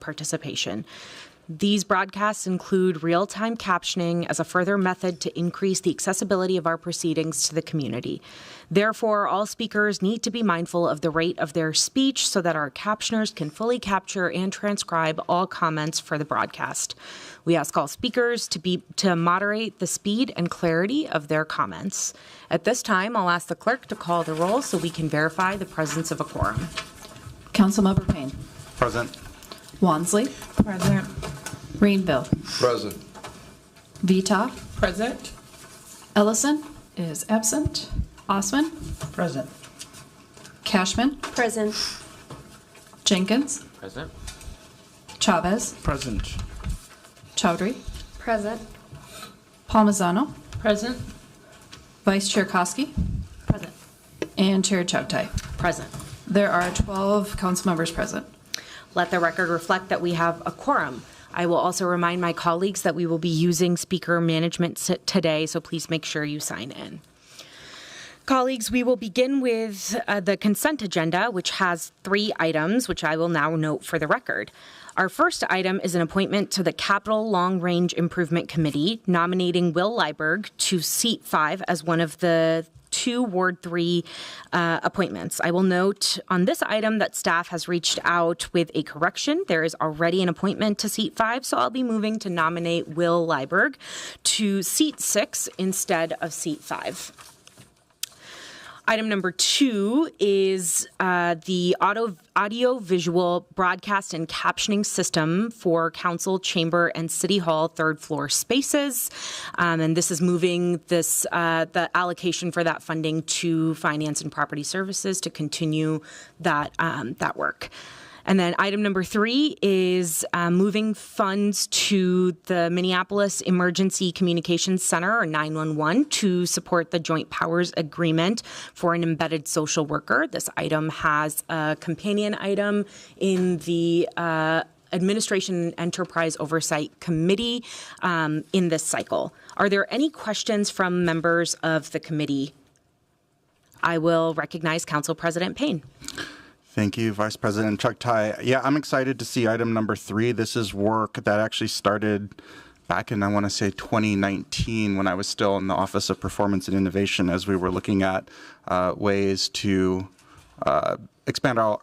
participation. These broadcasts include real-time captioning as a further method to increase the accessibility of our proceedings to the community. Therefore, all speakers need to be mindful of the rate of their speech so that our captioners can fully capture and transcribe all comments for the broadcast. We ask all speakers to moderate the speed and clarity of their comments. At this time, I'll ask the clerk to call the roll so we can verify the presence of a quorum. Councilmember Payne. Present. Wansley. Present. Rainville. Present. Vita. Present. Ellison is absent. Osman. Present. Cashman. Present. Jenkins. Present. Chavez. Present. Chowdhury. Present. Palmisano. Present. Vice Chair Koski. Present. And Chair Chowdhury. Present. There are 12 council members present. Let the record reflect that we have a quorum. I will also remind my colleagues that we will be using speaker management today, so please make sure you sign in. Colleagues, we will begin with the consent agenda, which has 3 items, which I will now note for the record. Our first item is an appointment to the Capital Long Range Improvement Committee, nominating Will Liburg to seat 5 as one of the 2 Ward 3 appointments. I will note on this item that staff has reached out with a correction. There is already an appointment to seat 5, so I'll be moving to nominate Will Liburg to seat 6 instead of seat 5. Item number 2 is the audio-visual broadcast and captioning system for Council, Chamber, and City Hall third-floor spaces. And this is moving the allocation for that funding to Finance and Property Services to continue that work. And then item number 3 is moving funds to the Minneapolis Emergency Communications Center, or 911, to support the Joint Powers Agreement for an embedded social worker. This item has a companion item in the Administration and Enterprise Oversight Committee in this cycle. Are there any questions from members of the committee? I will recognize Council President Payne. Thank you, Vice President Chuck Tai. Yeah, I'm excited to see item number 3. This is work that actually started back in, I want to say, 2019 when I was still in the Office of Performance and Innovation, as we were looking at ways to expand our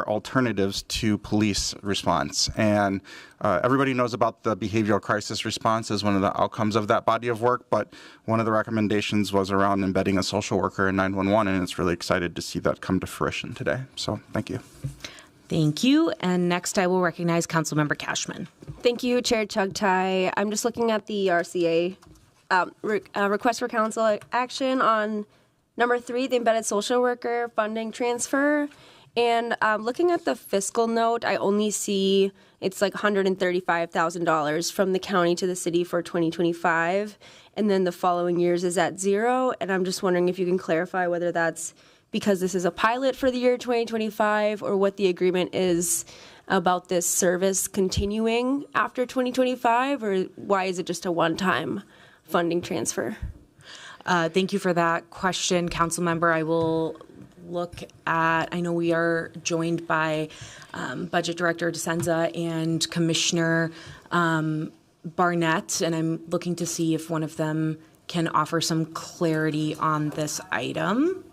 alternatives to police response. And everybody knows about the behavioral crisis response as one of the outcomes of that body of work, but one of the recommendations was around embedding a social worker in 911, and it's really excited to see that come to fruition today. So thank you. Thank you. And next I will recognize Councilmember Cashman. Thank you, Chair Chugtai. I'm just looking at the RCA request for council action on number 3, the embedded social worker funding transfer. And looking at the fiscal note, I only see it's like $135,000 from the county to the city for 2025. And then the following years is at 0. And I'm just wondering if you can clarify whether that's because this is a pilot for the year 2025 or what the agreement is about this service continuing after 2025, or why is it just a one-time funding transfer? Thank you for that question, Council Member. I will look at, I know we are joined by Budget Director DeSenza and Commissioner Barnett, and I'm looking to see if one of them can offer some clarity on this item.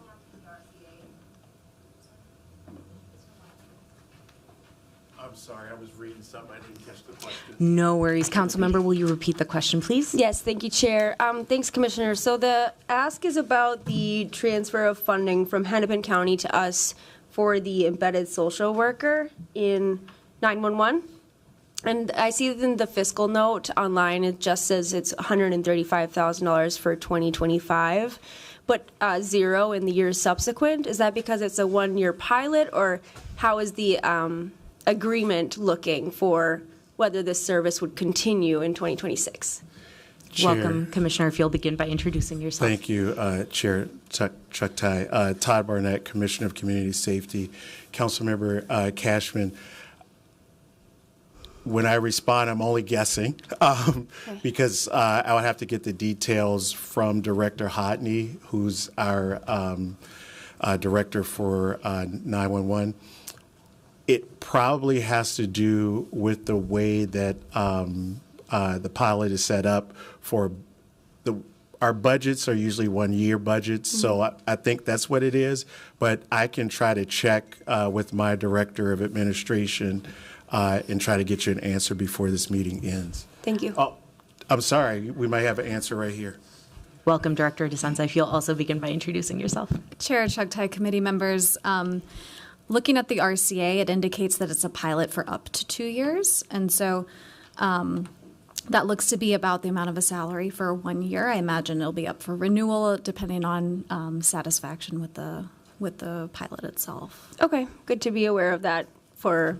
I'm sorry, I was reading something. I didn't catch the question. No worries. Council Member, will you repeat the question, please? Yes, thank you, Chair. Thanks, Commissioner. So the ask is about the transfer of funding from Hennepin County to us for the embedded social worker in 911. And I see that in the fiscal note online, it just says it's $135,000 for 2025, but 0 in the years subsequent. Is that because it's a one-year pilot, or how is the agreement looking for whether this service would continue in 2026? Chair. Welcome, Commissioner. If you'll begin by introducing yourself. Thank you, Chair Chuck Tai. Todd Barnett, Commissioner of Community Safety. Councilmember Cashman. When I respond, I'm only guessing because I would have to get the details from Director Hotney, who's our director for 911. It probably has to do with the way that the pilot is set up for our budgets are usually 1-year budgets, so I think that's what it is. But I can try to check with my director of administration and try to get you an answer before this meeting ends. Thank you. Oh, I'm sorry. We might have an answer right here. Welcome, Director DeSenza. If you'll also begin by introducing yourself. Chair, Chugtai committee members, looking at the RCA, it indicates that it's a pilot for up to 2 years. And so that looks to be about the amount of a salary for 1 year. I imagine it'll be up for renewal depending on satisfaction with the pilot itself. Okay, good to be aware of that for,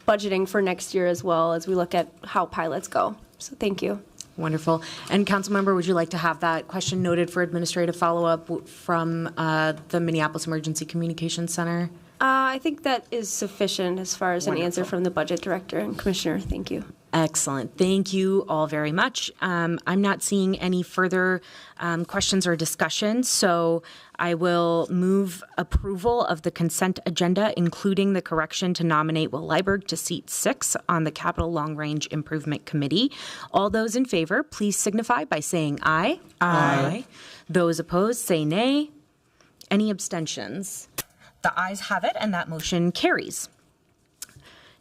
budgeting for next year as well as we look at how pilots go. So thank you. Wonderful. And Councilmember, would you like to have that question noted for administrative follow-up from the Minneapolis Emergency Communications Center? I think that is sufficient as far as an answer Wonderful. from the budget director and commissioner. Thank you. Excellent. Thank you all very much. I'm not seeing any further questions or discussion, so I will move approval of the consent agenda, including the correction to nominate Will Liburg to seat 6 on the Capital Long Range Improvement Committee. All those in favor, please signify by saying aye. Aye. Those opposed, say nay. Any abstentions? The ayes have it, and that motion carries.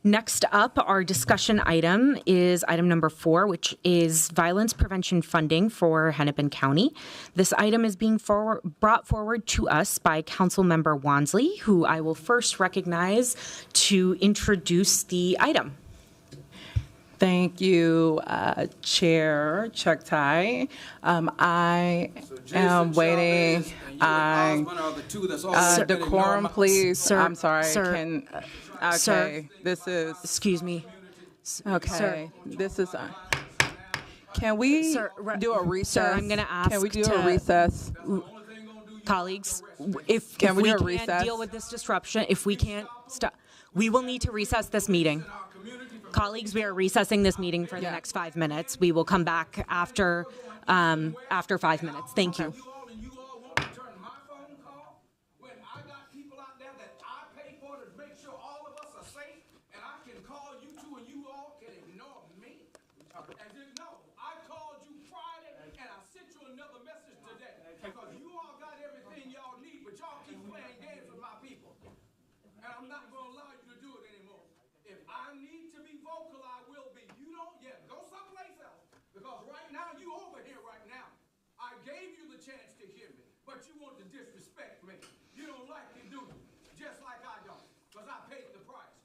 Next up, our discussion item is item number 4, which is violence prevention funding for Hennepin County. This item is being brought forward to us by Councilmember Wansley, who I will first recognize to introduce the item. Thank you, Chair Chugtai. I am waiting. Decorum, please. Sir, I'm sorry. sir, Okay, sir. this is Excuse me. okay. Sir. This is. Can we Sir, do a recess? Sir, I'm gonna ask Can we do to- a recess? Colleagues, if Can we do a can't recess? deal with this disruption, if we can't stop, we will need to recess this meeting. Colleagues, we are recessing this meeting for the next 5 minutes. We will come back after 5 minutes. Thank you. You all want to turn my phone call when I got people out there that I pay for to make sure all of us are safe, and I can call you two and you all can ignore me? As if no, I called you Friday and I sent you another message today because you all got everything y'all need, but y'all keep playing games with my people, and I'm not going to allow you to do it anymore. If I need to be vocal, I will be. You don't yet. Go someplace else because right now you over here right now. I gave you the chance to hear me, but you want to disrespect me. You don't like me, do you? Just like I don't, because I paid the price.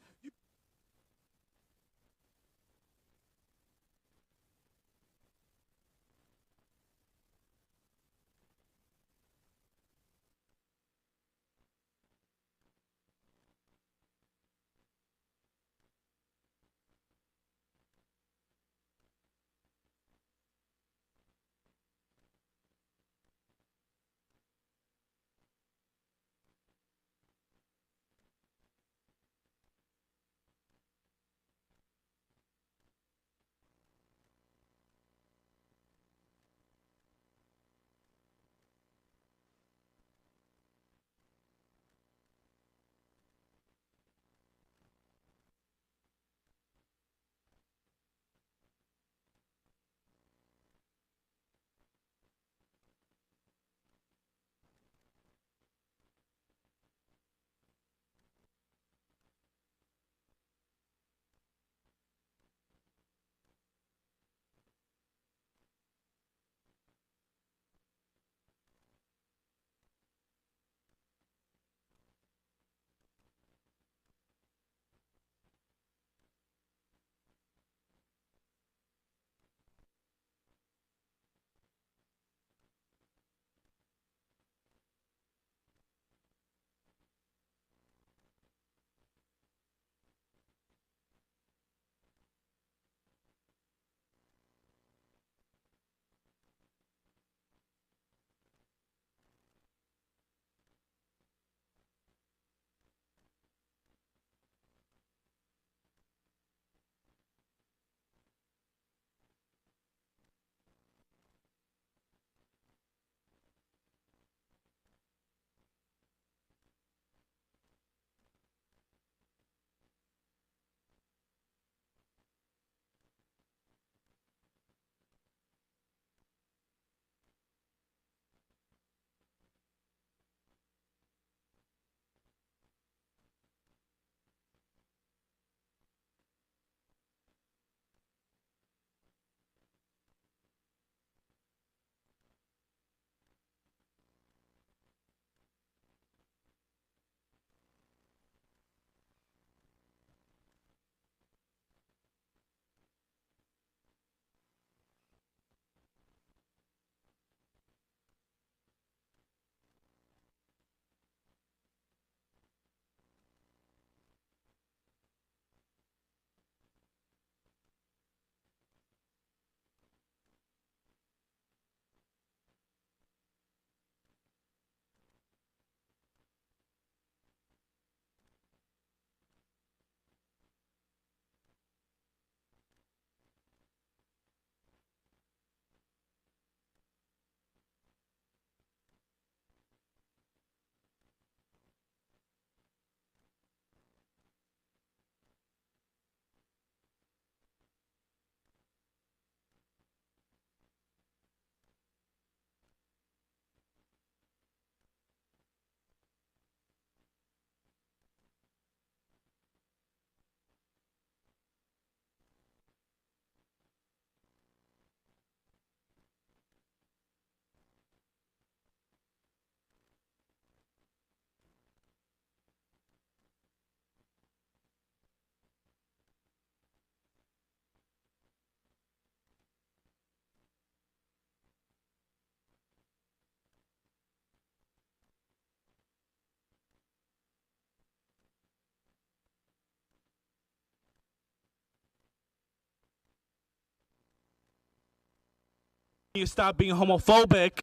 You stop being homophobic.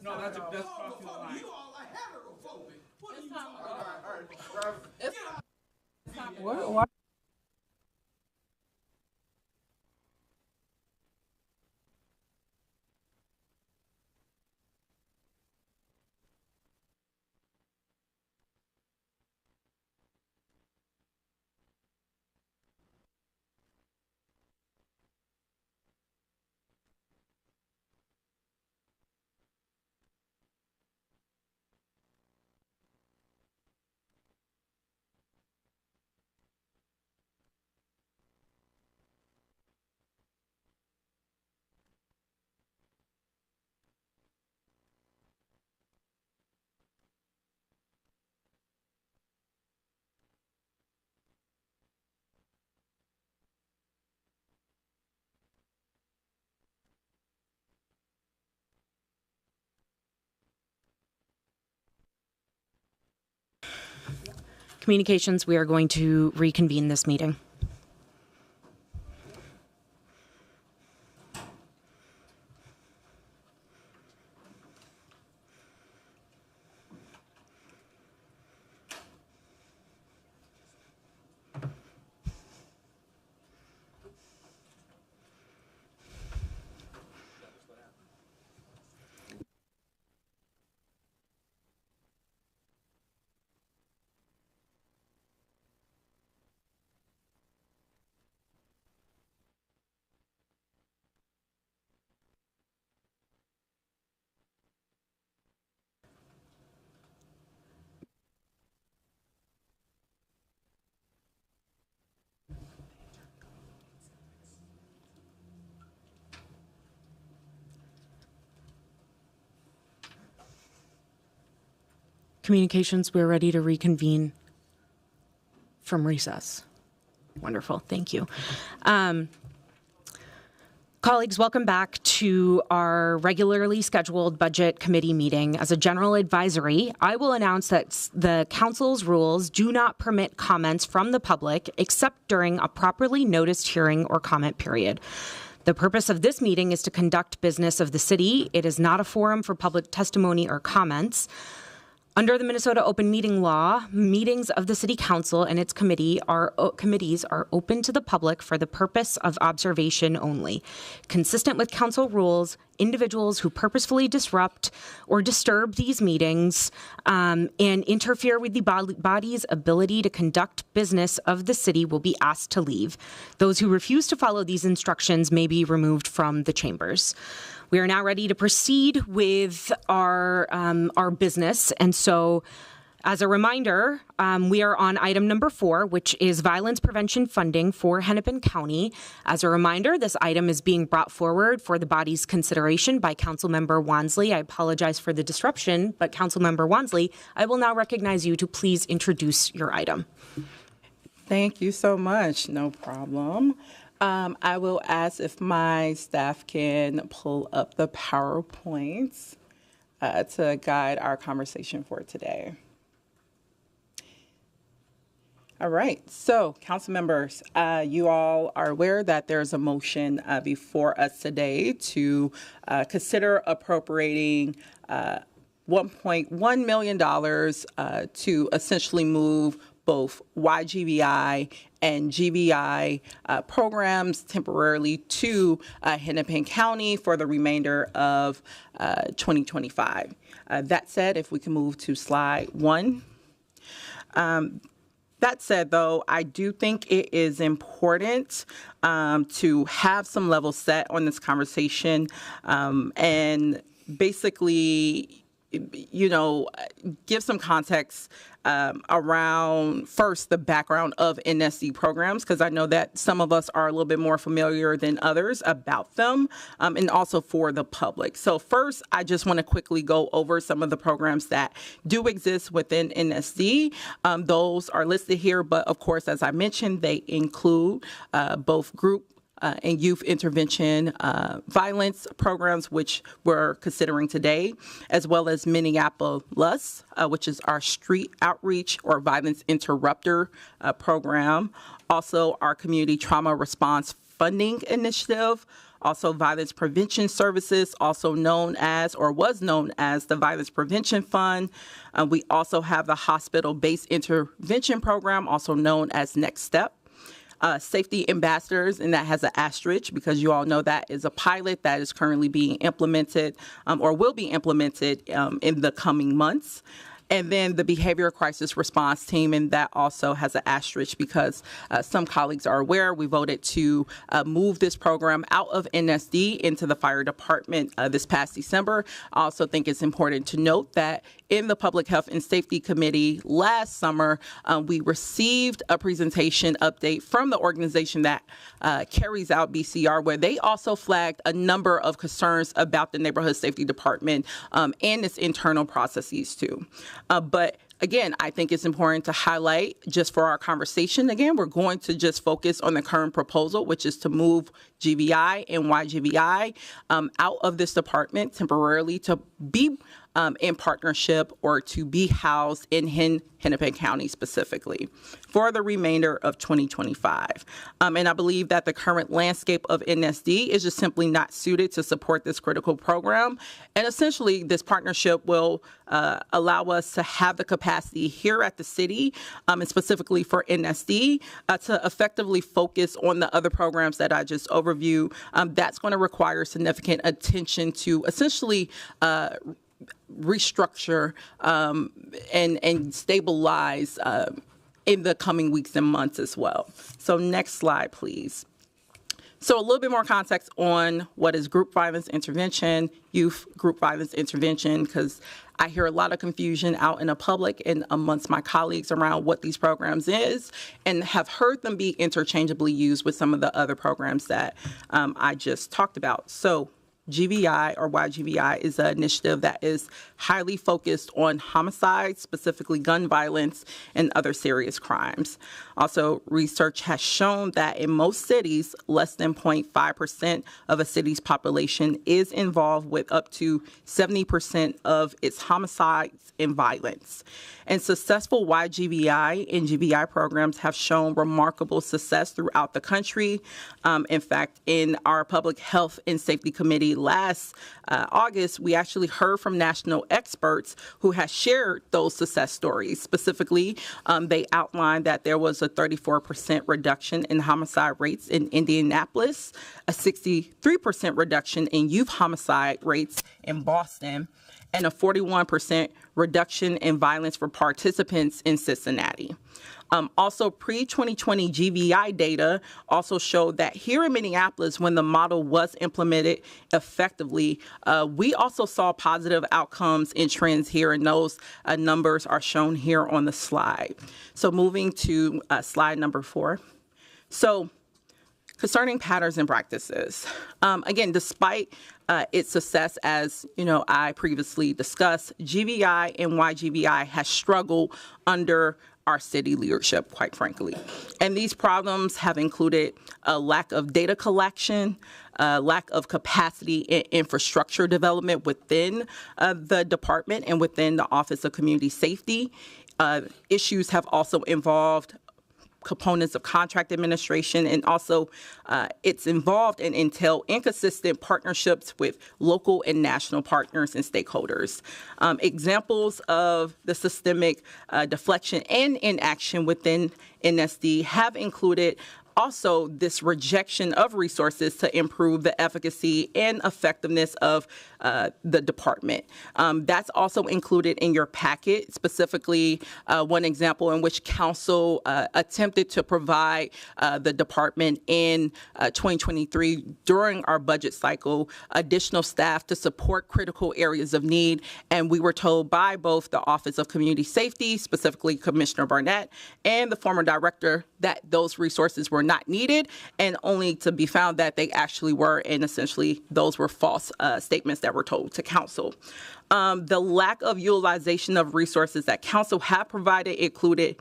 No, that's crossing the line. You all are heterophobic. What are you talking about? What? Communications, we are going to reconvene this meeting. Communications, we're ready to reconvene from recess. Wonderful, thank you. Colleagues, welcome back to our regularly scheduled budget committee meeting. As a general advisory, I will announce that the council's rules do not permit comments from the public except during a properly noticed hearing or comment period. The purpose of this meeting is to conduct business of the city. It is not a forum for public testimony or comments. Under the Minnesota Open Meeting Law, meetings of the City Council and its committees are open to the public for the purpose of observation only. Consistent with council rules, individuals who purposefully disrupt or disturb these meetings and interfere with the body's ability to conduct business of the city will be asked to leave. Those who refuse to follow these instructions may be removed from the chambers. We are now ready to proceed with our business. And so, as a reminder, we are on item number 4, which is violence prevention funding for Hennepin County. As a reminder, this item is being brought forward for the body's consideration by Councilmember Wansley. I apologize for the disruption, but Councilmember Wansley, I will now recognize you to please introduce your item. Thank you so much. No problem. I will ask if my staff can pull up the PowerPoints to guide our conversation for today. All right, so council members, you all are aware that there's a motion before us today to consider appropriating $1.1 million to essentially move both YGBI and GBI programs temporarily to Hennepin County for the remainder of 2025. That said, if we can move to slide 1. That said, though, I do think it is important to have some level set on this conversation and basically, give some context around, first, the background of NSD programs, because I know that some of us are a little bit more familiar than others about them, and also for the public. So first, I just want to quickly go over some of the programs that do exist within NSD. Those are listed here, but of course, as I mentioned, they include both group and youth intervention violence programs, which we're considering today, as well as Minneapolis, which is our street outreach or violence interrupter program. Also, our community trauma response funding initiative. Also, violence prevention services, also known as or was known as the Violence Prevention Fund. We also have the hospital-based intervention program, also known as Next Step. Safety ambassadors, and that has an asterisk because you all know that is a pilot that is currently being implemented or will be implemented in the coming months. And then the behavior crisis response team, and that also has an asterisk because some colleagues are aware we voted to move this program out of NSD into the fire department this past December. I also think it's important to note that in the Public Health and Safety Committee last summer, we received a presentation update from the organization that carries out BCR, where they also flagged a number of concerns about the Neighborhood Safety Department and its internal processes too. But again, I think it's important to highlight just for our conversation. Again, we're going to just focus on the current proposal, which is to move GVI and YGVI out of this department temporarily to be in partnership or to be housed in Hennepin County specifically for the remainder of 2025. And I believe that the current landscape of NSD is just simply not suited to support this critical program. And essentially, this partnership will allow us to have the capacity here at the city, and specifically for NSD, to effectively focus on the other programs that I just overviewed. That's going to require significant attention to essentially restructure and stabilize in the coming weeks and months as well. So next slide, please. So a little bit more context on what is group violence intervention, youth group violence intervention, because I hear a lot of confusion out in the public and amongst my colleagues around what these programs is, and have heard them be interchangeably used with some of the other programs that I just talked about. So GVI or YGVI is an initiative that is highly focused on homicide, specifically gun violence and other serious crimes. Also, research has shown that in most cities, less than 0.5% of a city's population is involved with up to 70% of its homicides and violence. And successful YGVI and GVI programs have shown remarkable success throughout the country. In fact, in our Public Health and Safety Committee last August, we actually heard from national experts who had shared those success stories. Specifically, they outlined that there was a 34% reduction in homicide rates in Indianapolis, a 63% reduction in youth homicide rates in Boston, and a 41% reduction in violence for participants in Cincinnati. Also, pre-2020 GVI data also showed that here in Minneapolis, when the model was implemented effectively, we also saw positive outcomes and trends here, and those numbers are shown here on the slide. So moving to slide number 4. So concerning patterns and practices, again, despite its success, as I previously discussed, GVI and YGVI has struggled under our city leadership, quite frankly. And these problems have included a lack of data collection, lack of capacity and infrastructure development within the department and within the Office of Community Safety. Issues have also involved components of contract administration, and also it's involved and entail inconsistent partnerships with local and national partners and stakeholders. Examples of the systemic deflection and inaction within NSD have included also this rejection of resources to improve the efficacy and effectiveness of the department. That's also included in your packet, specifically one example in which council attempted to provide the department in 2023 during our budget cycle additional staff to support critical areas of need. And we were told by both the Office of Community Safety, specifically Commissioner Barnett, and the former director that those resources were not needed, and only to be found that they actually were, and essentially those were false statements that were told to council. The lack of utilization of resources that council have provided, included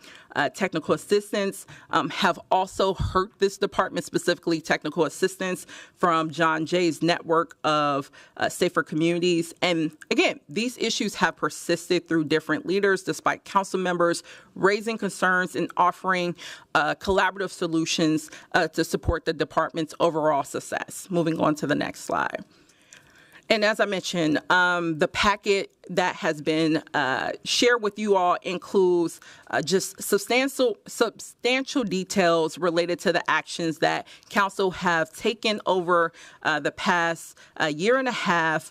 technical assistance, have also hurt this department, specifically technical assistance from John Jay's network of safer communities. And again, these issues have persisted through different leaders, despite council members raising concerns and offering collaborative solutions to support the department's overall success. Moving on to the next slide. And as I mentioned, the packet that has been shared with you all includes just substantial details related to the actions that council have taken over the past year and a half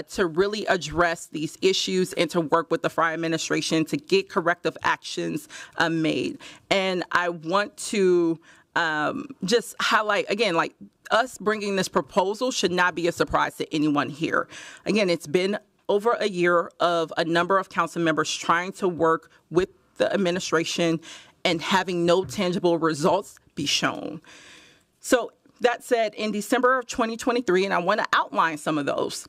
to really address these issues and to work with the Frye administration to get corrective actions made. And I want to just highlight again, like, us bringing this proposal should not be a surprise to anyone here. Again, it's been over a year of a number of council members trying to work with the administration and having no tangible results be shown. So that said, in December of 2023, and I want to outline some of those,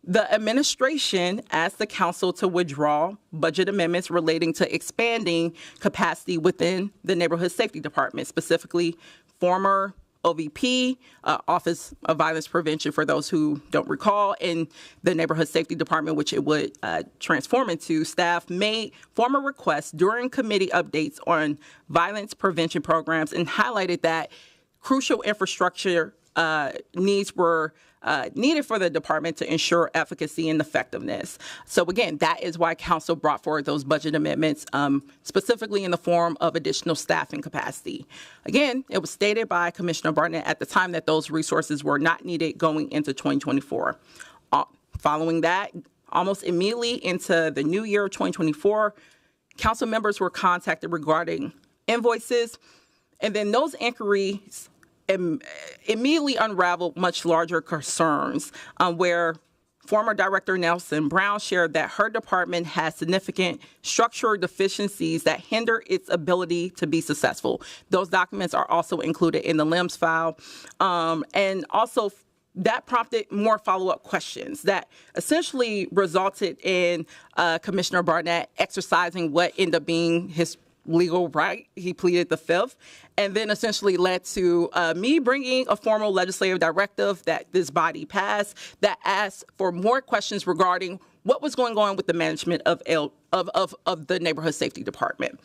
the administration asked the council to withdraw budget amendments relating to expanding capacity within the Neighborhood Safety Department, specifically former OVP, Office of Violence Prevention, for those who don't recall, in the Neighborhood Safety Department, which it would transform into. Staff made formal requests during committee updates on violence prevention programs and highlighted that crucial infrastructure needs were needed for the department to ensure efficacy and effectiveness. So again, that is why council brought forward those budget amendments, specifically in the form of additional staffing capacity. Again, it was stated by Commissioner Barnett at the time that those resources were not needed going into 2024. Following that, almost immediately into the new year, 2024, council members were contacted regarding invoices, and then those inquiries immediately unraveled much larger concerns, where former Director Nelson Brown shared that her department has significant structural deficiencies that hinder its ability to be successful. Those documents are also included in the LIMS file. And also, that prompted more follow-up questions that essentially resulted in Commissioner Barnett exercising what ended up being his legal right. He pleaded the fifth, and then essentially led to me bringing a formal legislative directive that this body passed that asked for more questions regarding what was going on with the management of the Neighborhood Safety Department.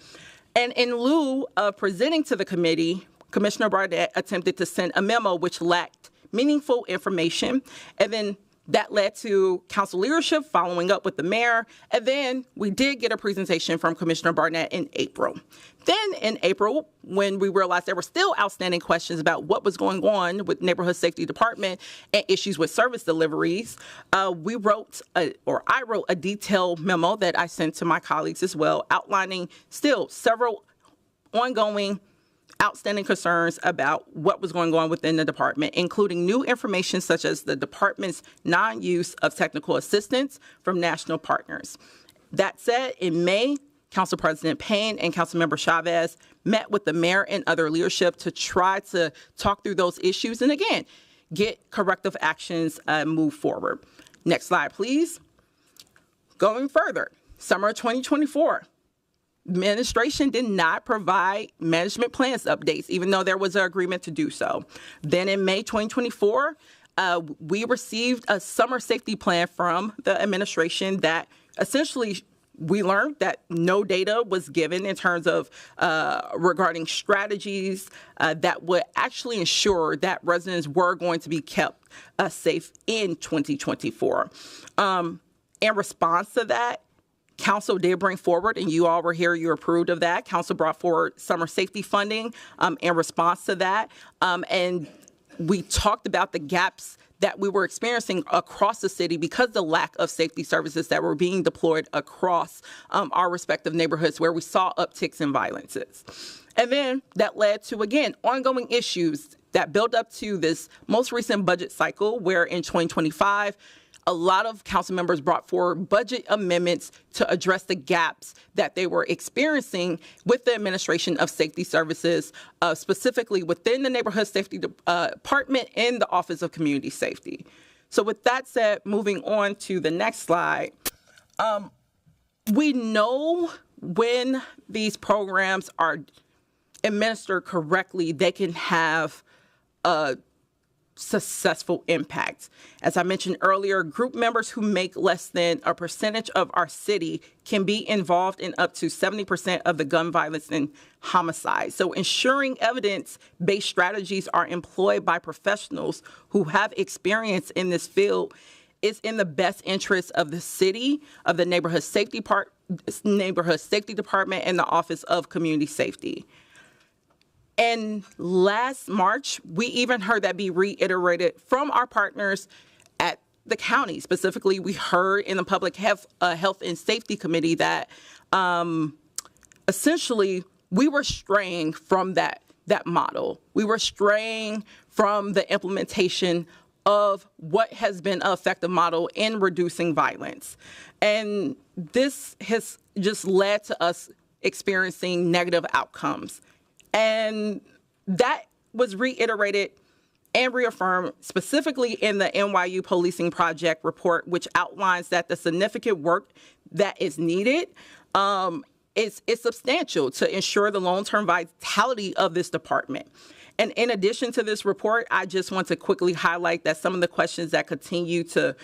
And in lieu of presenting to the committee, Commissioner Barnett attempted to send a memo which lacked meaningful information, and then that led to council leadership following up with the mayor. And then we did get a presentation from Commissioner Barnett in April. Then in April, when we realized there were still outstanding questions about what was going on with Neighborhood Safety Department and issues with service deliveries, I wrote a detailed memo that I sent to my colleagues as well, outlining still several ongoing outstanding concerns about what was going on within the department, including new information such as the department's non-use of technical assistance from national partners. That said, in May, Council President Payne and Councilmember Chavez met with the mayor and other leadership to try to talk through those issues and, again, get corrective actions moved forward. Next slide, please. Going further, summer 2024. Administration did not provide management plans updates, even though there was an agreement to do so. Then in May 2024, we received a summer safety plan from the administration that essentially we learned that no data was given in terms of regarding strategies that would actually ensure that residents were going to be kept safe in 2024. In response to that, Council did bring forward, and you all were here, you approved of that. Council brought forward summer safety funding in response to that. And we talked about the gaps that we were experiencing across the city because of the lack of safety services that were being deployed across our respective neighborhoods where we saw upticks in violences. And then that led to, again, ongoing issues that built up to this most recent budget cycle where in 2025, a lot of council members brought forward budget amendments to address the gaps that they were experiencing with the administration of safety services, specifically within the Neighborhood Safety Department and the Office of Community Safety. So with that said, moving on to the next slide, We know when these programs are administered correctly, they can have a successful impact. As I mentioned earlier, group members who make less than a percentage of our city can be involved in up to 70% of the gun violence and homicide. So ensuring evidence-based strategies are employed by professionals who have experience in this field is in the best interest of the city, of the neighborhood safety department, and the Office of Community Safety. And last March, we even heard that be reiterated from our partners at the county. Specifically, we heard in the Public Health and Safety Committee that essentially we were straying from that model. We were straying from the implementation of what has been an effective model in reducing violence. And this has just led to us experiencing negative outcomes. And that was reiterated and reaffirmed specifically in the NYU Policing Project report, which outlines that the significant work that is needed is substantial to ensure the long-term vitality of this department. And in addition to this report, I just want to quickly highlight that some of the questions that continue to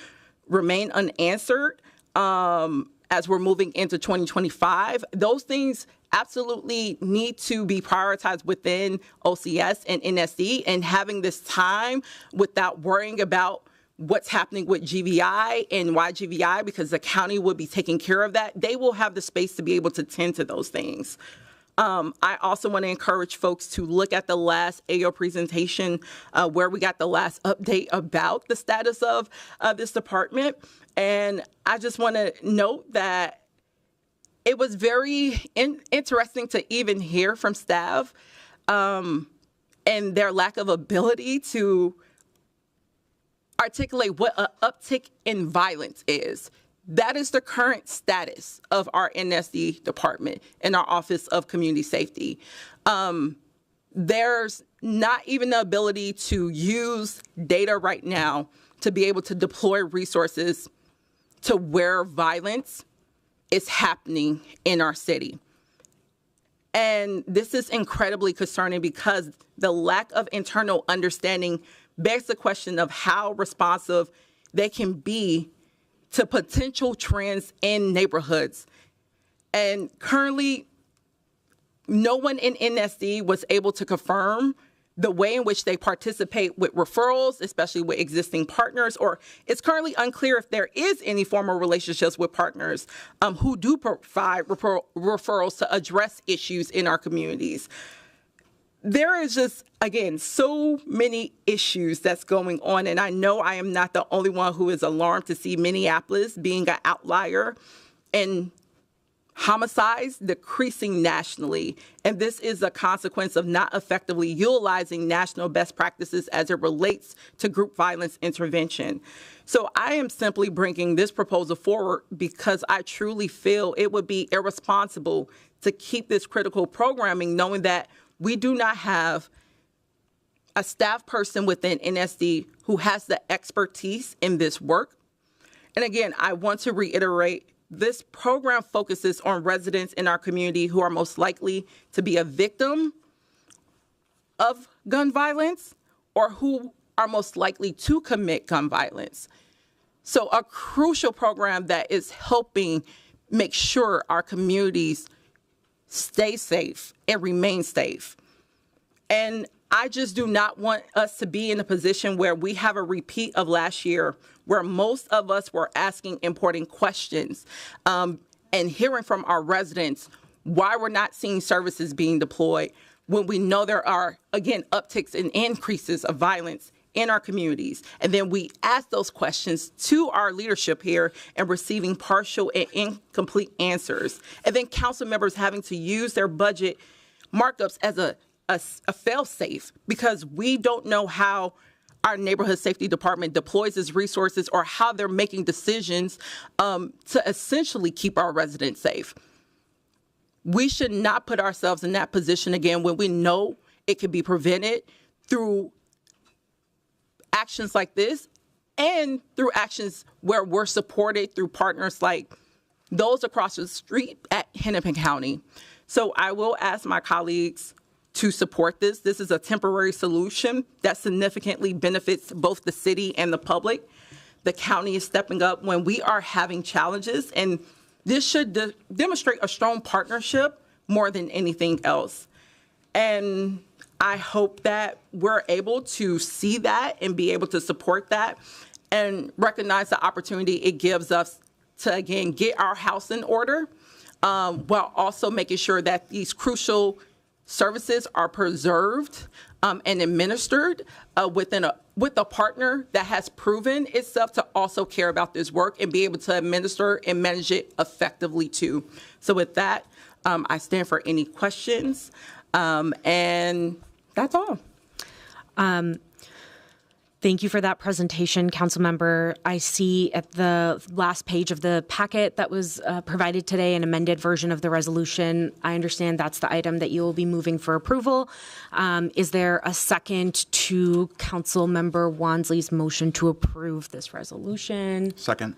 remain unanswered as we're moving into 2025, those things absolutely need to be prioritized within OCS and NSD, and having this time without worrying about what's happening with GVI and why GVI, because the county will be taking care of that. They will have the space to be able to tend to those things. I also want to encourage folks to look at the last AO presentation where we got the last update about the status of this department. And I just want to note that it was very interesting to even hear from staff and their lack of ability to articulate what an uptick in violence is. That is the current status of our NSD department and our Office of Community Safety. There's not even the ability to use data right now to be able to deploy resources to where violence is happening in our city. And this is incredibly concerning because the lack of internal understanding begs the question of how responsive they can be to potential trends in neighborhoods. And currently, no one in NSD was able to confirm the way in which they participate with referrals, especially with existing partners, or it's currently unclear if there is any formal relationships with partners who do provide referrals to address issues in our communities. There is just, again, so many issues that's going on, and I know I am not the only one who is alarmed to see Minneapolis being an outlier and homicides decreasing nationally. And this is a consequence of not effectively utilizing national best practices as it relates to group violence intervention. So I am simply bringing this proposal forward because I truly feel it would be irresponsible to keep this critical programming, knowing that we do not have a staff person within NSD who has the expertise in this work. And again, I want to reiterate, this program focuses on residents in our community who are most likely to be a victim of gun violence or who are most likely to commit gun violence. So a crucial program that is helping make sure our communities stay safe and remain safe. And I just do not want us to be in a position where we have a repeat of last year, where most of us were asking important questions and hearing from our residents why we're not seeing services being deployed when we know there are, again, upticks and increases of violence in our communities. And then we ask those questions to our leadership here and receiving partial and incomplete answers. And then council members having to use their budget markups as a fail-safe because we don't know how our neighborhood safety department deploys its resources or how they're making decisions to essentially keep our residents safe. We should not put ourselves in that position again when we know it can be prevented through actions like this and through actions where we're supported through partners like those across the street at Hennepin County. So I will ask my colleagues to support this. This is a temporary solution that significantly benefits both the city and the public. The county is stepping up when we are having challenges, and this should demonstrate a strong partnership more than anything else. And I hope that we're able to see that and be able to support that and recognize the opportunity it gives us to, again, get our house in order, while also making sure that these crucial services are preserved and administered with a partner that has proven itself to also care about this work and be able to administer and manage it effectively too. So with that, I stand for any questions, and that's all. Thank you for that presentation, Councilmember. I see at the last page of the packet that was provided today an amended version of the resolution. I understand that's the item that you will be moving for approval. Is there a second to Councilmember Wansley's motion to approve this resolution? Second.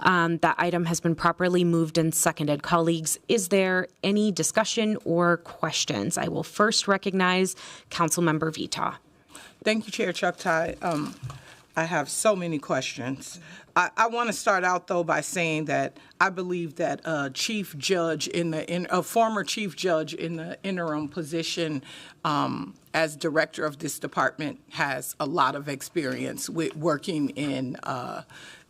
That item has been properly moved and seconded. Colleagues, is there any discussion or questions? I will first recognize Councilmember Vita. Thank you, Chair Chuktai. I have so many questions. I want to start out, though, by saying that I believe that a former chief judge in the interim position as director of this department has a lot of experience with working in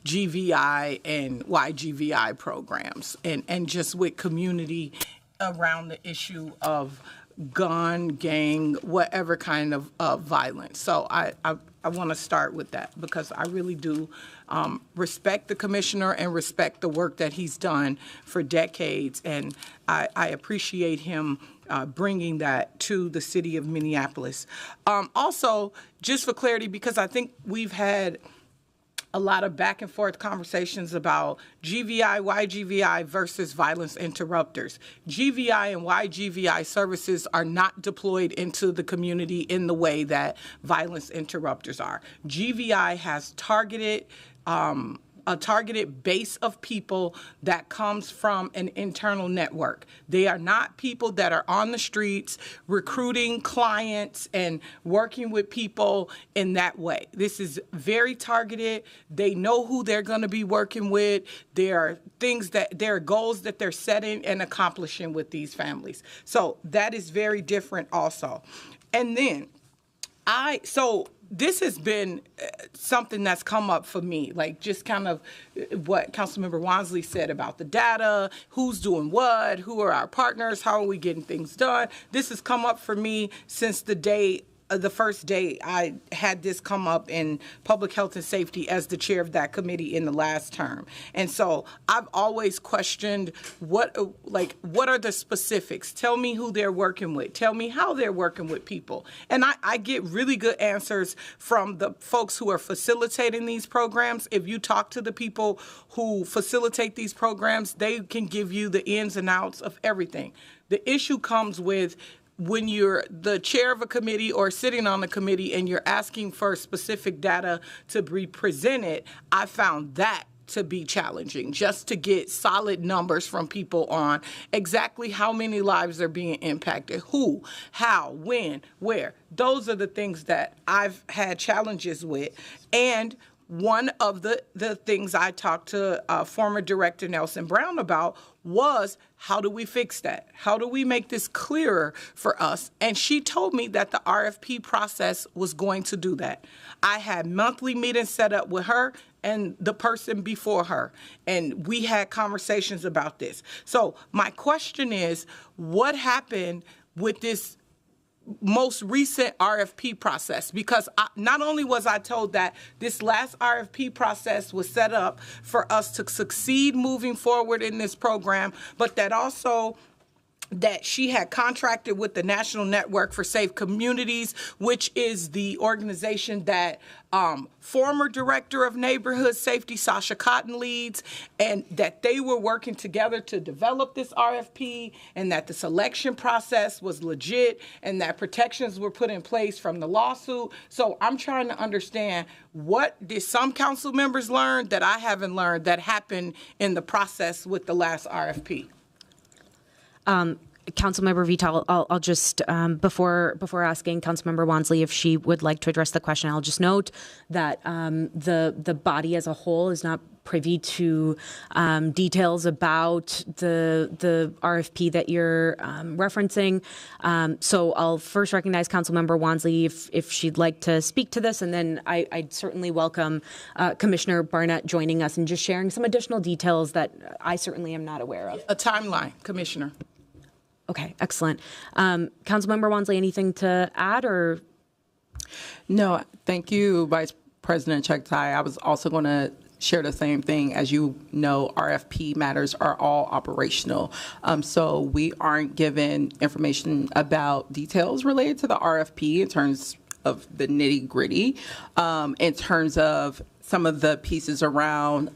GVI and YGVI programs and just with community around the issue of gun, gang, whatever kind of violence. So I want to start with that because I really do respect the commissioner and respect the work that he's done for decades. And I appreciate him bringing that to the city of Minneapolis. Also, just for clarity, because I think we've had a lot of back and forth conversations about GVI, YGVI versus violence interrupters. GVI and YGVI services are not deployed into the community in the way that violence interrupters are. GVI has a targeted base of people that comes from an internal network. They are not people that are on the streets recruiting clients and working with people in that way. This is very targeted. They know who they're going to be working with. There are goals that they're setting and accomplishing with these families. So that is very different also. And then this has been something that's come up for me, like just kind of what Councilmember Wansley said about the data, who's doing what, who are our partners, how are we getting things done. This has come up for me since the first day I had this come up in public health and safety as the chair of that committee in the last term. And so I've always questioned what are the specifics? Tell me who they're working with. Tell me how they're working with people. And I get really good answers from the folks who are facilitating these programs. If you talk to the people who facilitate these programs, they can give you the ins and outs of everything. The issue comes with when you're the chair of a committee or sitting on the committee and you're asking for specific data to be presented, I found that to be challenging, just to get solid numbers from people on exactly how many lives are being impacted, who, how, when, where. Those are the things that I've had challenges with. And one of the things I talked to former Director Nelson Brown about was, how do we fix that? How do we make this clearer for us? And she told me that the RFP process was going to do that. I had monthly meetings set up with her and the person before her, and we had conversations about this. So my question is, what happened with this most recent RFP process? Because not only was I told that this last RFP process was set up for us to succeed moving forward in this program, but that also that she had contracted with the National Network for Safe Communities, which is the organization that former Director of Neighborhood Safety, Sasha Cotton, leads, and that they were working together to develop this RFP, and that the selection process was legit, and that protections were put in place from the lawsuit. So I'm trying to understand, what did some council members learn that I haven't learned that happened in the process with the last RFP? Councilmember Vita, I'll just, before asking Councilmember Wansley if she would like to address the question, I'll just note that the body as a whole is not privy to details about the RFP that you're referencing. So I'll first recognize Councilmember Wansley if she'd like to speak to this, and then I'd certainly welcome Commissioner Barnett joining us and just sharing some additional details that I certainly am not aware of. A timeline, Commissioner. Okay, excellent. Councilmember Wansley, anything to add or? No, thank you, Vice President Chugtai. I was also going to share the same thing. As you know, RFP matters are all operational. So we aren't given information about details related to the RFP in terms of the nitty gritty, in terms of some of the pieces around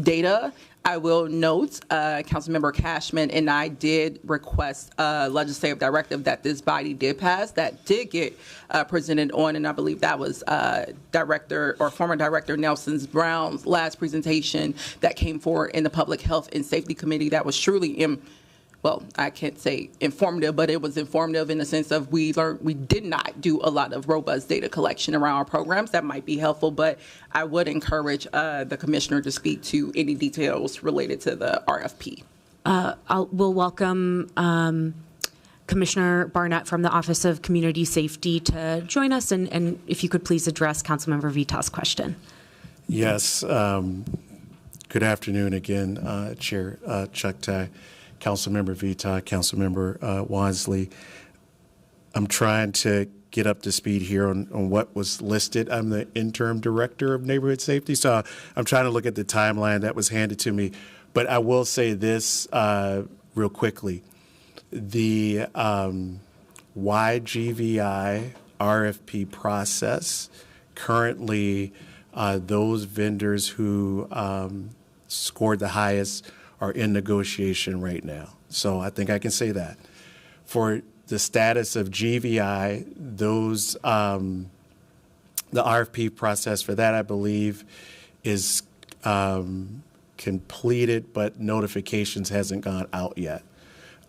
data. I will note, Councilmember Cashman and I did request a legislative directive that this body did pass that did get presented on, and I believe that was former Director Nelson Brown's last presentation that came forward in the Public Health and Safety Committee. That was truly well, I can't say informative, but it was informative in the sense of we did not do a lot of robust data collection around our programs. That might be helpful, but I would encourage the commissioner to speak to any details related to the RFP. We'll welcome Commissioner Barnett from the Office of Community Safety to join us, and if you could please address Councilmember Vita's question. Yes. Good afternoon again, Chair Chugtai. Councilmember Vita, Councilmember Wansley. I'm trying to get up to speed here on what was listed. I'm the interim director of neighborhood safety, so I'm trying to look at the timeline that was handed to me. But I will say this real quickly. The YGVI RFP process, currently those vendors who scored the highest are in negotiation right now. So I think I can say that. For the status of GVI, those the RFP process for that, I believe, is completed, but notifications hasn't gone out yet.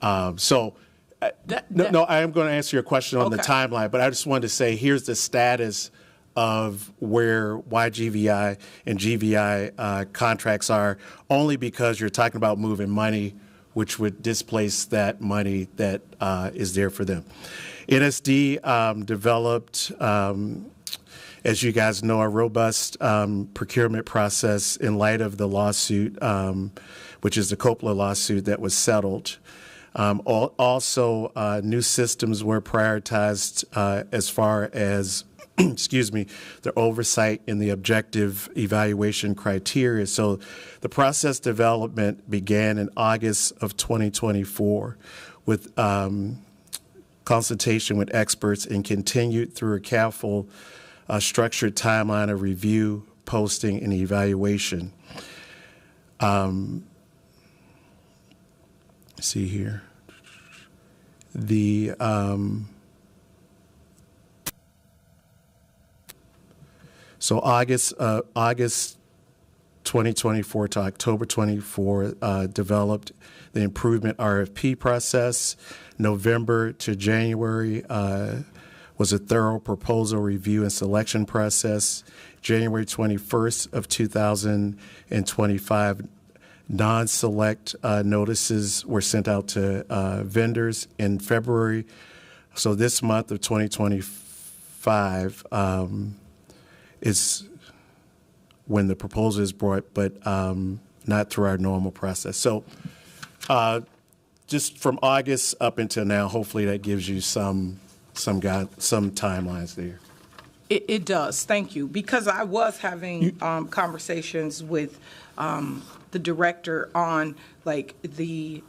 I am going to answer your question on the timeline, but I just wanted to say here's the status of where YGVI and GVI contracts are, only because you're talking about moving money, which would displace that money that is there for them. NSD developed, as you guys know, a robust procurement process in light of the lawsuit, which is the Coppola lawsuit that was settled. Also, new systems were prioritized as far as excuse me, the oversight and the objective evaluation criteria. So the process development began in August of 2024 with consultation with experts and continued through a careful, structured timeline of review, posting, and evaluation. See here. The So August 2024 to October 24 developed the improvement RFP process. November to January was a thorough proposal review and selection process. January 21st of 2025, non-select notices were sent out to vendors in February. So this month of 2025, is when the proposal is brought, but not through our normal process. So just from August up until now, hopefully that gives you some timelines there. It does. Thank you. Because I was having conversations with the director on like the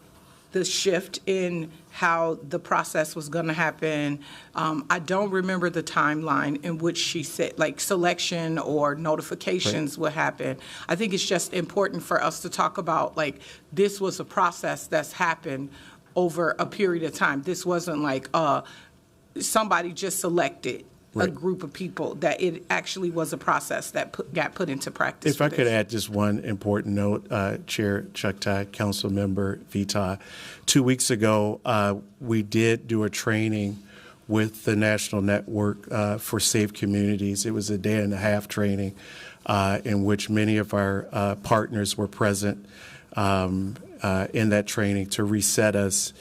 the shift in how the process was going to happen. I don't remember the timeline in which she said, like, selection or notifications would happen. I think it's just important for us to talk about, like, this was a process that's happened over a period of time. This wasn't like somebody just selected a group of people, that it actually was a process that got put into practice. If I could add just one important note, Chair Chuktai, Council Member Vita, 2 weeks ago, we did do a training with the National Network for Safe Communities. It was a day-and-a-half training in which many of our partners were present in that training to reset us,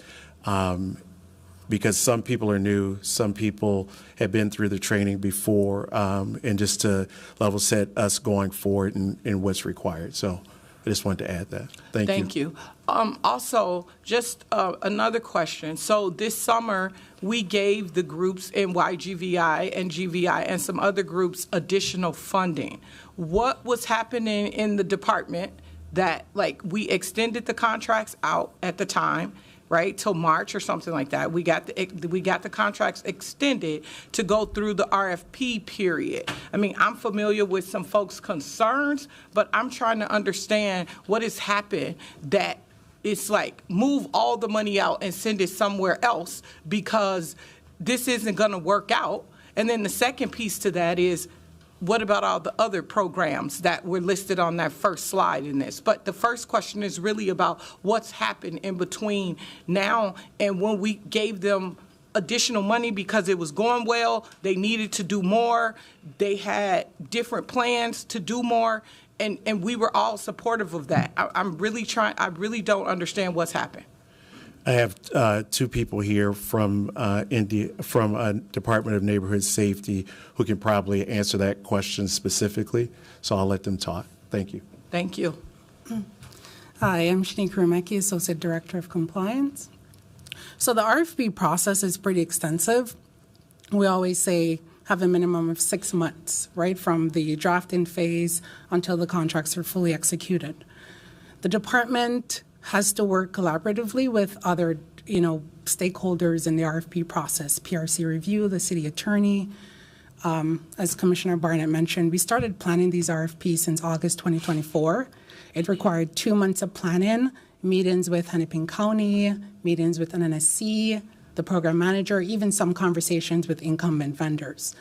because some people are new, some people have been through the training before, and just to level set us going forward and what's required. So I just wanted to add that. Thank you. Thank you. Also, just another question. So this summer, we gave the groups in YGVI and GVI and some other groups additional funding. What was happening in the department that, like, we extended the contracts out at the time, right, till March or something like that. We got the contracts extended to go through the RFP period. I mean, I'm familiar with some folks' concerns, but I'm trying to understand what has happened that it's like move all the money out and send it somewhere else because this isn't going to work out. And then the second piece to that is, what about all the other programs that were listed on that first slide in this? But the first question is really about what's happened in between now and when we gave them additional money because it was going well, they needed to do more, they had different plans to do more, and we were all supportive of that. I really don't understand what's happened. I have two people here from Department of Neighborhood Safety who can probably answer that question specifically, so I'll let them talk. Thank you. Thank you. Hi, I'm Shanique Rumecki, Associate Director of Compliance. So the RFP process is pretty extensive. We always say have a minimum of 6 months, right, from the drafting phase until the contracts are fully executed. The department has to work collaboratively with other, stakeholders in the RFP process, PRC review, the city attorney. As Commissioner Barnett mentioned, we started planning these RFPs since August 2024. It required 2 months of planning, meetings with Hennepin County, meetings with NNSC, the program manager, even some conversations with incumbent vendors.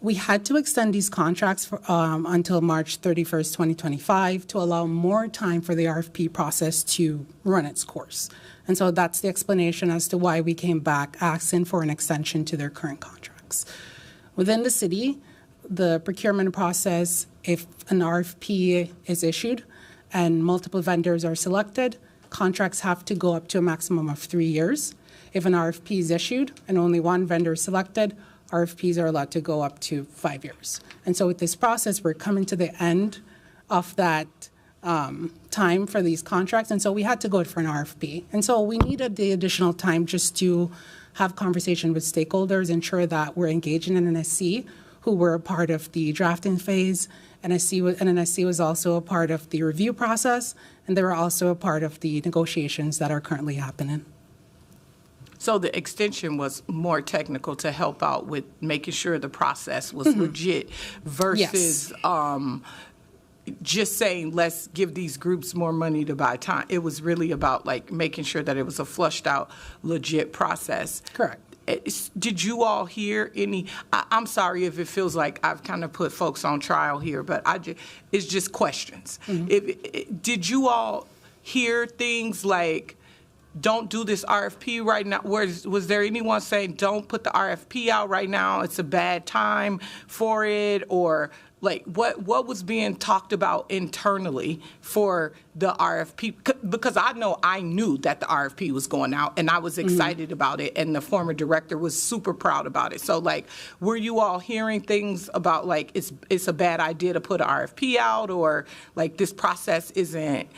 We had to extend these contracts until March 31st, 2025 to allow more time for the RFP process to run its course. And so that's the explanation as to why we came back asking for an extension to their current contracts. Within the city, the procurement process, if an RFP is issued and multiple vendors are selected, contracts have to go up to a maximum of 3 years. If an RFP is issued and only one vendor is selected, RFPs are allowed to go up to 5 years. And so with this process, we're coming to the end of that time for these contracts. And so we had to go for an RFP. And so we needed the additional time just to have conversation with stakeholders, ensure that we're engaging in NNSC, who were a part of the drafting phase. NNSC was also a part of the review process, and they were also a part of the negotiations that are currently happening. So the extension was more technical to help out with making sure the process was legit versus just saying, let's give these groups more money to buy time. It was really about like making sure that it was a flushed out, legit process. Correct. Did you all hear any, I'm sorry if it feels like I've kind of put folks on trial here, but it's just questions. Did you all hear things like, don't do this RFP right now? Was there anyone saying, don't put the RFP out right now, it's a bad time for it? Or like what was being talked about internally for the RFP? Because I knew that the RFP was going out and I was excited about it, and the former director was super proud about it. So like, were you all hearing things about like it's a bad idea to put an RFP out, or like this process isn't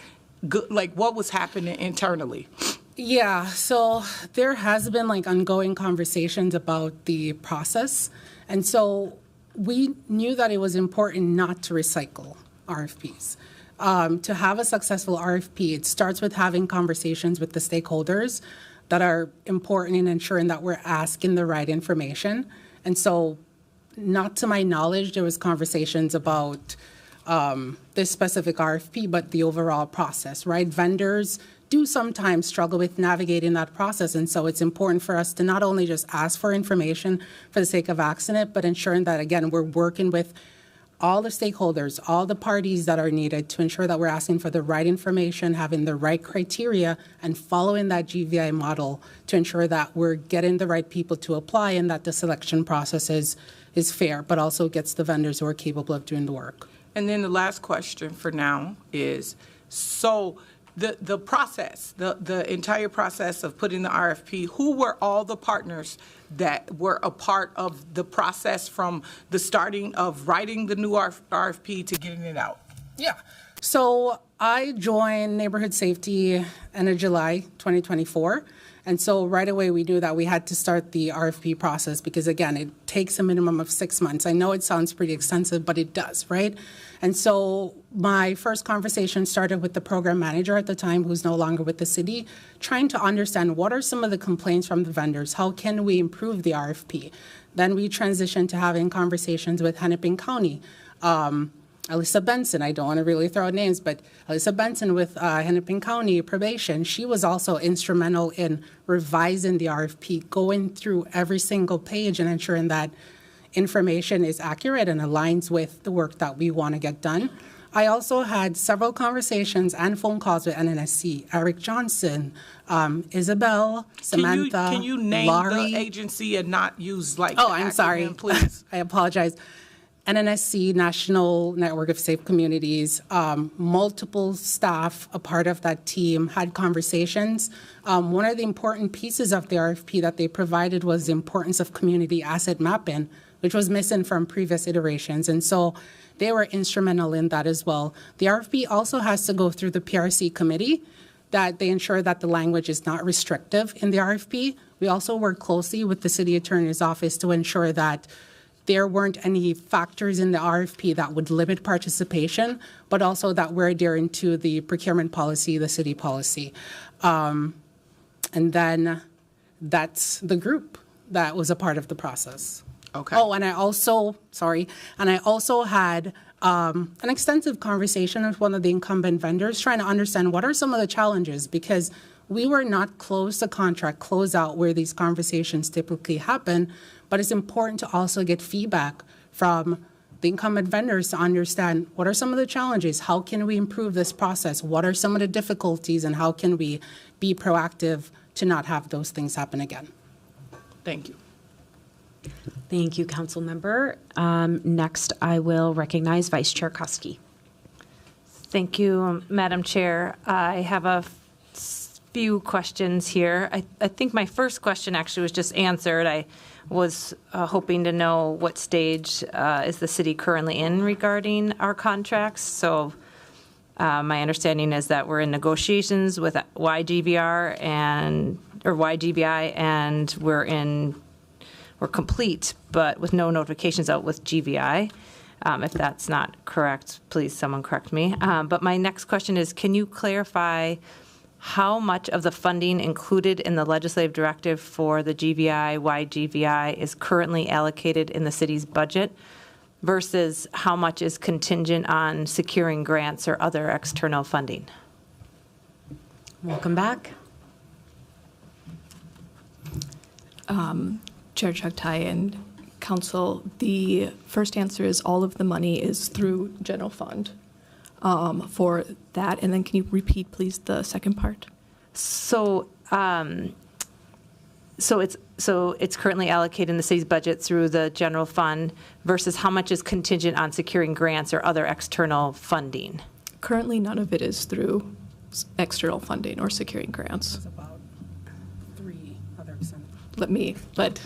good? Like what was happening internally? Yeah, so there has been like ongoing conversations about the process. And so we knew that it was important not to recycle RFPs. to have a successful RFP, it starts with having conversations with the stakeholders that are important in ensuring that we're asking the right information. And so, not to my knowledge, there was conversations about this specific RFP, but the overall process, right? Vendors do sometimes struggle with navigating that process. And so it's important for us to not only just ask for information for the sake of asking it, but ensuring that, again, we're working with all the stakeholders, all the parties that are needed to ensure that we're asking for the right information, having the right criteria, and following that GVI model to ensure that we're getting the right people to apply and that the selection process is fair, but also gets the vendors who are capable of doing the work. And then the last question for now is, so the process, the entire process of putting the RFP, who were all the partners that were a part of the process from the starting of writing the new RFP to getting it out? Yeah. So I joined Neighborhood Safety end of July 2024. And so right away we knew that we had to start the RFP process because, again, it takes a minimum of 6 months. I know it sounds pretty extensive, but it does, right? And so my first conversation started with the program manager at the time, who's no longer with the city, trying to understand what are some of the complaints from the vendors? How can we improve the RFP? Then we transitioned to having conversations with Hennepin County. Alyssa Benson, I don't want to really throw out names, but Alyssa Benson with Hennepin County Probation, she was also instrumental in revising the RFP, going through every single page and ensuring that information is accurate and aligns with the work that we want to get done. I also had several conversations and phone calls with NNSC, Eric Johnson, Isabel, Samantha, Can you name Laurie. the agency and not use like Oh, the I'm acronym, sorry. please? I apologize. NNSC, National Network of Safe Communities, multiple staff, a part of that team, had conversations. One of the important pieces of the RFP that they provided was the importance of community asset mapping, which was missing from previous iterations. And so they were instrumental in that as well. The RFP also has to go through the PRC committee, that they ensure that the language is not restrictive in the RFP. We also work closely with the city attorney's office to ensure that there weren't any factors in the RFP that would limit participation, but also that we're adhering to the procurement policy, the city policy. And then that's the group that was a part of the process. Okay. Oh, and I also had an extensive conversation with one of the incumbent vendors trying to understand what are some of the challenges, because we were not close to contract closeout where these conversations typically happen, but it's important to also get feedback from the incumbent vendors to understand what are some of the challenges, how can we improve this process, what are some of the difficulties, and how can we be proactive to not have those things happen again. Thank you. Thank you, Council Member. Next, I will recognize Vice Chair Koski. Thank you, Madam Chair. I have a few questions here. I think my first question actually was just answered. I was hoping to know what stage is the city currently in regarding our contracts. So my understanding is that we're in negotiations with YGBI and we're complete, but with no notifications out with GVI. If that's not correct, please someone correct me. But my next question is, can you clarify how much of the funding included in the legislative directive for the GVI, YGVI is currently allocated in the city's budget versus how much is contingent on securing grants or other external funding? Welcome back. Chair Chugtai and Council, the first answer is all of the money is through general fund for that. And then can you repeat, please, the second part? So it's currently allocated in the city's budget through the general fund versus how much is contingent on securing grants or other external funding? Currently, none of it is through external funding or securing grants. It's about 3%.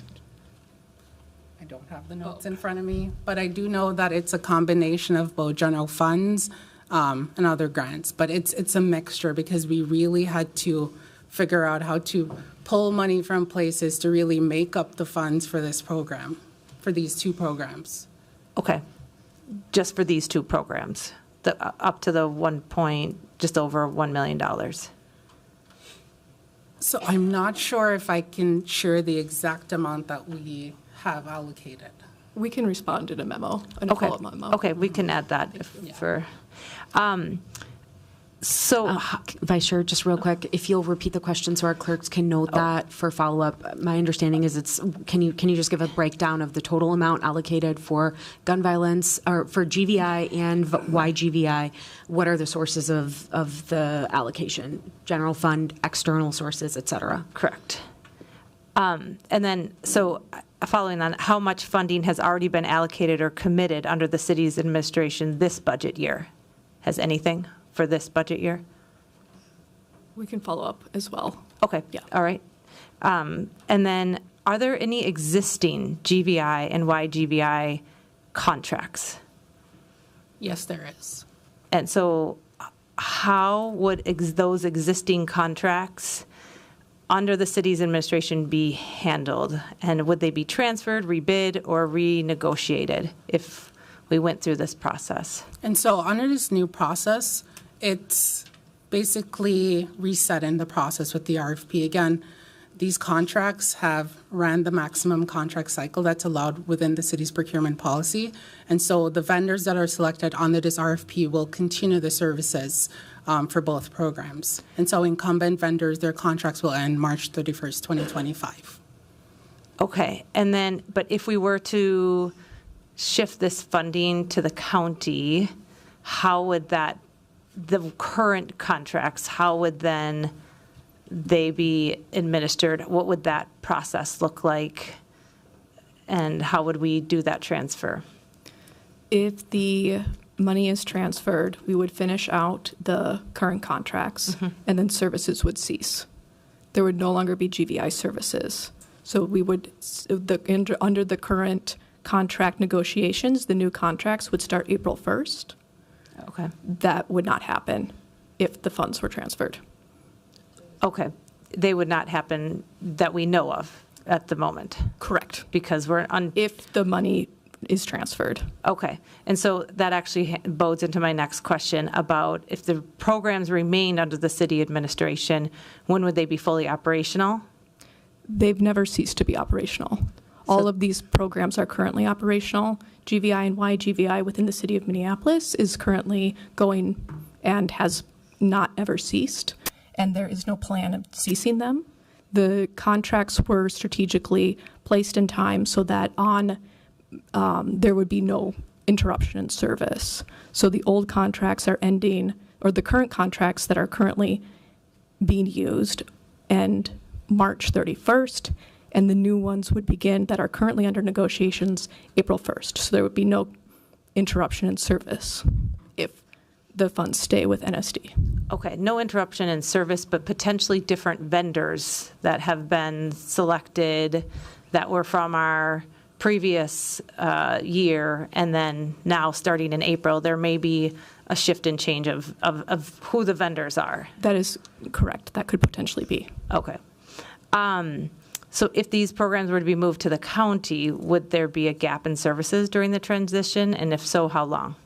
I don't have the notes in front of me, but I do know that it's a combination of both general funds and other grants. But it's a mixture because we really had to figure out how to pull money from places to really make up the funds for this program, for these two programs. Okay. Just for these two programs. up to the just over $1 million? So I'm not sure if I can share the exact amount that we have allocated. We can respond in a memo, in a Okay. follow-up memo. Okay, we can add that Vice Chair, just real quick, if you'll repeat the question so our clerks can note that for follow-up. My understanding is can you just give a breakdown of the total amount allocated for gun violence, or for GVI and YGVI? What are the sources of the allocation? General fund, external sources, et cetera? Correct. And then, following on, how much funding has already been allocated or committed under the city's administration this budget year? Has anything for this budget year? We can follow up as well. Okay. Yeah. All right. And then, are there any existing GVI and YGVI contracts? Yes, there is. And so, how would those existing contracts under the city's administration be handled? And would they be transferred, rebid, or renegotiated if we went through this process? And so under this new process, it's basically resetting the process with the RFP. Again, these contracts have ran the maximum contract cycle that's allowed within the city's procurement policy. And so the vendors that are selected under this RFP will continue the services for both programs. And so incumbent vendors, their contracts will end March 31st, 2025. Okay. And then, but if we were to shift this funding to the county, how would the current contracts, how would then they be administered? What would that process look like? And how would we do that transfer? If the money is transferred, we would finish out the current contracts, and then services would cease. There would no longer be GVI services. So we would, under the current contract negotiations, the new contracts would start April 1st. Okay. That would not happen if the funds were transferred. Okay. They would not happen that we know of at the moment. Correct. Because we're if the money is transferred. Okay. And so that actually bodes into my next question about if the programs remained under the city administration, when would they be fully operational? They've never ceased to be operational. All of these programs are currently operational. GVI and YGVI within the city of Minneapolis is currently going and has not ever ceased, and there is no plan of ceasing them. The contracts were strategically placed in time so that there would be no interruption in service. So the old contracts are ending, or the current contracts that are currently being used end March 31st, and the new ones would begin that are currently under negotiations April 1st. So there would be no interruption in service if the funds stay with NSD. Okay, no interruption in service, but potentially different vendors that have been selected that were from our previous year, and then now starting in April, there may be a shift and change of who the vendors are. That is correct. That could potentially be. Okay. So if these programs were to be moved to the county, would there be a gap in services during the transition? And if so, how long?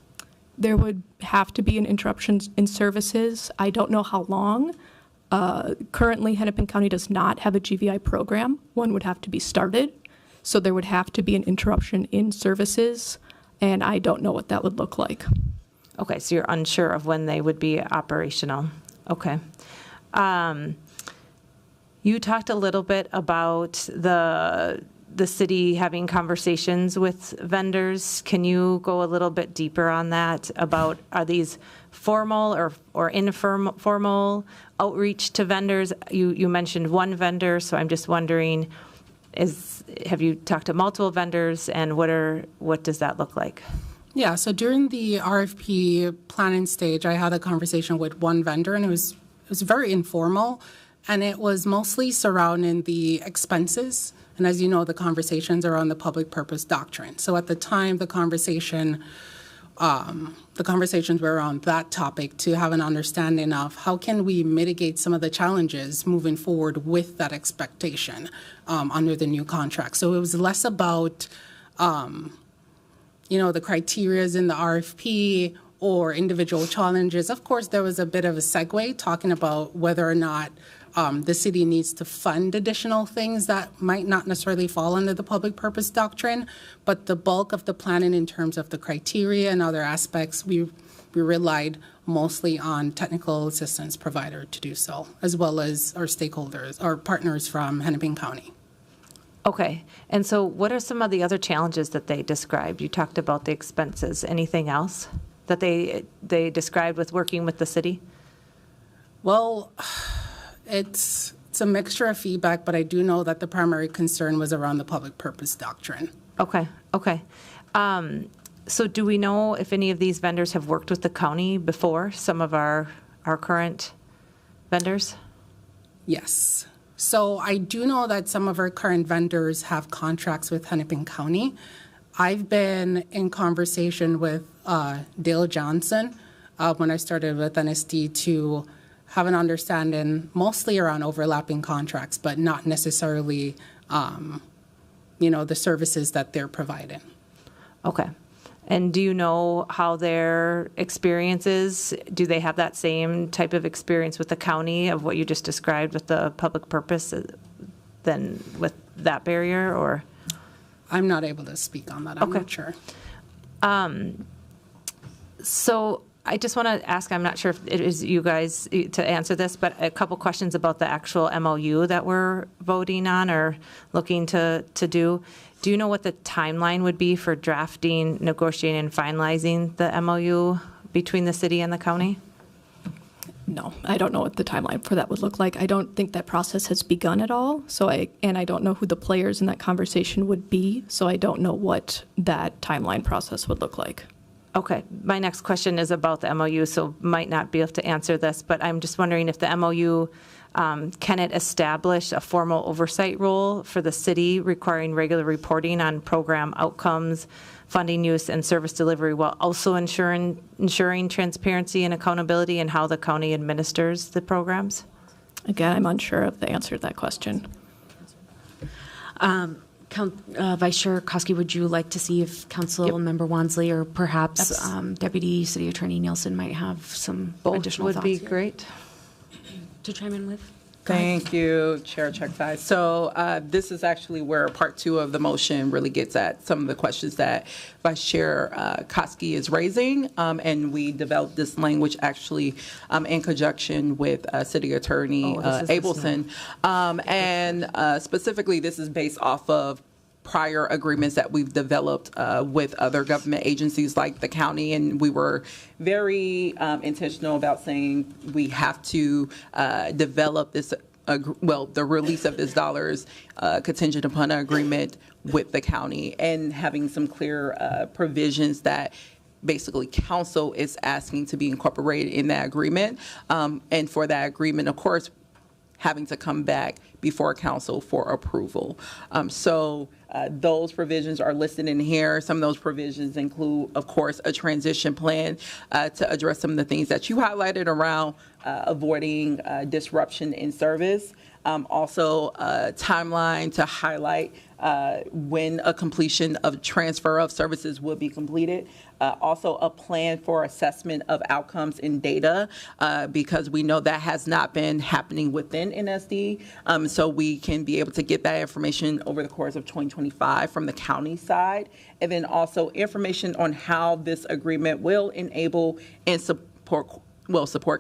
There would have to be an interruption in services. I don't know how long. Currently, Hennepin County does not have a GVI program. One would have to be started. So there would have to be an interruption in services, and I don't know what that would look like. Okay, so you're unsure of when they would be operational. Okay. You talked a little bit about the city having conversations with vendors. Can you go a little bit deeper on that about, are these formal or informal outreach to vendors? You mentioned one vendor, so I'm just wondering, have you talked to multiple vendors, and what does that look like? Yeah, so during the RFP planning stage, I had a conversation with one vendor, and it was very informal, and it was mostly surrounding the expenses. And as you know, the conversations are on the public purpose doctrine. So at the time, the conversations were around that topic to have an understanding of how can we mitigate some of the challenges moving forward with that expectation under the new contract. So it was less about, the criterias in the RFP or individual challenges. Of course, there was a bit of a segue talking about whether or not the city needs to fund additional things that might not necessarily fall under the public purpose doctrine, but the bulk of the planning in terms of the criteria and other aspects, we relied mostly on technical assistance provider to do so, as well as our stakeholders, our partners from Hennepin County. Okay. And so what are some of the other challenges that they described? You talked about the expenses. Anything else that they described with working with the city? Well, it's a mixture of feedback, but I do know that the primary concern was around the public purpose doctrine. Okay. So do we know if any of these vendors have worked with the county before, some of our current vendors? Yes. So I do know that some of our current vendors have contracts with Hennepin County. I've been in conversation with Dale Johnson when I started with NSD to have an understanding mostly around overlapping contracts, but not necessarily, the services that they're providing. Okay. And do you know how their experience is? Do they have that same type of experience with the county of what you just described with the public purpose than with that barrier, or? I'm not able to speak on that. I'm not sure. So I just want to ask, I'm not sure if it is you guys to answer this, but a couple questions about the actual MOU that we're voting on or looking to do. Do you know what the timeline would be for drafting, negotiating, and finalizing the MOU between the city and the county? No, I don't know what the timeline for that would look like. I don't think that process has begun at all. I don't know who the players in that conversation would be, so I don't know what that timeline process would look like. Okay, my next question is about the MOU, so might not be able to answer this, but I'm just wondering if the MOU, can it establish a formal oversight role for the city requiring regular reporting on program outcomes, funding use, and service delivery, while also ensuring transparency and accountability in how the county administers the programs? Again, I'm unsure of the answer to that question. Vice Chair Koski, would you like to see if Councilmember Wansley or perhaps Deputy City Attorney Nielsen might have some additional thoughts? Would be great to chime in with? Thank you, Chair Chuck-Tai. So this is actually where part two of the motion really gets at some of the questions that Vice Chair Koski is raising. And we developed this language actually in conjunction with City Attorney Abelson. And specifically, this is based off of prior agreements that we've developed with other government agencies like the county, and we were very intentional about saying we have to develop this, the release of this dollars contingent upon an agreement with the county, and having some clear provisions that basically council is asking to be incorporated in that agreement, and for that agreement, of course, having to come back before council for approval. Those provisions are listed in here. Some of those provisions include, of course, a transition plan to address some of the things that you highlighted around avoiding disruption in service. Also, a timeline to highlight when a completion of transfer of services will be completed. Also, a plan for assessment of outcomes and data, because we know that has not been happening within NSD. So we can be able to get that information over the course of 2025 from the county side. And then also information on how this agreement will enable and support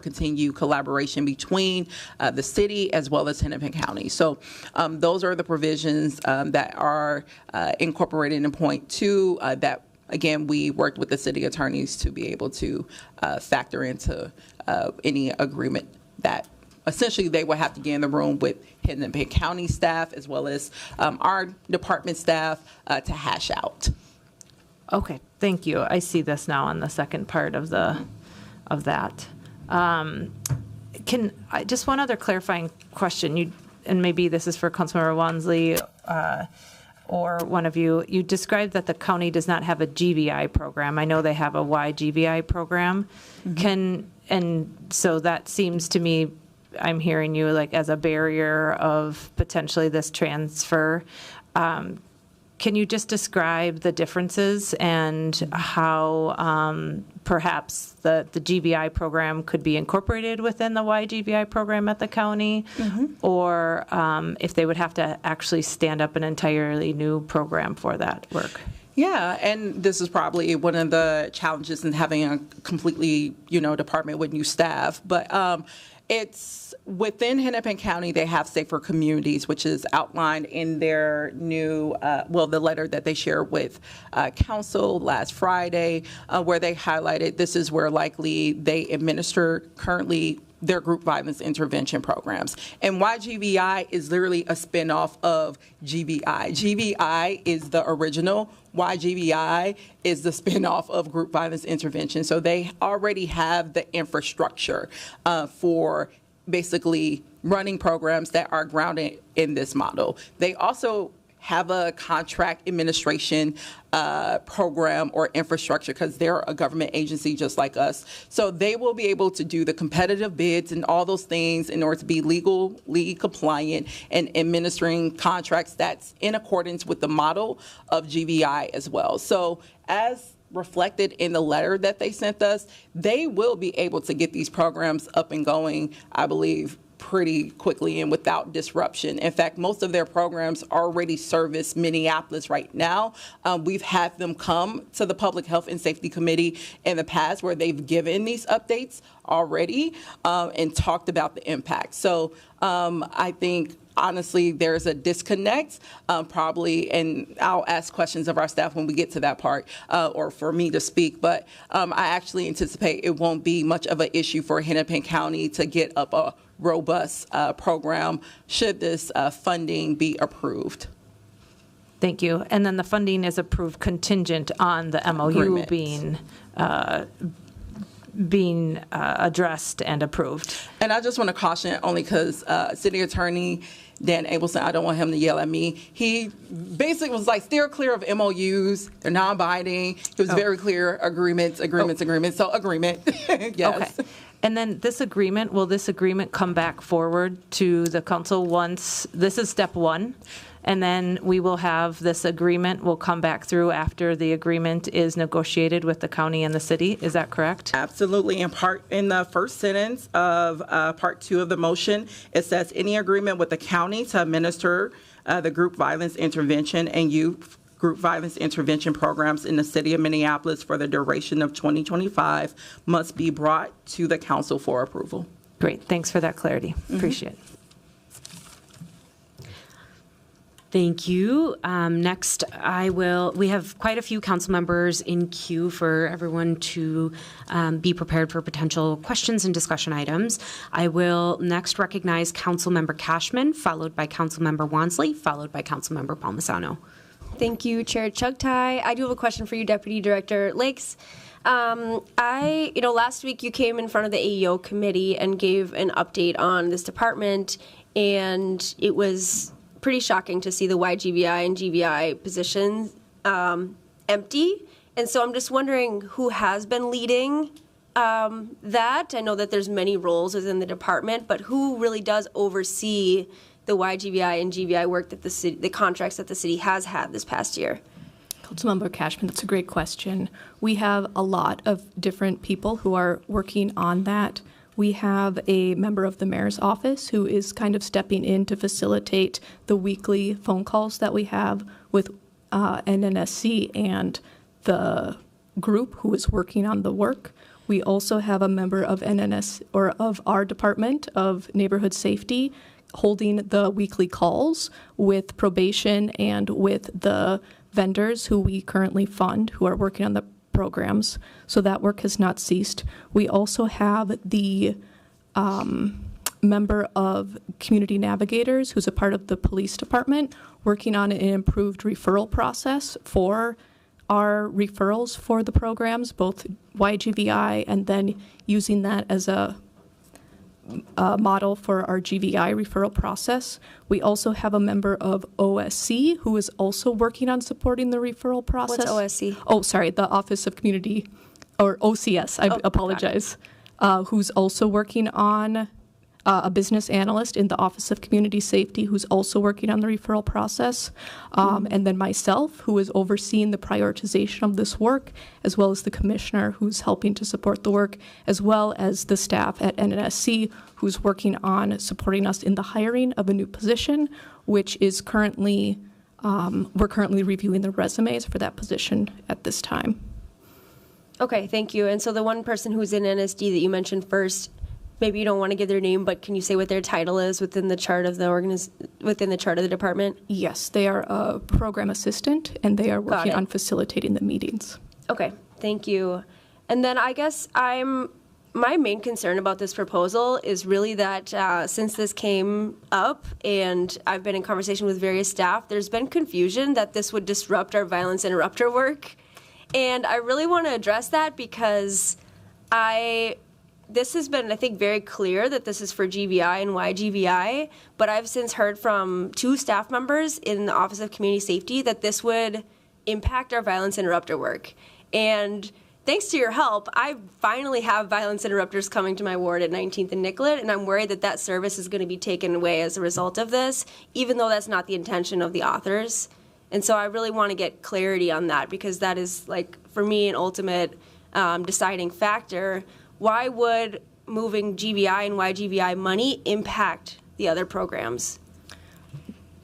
continued collaboration between the city as well as Hennepin County. So those are the provisions that are incorporated in point two that, again, we worked with the city attorneys to be able to factor into any agreement that essentially they would have to get in the room with Hennepin County staff as well as our department staff to hash out. Okay, thank you. I see this now on the second part of that. Just one other clarifying question, and maybe this is for Councilmember Wansley or one of you. You described that the county does not have a GVI program. I know they have a YGVI program. And so that seems to me, I'm hearing you like as a barrier of potentially this transfer. can you just describe the differences and how perhaps the GVI program could be incorporated within the YGVI program at the county, or if they would have to actually stand up an entirely new program for that work? Yeah, and this is probably one of the challenges in having a completely, department with new staff. But it's within Hennepin County, they have Safer Communities, which is outlined in their new, the letter that they shared with council last Friday, where they highlighted this is where likely they administer currently their group violence intervention programs. And YGVI is literally a spinoff of GVI. GVI is the original. YGVI is the spinoff of group violence intervention. So they already have the infrastructure for basically running programs that are grounded in this model. They also have a contract administration program or infrastructure because they're a government agency just like us. So they will be able to do the competitive bids and all those things in order to be legally compliant and administering contracts that's in accordance with the model of GVI as well. So as reflected in the letter that they sent us, they will be able to get these programs up and going, I believe, pretty quickly and without disruption. In fact, most of their programs already service Minneapolis right now. We've had them come to the Public Health and Safety Committee in the past where they've given these updates already and talked about the impact. So I think honestly, there's a disconnect probably, and I'll ask questions of our staff when we get to that part or for me to speak, but I actually anticipate it won't be much of an issue for Hennepin County to get up a robust program should this funding be approved. Thank you. And then the funding is approved contingent on the MOU Agreement. being addressed and approved. And I just want to caution only because City Attorney Dan Abelson, I don't want him to yell at me. He basically was like, steer clear of MOUs. They're non-binding. He was very clear, agreements. So agreement, yes. Okay. And then will this agreement come back forward to the council once, this is step one, and then we will have this agreement will come back through after the agreement is negotiated with the county and the city. Is that correct? Absolutely. In the first sentence of part 2 of the motion, it says any agreement with the county to administer the group violence intervention and youth group violence intervention programs in the city of Minneapolis for the duration of 2025 must be brought to the council for approval. Great. Thanks for that clarity. Appreciate it. Thank you. Next, we have quite a few council members in queue for everyone to be prepared for potential questions and discussion items. I will next recognize Councilmember Cashman, followed by Councilmember Wansley, followed by Councilmember Palmisano. Thank you, Chair Chugtai. I do have a question for you, Deputy Director Lakes. Last week you came in front of the AEO committee and gave an update on this department, and it was pretty shocking to see the YGVI and GVI positions empty. And so I'm just wondering who has been leading that. I know that there's many roles within the department, but who really does oversee the YGVI and GVI work that the contracts that the city has had this past year? Councilmember Cashman, that's a great question. We have a lot of different people who are working on that. We have a member of the mayor's office who is kind of stepping in to facilitate the weekly phone calls that we have with NNSC and the group who is working on the work. We also have a member of of our Department of Neighborhood Safety holding the weekly calls with probation and with the vendors who we currently fund who are working on the programs. So that work has not ceased. We also have the member of Community Navigators who's a part of the police department working on an improved referral process for our referrals for the programs, both YGVI and then using that as a model for our GVI referral process. We also have a member of OSC who is also working on supporting the referral process. What's OSC? Oh, sorry, the Office of Community, or OCS, I apologize, who's also working on a business analyst in the Office of Community Safety who's also working on the referral process, and then myself, who is overseeing the prioritization of this work, as well as the commissioner who's helping to support the work, as well as the staff at NNSC who's working on supporting us in the hiring of a new position, which is currently, we're currently reviewing the resumes for that position at this time. Okay, thank you. And so the one person who's in NSD that you mentioned first, maybe you don't want to give their name, but can you say what their title is within the chart of the within the chart of the department? Yes, they are a program assistant, and they are working on facilitating the meetings. Okay, thank you. And then I guess my main concern about this proposal is really that since this came up and I've been in conversation with various staff, there's been confusion that this would disrupt our violence interrupter work. And I really want to address that because this has been, I think, very clear that this is for GVI and why GVI, but I've since heard from 2 staff members in the Office of Community Safety that this would impact our violence interrupter work. And thanks to your help, I finally have violence interrupters coming to my ward at 19th and Nicollet, and I'm worried that that service is going to be taken away as a result of this, even though that's not the intention of the authors. And so I really want to get clarity on that because that is, like, for me, an ultimate deciding factor. Why would moving GVI and YGVI money impact the other programs?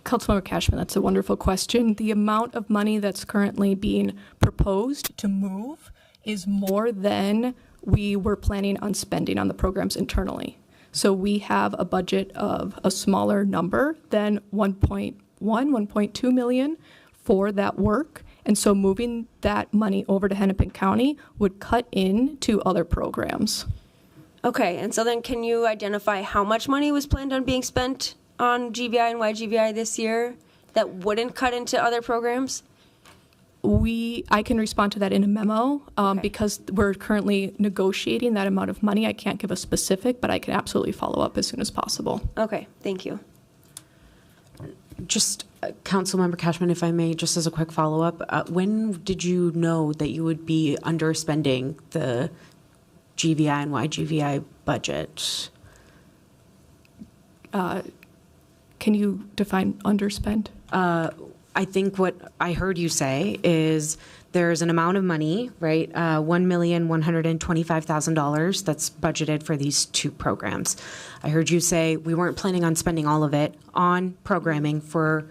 Councilmember Cashman, that's a wonderful question. The amount of money that's currently being proposed to move is more than we were planning on spending on the programs internally. So we have a budget of a smaller number than 1.2 million for that work. And so moving that money over to Hennepin County would cut into other programs. Okay, and so then can you identify how much money was planned on being spent on GVI and YGVI this year that wouldn't cut into other programs? I can respond to that in a memo. Because we're currently negotiating that amount of money. I can't give a specific, but I can absolutely follow up as soon as possible. Okay, thank you. Just, Councilmember Cashman, if I may, just as a quick follow-up, when did you know that you would be underspending the GVI and YGVI budget? Can you define underspend? I think what I heard you say is there's an amount of money, right, $1,125,000 that's budgeted for these 2 programs. I heard you say we weren't planning on spending all of it on programming for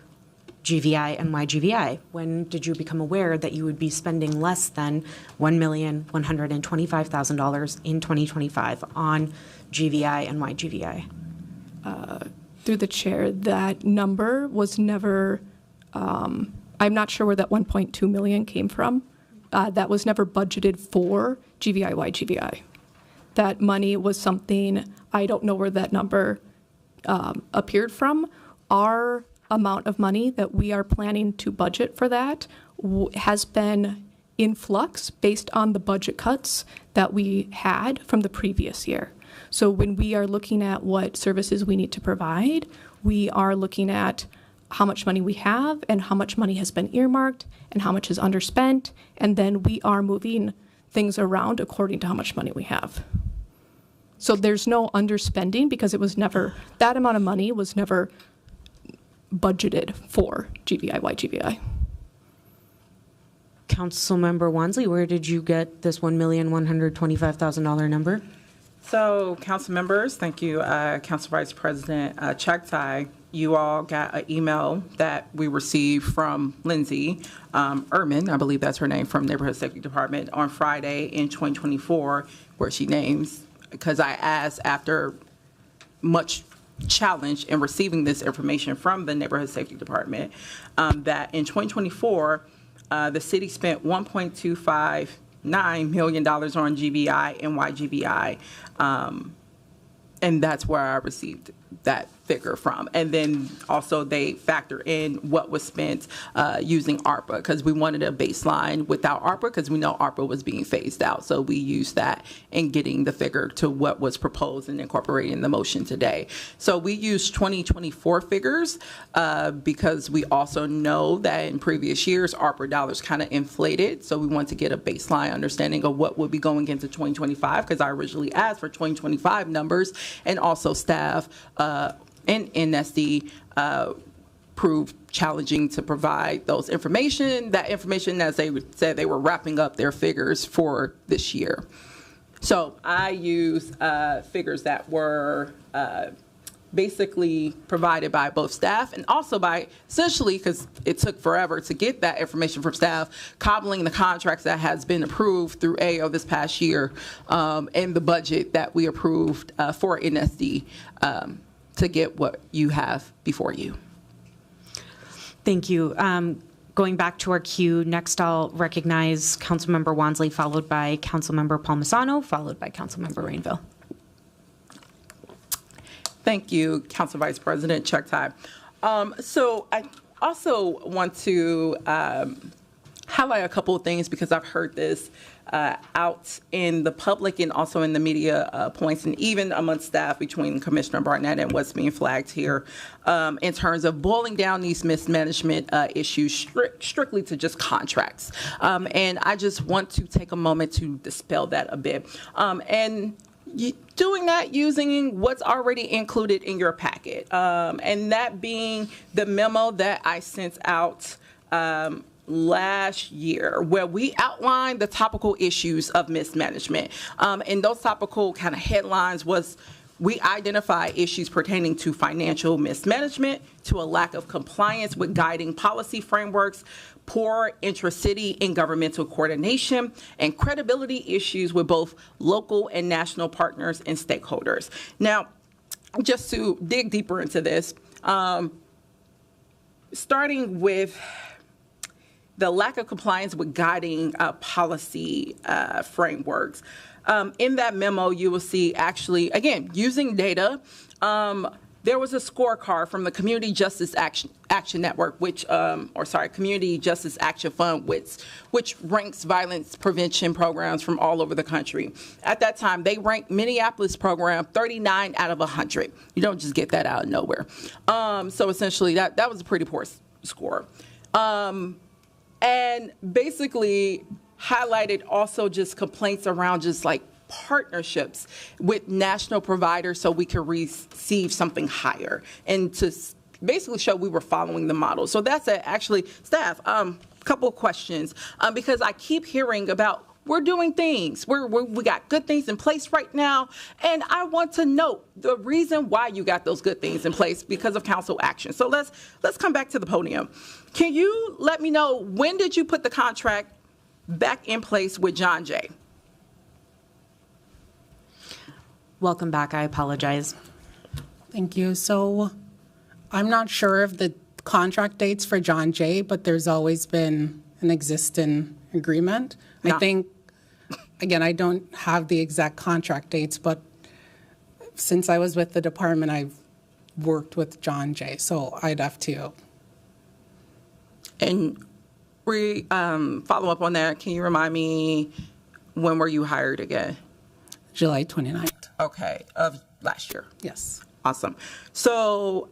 GVI and YGVI. When did you become aware that you would be spending less than $1,125,000 in 2025 on GVI and YGVI? Through the chair, that number was never... I'm not sure where that 1.2 million came from. That was never budgeted for GVI, YGVI. That money was something, I don't know where that number appeared from. Our amount of money that we are planning to budget for that has been in flux based on the budget cuts that we had from the previous year. So when we are looking at what services we need to provide, we are looking at how much money we have and how much money has been earmarked and how much is underspent, and then we are moving things around according to how much money we have. So there's no underspending because it was never, that amount of money was never budgeted for GVI, YGVI. Councilmember Wansley, where did you get this $1,125,000 number? So, council members, thank you, Council Vice President Chugtai. You all got an email that we received from Lindsay Ehrman, I believe that's her name, from Neighborhood Safety Department on Friday in 2024, where she names, because I asked after much challenge in receiving this information from the Neighborhood Safety Department, that in 2024, the city spent $1.259 million on GVI and YGVI, and that's where I received that figure from. And then also they factor in what was spent using ARPA, because we wanted a baseline without ARPA, because we know ARPA was being phased out. So we used that in getting the figure to what was proposed and incorporating the motion today. So we used 2024 figures because we also know that in previous years ARPA dollars kind of inflated. So we want to get a baseline understanding of what would be going into 2025, because I originally asked for 2025 numbers, and also staff and NSD proved challenging to provide that information as they said they were wrapping up their figures for this year. So I used figures that were basically provided by both staff and also by, essentially, because it took forever to get that information from staff, cobbling the contracts that has been approved through AO this past year, and the budget that we approved for NSD to get what you have before you. Thank you. Going back to our queue, next I'll recognize Councilmember Wansley, followed by Councilmember Palmisano, followed by Councilmember Rainville. Thank you, Council Vice President Chuck Ty. So I also want to highlight a couple of things, because I've heard this out in the public and also in the media points, and even amongst staff between Commissioner Barnett and what's being flagged here in terms of boiling down these mismanagement issues strictly to just contracts. And I just want to take a moment to dispel that a bit. And doing that using what's already included in your packet, and that being the memo that I sent out last year, where we outlined the topical issues of mismanagement. And those topical kind of headlines was, we identify issues pertaining to financial mismanagement, to a lack of compliance with guiding policy frameworks, poor intra-city and governmental coordination, and credibility issues with both local and national partners and stakeholders. Now, just to dig deeper into this, starting with the lack of compliance with guiding policy frameworks. In that memo, you will see, actually, again, using data, there was a scorecard from the Community Justice Action Network, Community Justice Action Fund, which ranks violence prevention programs from all over the country. At that time, they ranked Minneapolis program 39 out of 100. You don't just get that out of nowhere. So essentially, that was a pretty poor score. And basically highlighted also just complaints around just like partnerships with national providers so we could receive something higher, and to basically show we were following the model. So that's actually, staff, a couple of questions, because I keep hearing about we're doing things. We got good things in place right now. And I want to note the reason why you got those good things in place, because of council action. So let's come back to the podium. Can you let me know, when did you put the contract back in place with John Jay? Welcome back. I apologize. Thank you. So I'm not sure of the contract dates for John Jay, but there's always been an existing agreement. No. I think, again, I don't have the exact contract dates, but since I was with the department, I've worked with John Jay, so I'd have to. And follow up on that, can you remind me, when were you hired again? July 29th. Okay, of last year. Yes. Awesome. So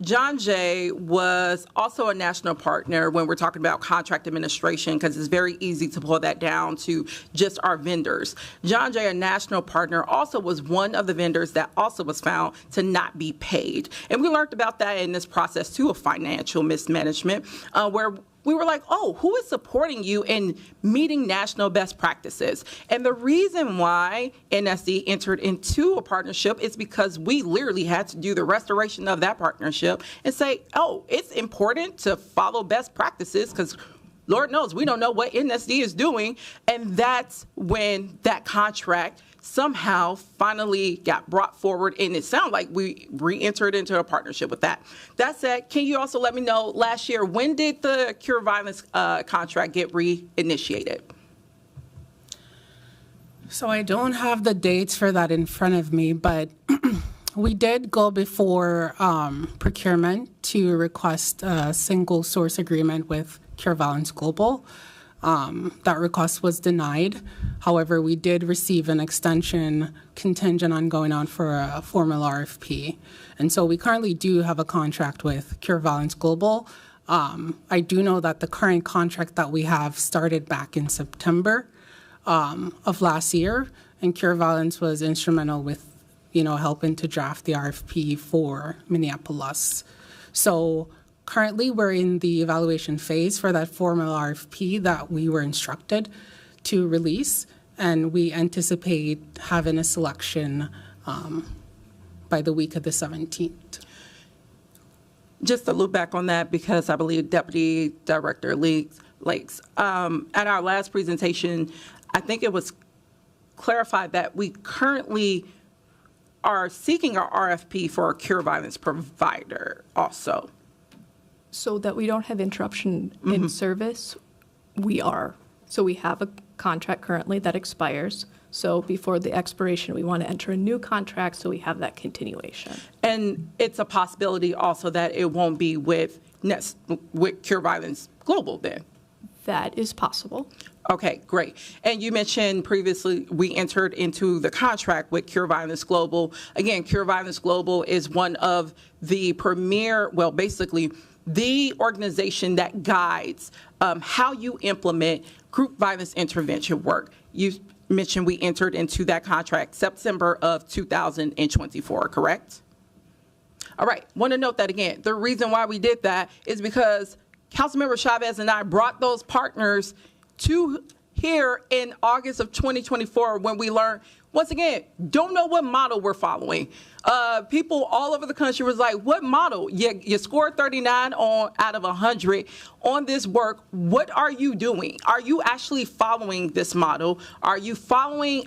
John Jay was also a national partner when we're talking about contract administration, because it's very easy to pull that down to just our vendors. John Jay, a national partner, also was one of the vendors that also was found to not be paid. And we learned about that in this process too, of financial mismanagement, where we were like, oh, who is supporting you in meeting national best practices? And the reason why NSD entered into a partnership is because we literally had to do the restoration of that partnership and say, oh, it's important to follow best practices, because Lord knows we don't know what NSD is doing. And that's when that contract somehow finally got brought forward, and it sounded like we re-entered into a partnership with that. That said, can you also let me know, last year, when did the Cure Violence contract get reinitiated? So I don't have the dates for that in front of me, but We did go before procurement to request a single source agreement with CureValence Global. That request was denied. However, we did receive an extension contingent on going on for a formal RFP. And so we currently do have a contract with CureValence Global. I do know that the current contract that we have started back in September of last year, and CureValence was instrumental with helping to draft the RFP for Minneapolis. So currently we're in the evaluation phase for that formal RFP that we were instructed to release, and we anticipate having a selection by the week of the 17th. Just to loop back on that, because I believe Deputy Director Lakes, at our last presentation, I think it was clarified that we currently are seeking our RFP for a CureValence provider also. So that we don't have interruption in service, we are. So we have a contract currently that expires. So before the expiration, we want to enter a new contract so we have that continuation. And it's a possibility also that it won't be with CureValence Global then? That is possible. Okay, great. And you mentioned previously we entered into the contract with CureValence Global. Again, CureValence Global is one of the premier, well, basically the organization that guides how you implement group violence intervention work. You mentioned we entered into that contract September of 2024, correct? All right, want to note that again. The reason why we did that is because Councilmember Chavez and I brought those partners to here in August of 2024 when we learned, once again, don't know what model we're following. People all over the country was like, what model? You scored 39 out of 100 on this work. What are you doing? Are you actually following this model? Are you following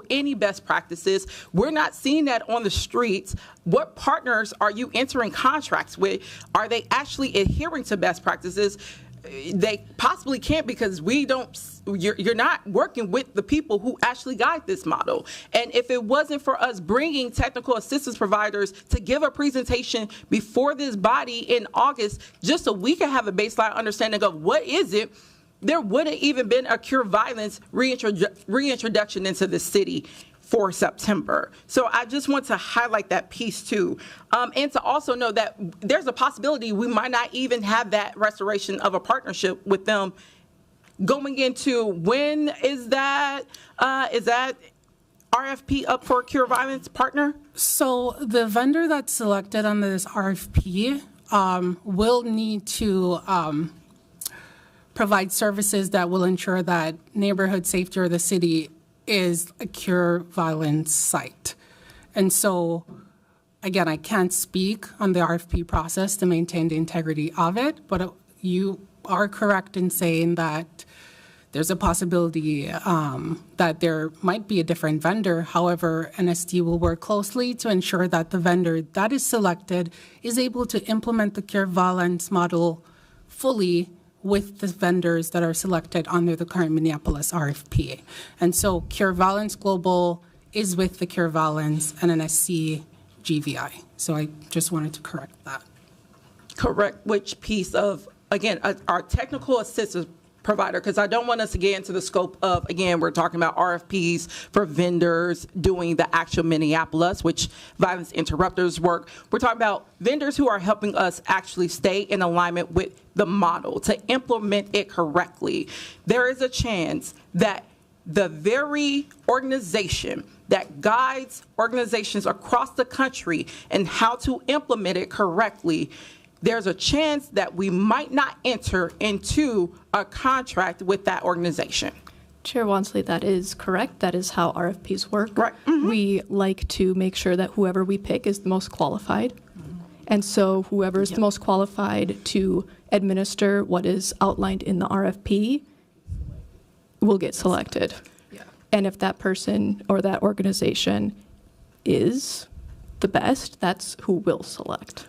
any best practices? We're not seeing that on the streets. What partners are you entering contracts with? Are they actually adhering to best practices? They possibly can't because you're not working with the people who actually guide this model. And if it wasn't for us bringing technical assistance providers to give a presentation before this body in August, just so we can have a baseline understanding of what is it, there wouldn't even been a CureValence reintroduction into the city for September. So I just want to highlight that piece too. And to also know that there's a possibility we might not even have that restoration of a partnership with them going into, when is that RFP up for a CureValence partner? So the vendor that's selected under this RFP will need to provide services that will ensure that neighborhood safety or the city is a CureValence site. And so, again, I can't speak on the RFP process to maintain the integrity of it, but you are correct in saying that there's a possibility that there might be a different vendor. However, NSD will work closely to ensure that the vendor that is selected is able to implement the CureValence model fully with the vendors that are selected under the current Minneapolis RFP. And so CureValence Global is with the CureValence and NSC GVI. So I just wanted to correct that. Correct which piece of, again, our technical assistance provider, because I don't want us to get into the scope of, again, we're talking about RFPs for vendors doing the actual Minneapolis, which violence interrupters work. We're talking about vendors who are helping us actually stay in alignment with the model to implement it correctly. There is a chance that the very organization that guides organizations across the country and how to implement it correctly, there's a chance that we might not enter into a contract with that organization. Chair Wansley, that is correct. That is how RFPs work. Right. We like to make sure that whoever we pick is the most qualified. And so whoever is the most qualified to administer what is outlined in the RFP will get selected. Yeah. And if that person or that organization is the best, that's who will select.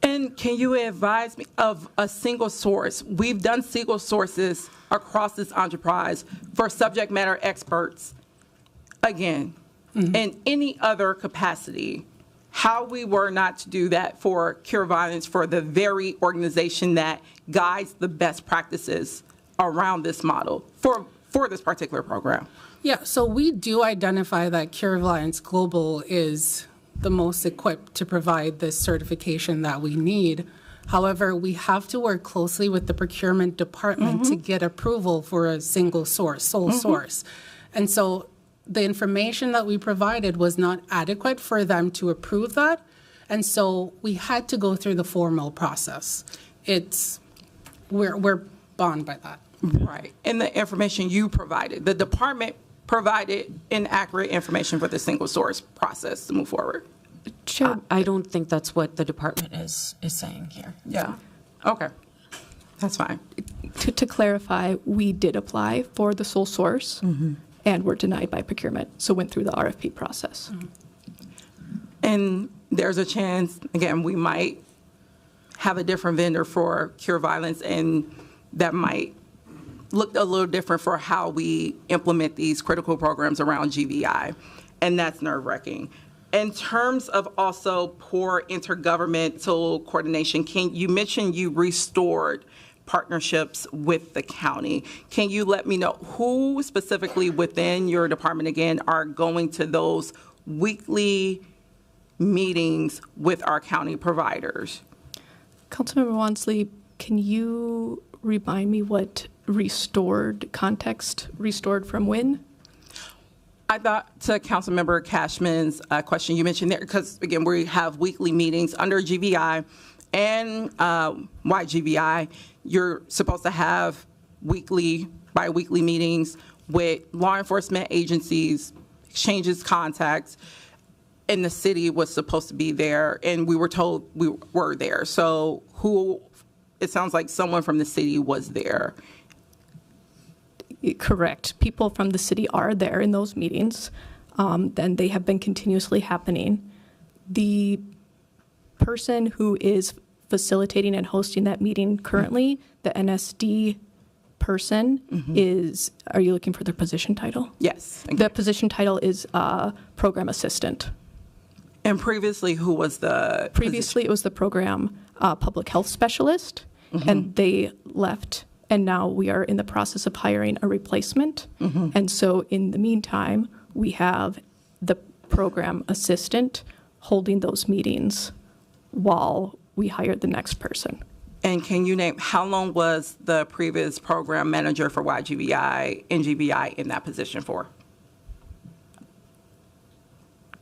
And can you advise me of a single source? We've done single sources across this enterprise for subject matter experts, again, in any other capacity. how we were not to do that for Cure Violence, for the very organization that guides the best practices around this model for this particular program. Yeah, so we do identify that Cure Violence Global is the most equipped to provide this certification that we need. However, we have to work closely with the procurement department to get approval for a single source, sole source. And so the information that we provided was not adequate for them to approve that. And so we had to go through the formal process. We're bound by that. Right. And the information you provided, the department provided inaccurate information for the single source process to move forward. Chair, I don't think that's what the department is saying here. Yeah. Okay. That's fine. to clarify, we did apply for the sole source and were denied by procurement, so went through the RFP process. And there's a chance, again, we might have a different vendor for Cure Violence, and that might look a little different for how we implement these critical programs around GVI, and that's nerve-wracking. In terms of also poor intergovernmental coordination, you mentioned you restored partnerships with the county. Can you let me know who specifically within your department, again, are going to those weekly meetings with our county providers? Councilmember Wansley, can you remind me what restored context, restored from when? I thought to Councilmember Cashman's question you mentioned there, because again, we have weekly meetings under GVI and YGVI. You're supposed to have bi-weekly meetings with law enforcement agencies, exchanges contacts, and the city was supposed to be there, and we were told we were there. So it sounds like someone from the city was there. Correct. People from the city are there in those meetings. Then they have been continuously happening. The person who is facilitating and hosting that meeting currently, the NSD person, is, are you looking for their position title? Yes. The position title is program assistant. And previously, who was the? Previously, it was the program public health specialist, and they left. And now we are in the process of hiring a replacement. And so in the meantime, we have the program assistant holding those meetings while we hire the next person. And can you name, how long was the previous program manager for YGVI and GVI in that position for?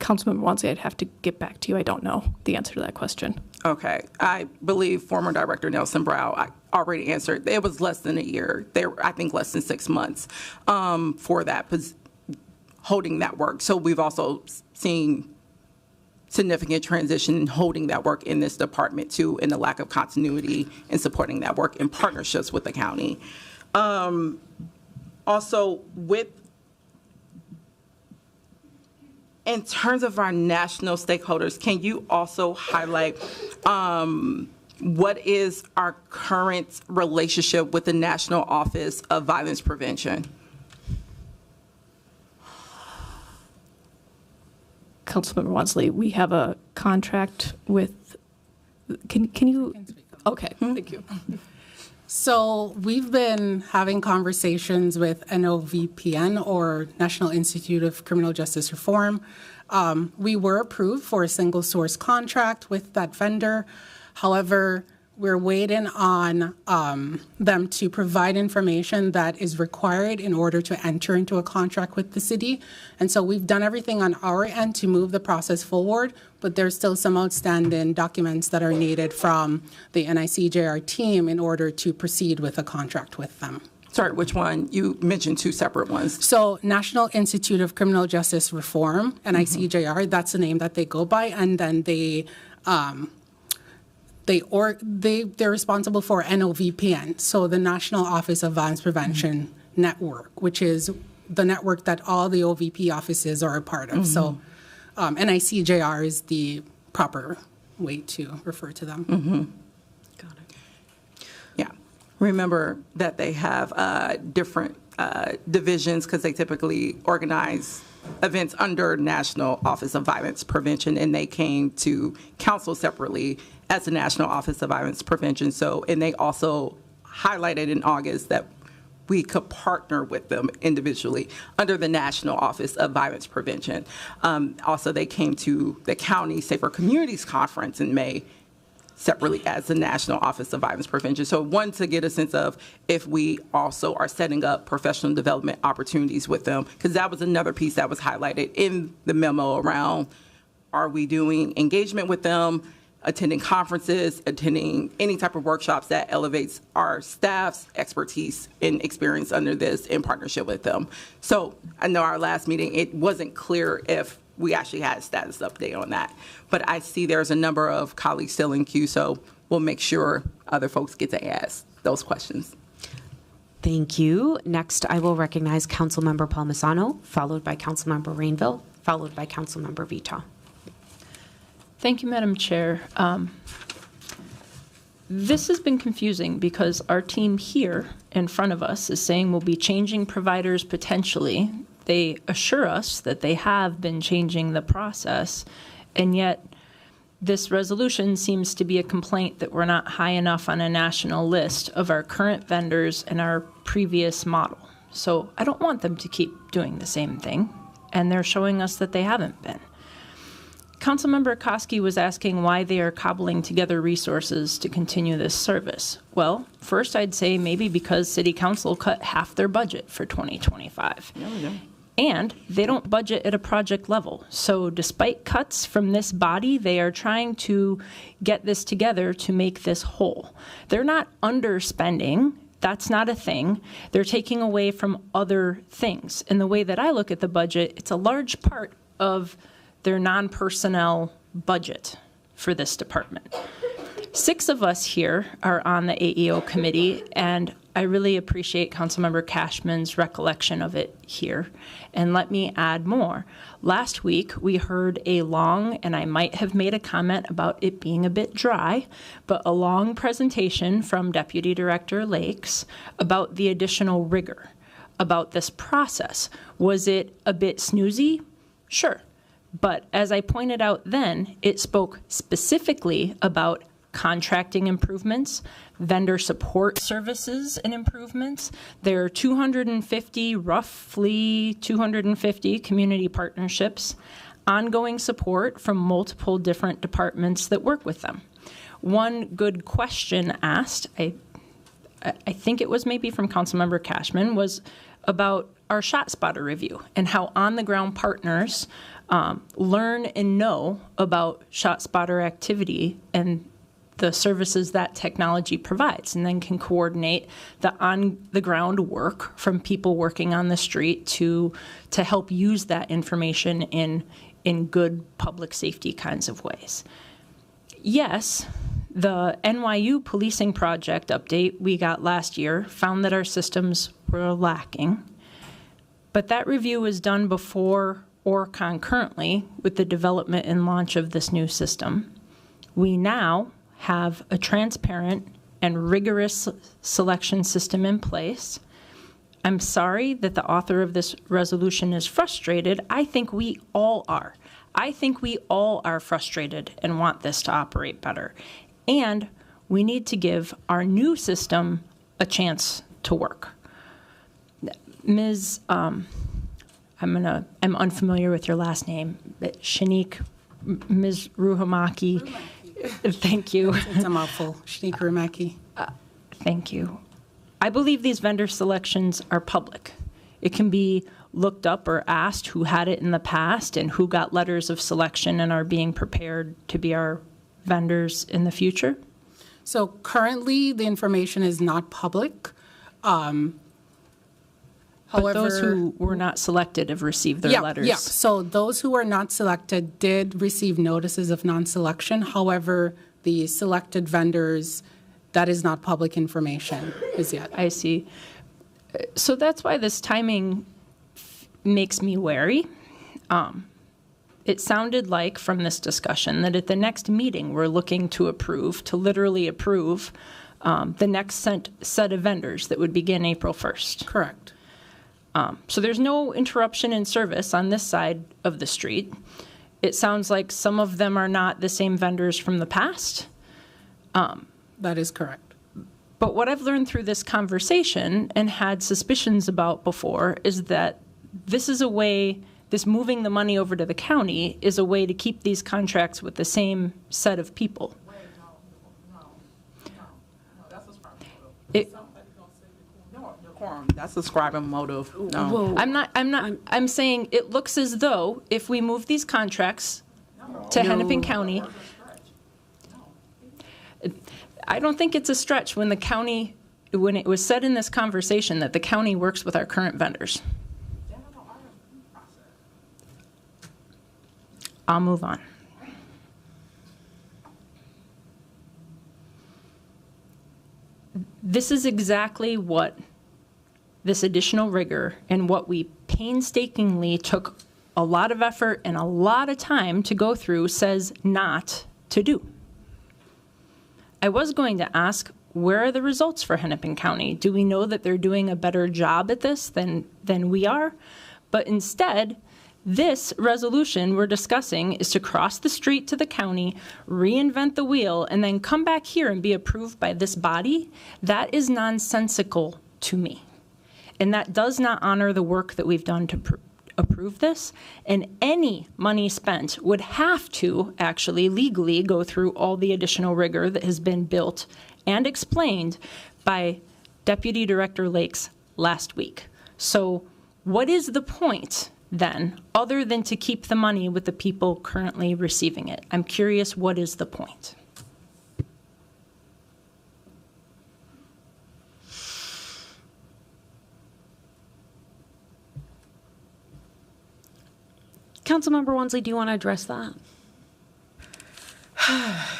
Councilmember Wansley, I'd have to get back to you. I don't know the answer to that question. Okay. I believe former Director Nelson Brow already answered. It was less than a year. I think less than 6 months for that, holding that work. So we've also seen significant transition in holding that work in this department too, and the lack of continuity in supporting that work in partnerships with the county. Also, in terms of our national stakeholders, can you also highlight what is our current relationship with the National Office of Violence Prevention? Councilmember Wansley, we have a contract with, can you, okay, thank you. So we've been having conversations with NOVPN, or National Institute of Criminal Justice Reform. We were approved for a single source contract with that vendor. However, we're waiting on them to provide information that is required in order to enter into a contract with the city. And so we've done everything on our end to move the process forward, but there's still some outstanding documents that are needed from the NICJR team in order to proceed with a contract with them. Sorry, which one? You mentioned two separate ones. So National Institute of Criminal Justice Reform, NICJR, that's the name that they go by, and then they're responsible for NOVPN, so the National Office of Violence Prevention Network, which is the network that all the OVP offices are a part of. So NICJR is the proper way to refer to them. Got it. Yeah. remember that they have different divisions because they typically organize events under National Office of Violence Prevention, and they came to council separately as the National Office of Violence Prevention. So, and they also highlighted in August that we could partner with them individually under the National Office of Violence Prevention. Also, they came to the County Safer Communities Conference in May separately as the National Office of Violence Prevention. So one, to get a sense of if we also are setting up professional development opportunities with them, because that was another piece that was highlighted in the memo around, are we doing engagement with them, attending conferences, attending any type of workshops that elevates our staff's expertise and experience under this in partnership with them. So I know our last meeting, it wasn't clear if we actually had a status update on that. But I see there's a number of colleagues still in queue, so we'll make sure other folks get to ask those questions. Thank you. Next, I will recognize Councilmember Palmisano, followed by Councilmember Rainville, followed by Councilmember Vita. Thank you, Madam Chair. This has been confusing because our team here in front of us is saying we'll be changing providers potentially. They assure us that they have been changing the process, and yet this resolution seems to be a complaint that we're not high enough on a national list of our current vendors and our previous model. So I don't want them to keep doing the same thing, and they're showing us that they haven't been. Councilmember Koski was asking why they are cobbling together resources to continue this service. Well, first I'd say maybe because City Council cut half their budget for 2025. And they don't budget at a project level. So despite cuts from this body, they are trying to get this together to make this whole. They're not underspending. That's not a thing. They're taking away from other things. And the way that I look at the budget, it's a large part of their non-personnel budget for this department. 6 of us here are on the AEO committee, and I really appreciate Councilmember Cashman's recollection of it here. And let me add more. Last week, we heard a long, and I might have made a comment about it being a bit dry, but a long presentation from Deputy Director Lakes about the additional rigor about this process. Was it a bit snoozy? Sure. But as I pointed out then, it spoke specifically about contracting improvements, vendor support services and improvements. There are roughly 250 community partnerships, ongoing support from multiple different departments that work with them. One good question asked, I think it was maybe from Councilmember Cashman, was about our ShotSpotter review and how on-the-ground partners learn and know about ShotSpotter activity and the services that technology provides, and then can coordinate the on-the-ground work from people working on the street to help use that information in good public safety kinds of ways. Yes, the NYU policing project update we got last year found that our systems were lacking, but that review was done before or concurrently with the development and launch of this new system. We now have a transparent and rigorous selection system in place. I'm sorry that the author of this resolution is frustrated. I think we all are. I think we all are frustrated and want this to operate better. And we need to give our new system a chance to work. Ms. I'm unfamiliar with your last name, but Shanique, Ms. Ruhamaki. Thank you. It's a mouthful. Shanique Rumaki. Thank you. I believe these vendor selections are public. It can be looked up or asked who had it in the past and who got letters of selection and are being prepared to be our vendors in the future. So currently, the information is not public. But those who were not selected have received their letters. Yeah, so those who were not selected did receive notices of non-selection. However, the selected vendors, that is not public information as yet. I see. So that's why this timing makes me wary. It sounded like from this discussion that at the next meeting we're looking to literally approve the next set of vendors that would begin April 1st. Correct. So there's no interruption in service on this side of the street. It sounds like some of them are not the same vendors from the past. That is correct. But what I've learned through this conversation and had suspicions about before is that this is a way, this moving the money over to the county is a way to keep these contracts with the same set of people. That's ascribing motive. No. I'm saying it looks as though if we move these contracts to Hennepin County, I don't think it's a stretch when it was said in this conversation that the county works with our current vendors. I'll move on. This is exactly what this additional rigor and what we painstakingly took a lot of effort and a lot of time to go through says not to do. I was going to ask, where are the results for Hennepin County? Do we know that they're doing a better job at this than we are? But instead, this resolution we're discussing is to cross the street to the county, reinvent the wheel, and then come back here and be approved by this body. That is nonsensical to me. And that does not honor the work that we've done to approve this. And any money spent would have to actually legally go through all the additional rigor that has been built and explained by Deputy Director Lakes last week. So what is the point then, other than to keep the money with the people currently receiving it? I'm curious, what is the point? Councilmember Wansley, do you want to address that?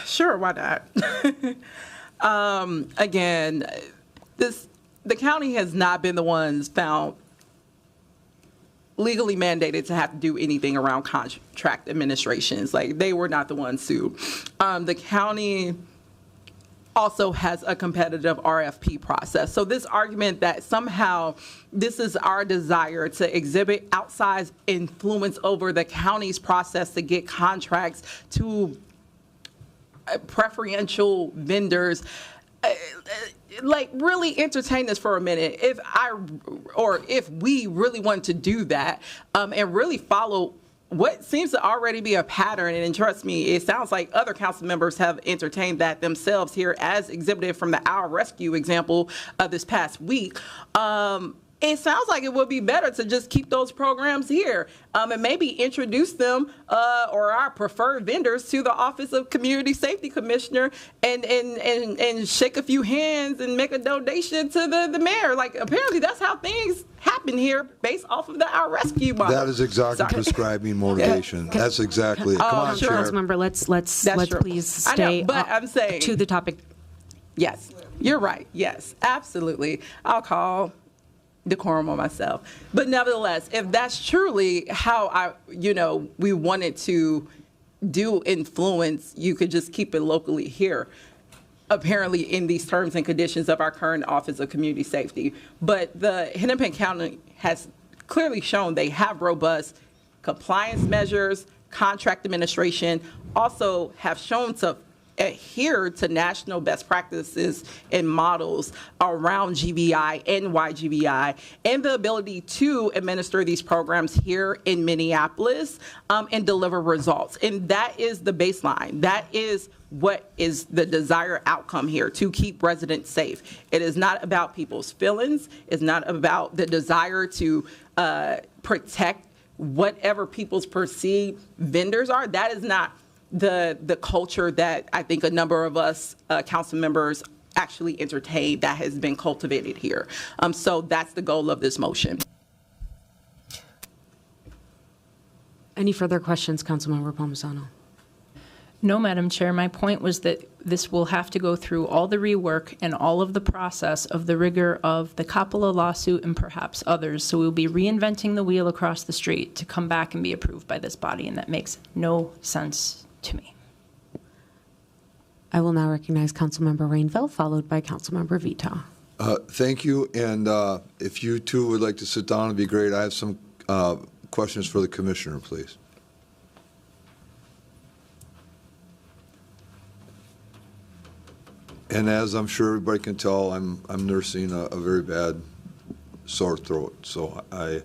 Sure, why not? Again, the county has not been the ones found legally mandated to have to do anything around contract administrations. Like, they were not the ones sued. The county also has a competitive RFP process. So this argument that somehow this is our desire to exhibit outsized influence over the county's process to get contracts to preferential vendors, like, really entertain this for a minute. If we really want to do that and really follow what seems to already be a pattern, and trust me, it sounds like other council members have entertained that themselves here, as exhibited from the Our Rescue example of this past week. It sounds like it would be better to just keep those programs here and maybe introduce them or our preferred vendors to the Office of Community Safety Commissioner and shake a few hands and make a donation to the mayor. Like, apparently that's how things happen here based off of the Our Rescue model. That is exactly prescribing motivation. That's exactly it. Come on, sure, Chair. Councilmember, let's please stay but I'm saying, to the topic. Yes, you're right. Yes, absolutely. I'll call decorum on myself. But nevertheless, if that's truly how we wanted to do influence, you could just keep it locally here, apparently in these terms and conditions of our current Office of Community Safety. But the Hennepin County has clearly shown they have robust compliance measures, contract administration, also have shown to adhere to national best practices and models around GBI and YGBI, and the ability to administer these programs here in Minneapolis and deliver results. And that is the baseline. That is what is the desired outcome here, to keep residents safe. It is not about people's feelings. It's not about the desire to protect whatever people's perceived vendors are. That is not the culture that I think a number of us council members actually entertain, that has been cultivated here. So that's the goal of this motion. Any further questions, Councilmember Palmisano? No, Madam Chair. My point was that this will have to go through all the rework and all of the process of the rigor of the Coppola lawsuit and perhaps others. So we'll be reinventing the wheel across the street to come back and be approved by this body, and that makes no sense to me. I will now recognize Councilmember Rainville, followed by Councilmember Vita. Thank you. And if you two would like to sit down, it'd be great. I have some questions for the commissioner, please. And as I'm sure everybody can tell, I'm nursing a very bad sore throat. So I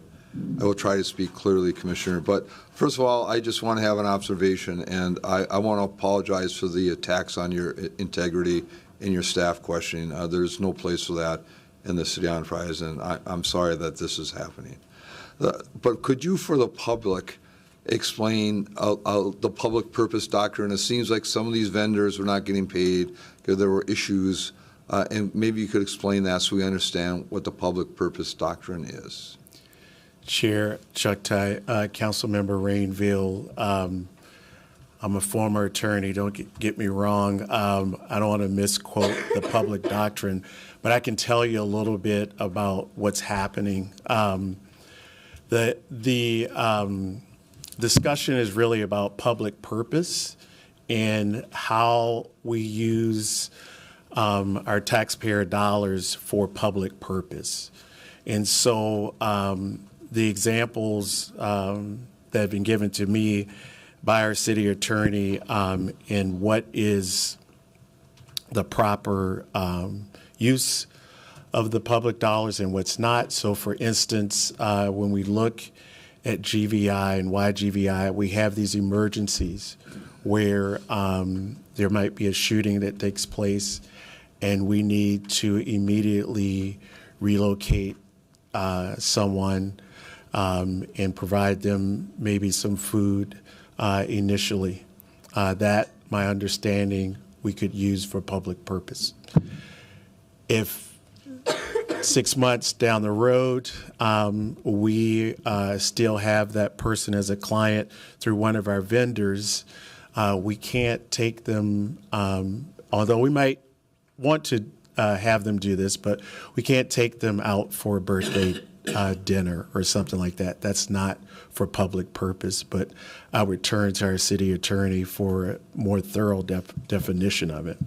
will try to speak clearly, Commissioner. But first of all, I just want to have an observation, and I want to apologize for the attacks on your integrity in your staff questioning. There's no place for that in the city enterprise, and I'm sorry that this is happening. But could you, for the public, explain the public purpose doctrine? It seems like some of these vendors were not getting paid because there were issues, and maybe you could explain that so we understand what the public purpose doctrine is. Chair Chuck Ty, Councilmember Rainville, I'm a former attorney, don't get me wrong. I don't want to misquote the public doctrine, but I can tell you a little bit about what's happening. The discussion is really about public purpose and how we use our taxpayer dollars for public purpose. And so the examples that have been given to me by our city attorney in what is the proper use of the public dollars and what's not. So for instance, when we look at GVI and YGVI, we have these emergencies where there might be a shooting that takes place and we need to immediately relocate someone and provide them maybe some food initially. That, my understanding, we could use for public purpose. If 6 months down the road, we still have that person as a client through one of our vendors, we can't take them, although we might want to have them do this, but we can't take them out for a birthday dinner or something like that. That's not for public purpose, but I'll return to our city attorney for a more thorough definition of it.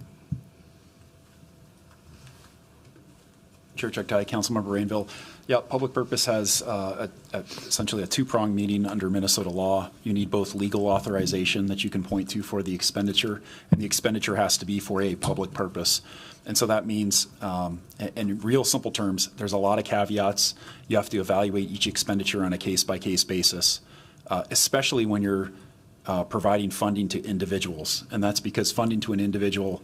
Chair Chuck Ty, Councilmember Rainville. Yeah, public purpose has essentially a two-pronged meaning under Minnesota law. You need both legal authorization that you can point to for the expenditure, and the expenditure has to be for a public purpose. And so that means, in real simple terms, there's a lot of caveats. You have to evaluate each expenditure on a case-by-case basis, especially when you're providing funding to individuals. And that's because funding to an individual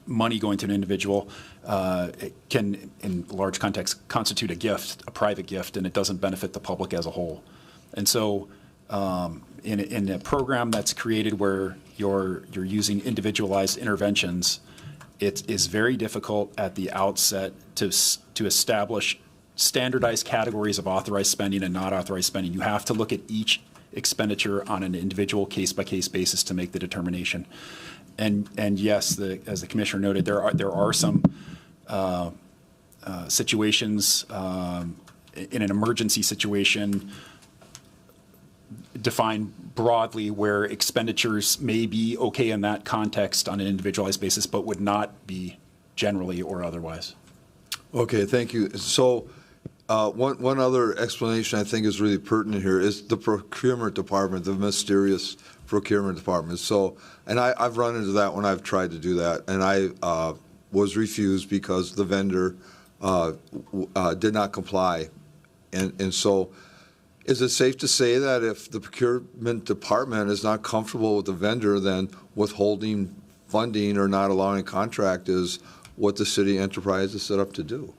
money going to an individual it can, in large context, constitute a gift, a private gift, and it doesn't benefit the public as a whole. And so in a program that's created where you're using individualized interventions, it is very difficult at the outset to establish standardized categories of authorized spending and not authorized spending. You have to look at each expenditure on an individual case-by-case basis to make the determination. And yes, as the commissioner noted, there are some situations in an emergency situation defined broadly where expenditures may be okay in that context on an individualized basis, but would not be generally or otherwise. Okay, thank you. So one other explanation I think is really pertinent here is the procurement department, the mysterious procurement department. So, and I've run into that when I've tried to do that, and I was refused because the vendor did not comply. And so is it safe to say that if the procurement department is not comfortable with the vendor, then withholding funding or not allowing a contract is what the city enterprise is set up to do?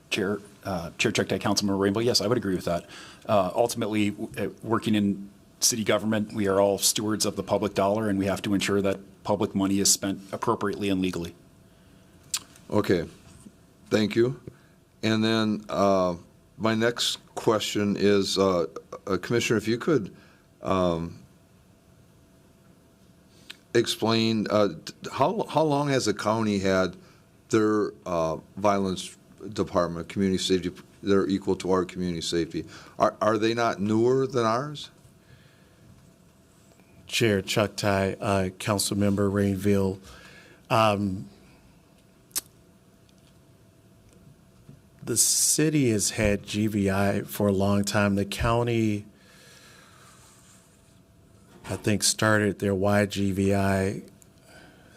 Chair Chuck Day, Councilmember Rainbow, yes, I would agree with that. Ultimately, working in city government, we are all stewards of the public dollar, and we have to ensure that public money is spent appropriately and legally. Okay, thank you. And then my next question is, Commissioner, if you could explain how long has the county had their violence department, community safety, they're equal to our community safety? Are they not newer than ours? Chair Chuck Ty, Councilmember Rainville. The city has had GVI for a long time. The county, I think, started their YGVI, I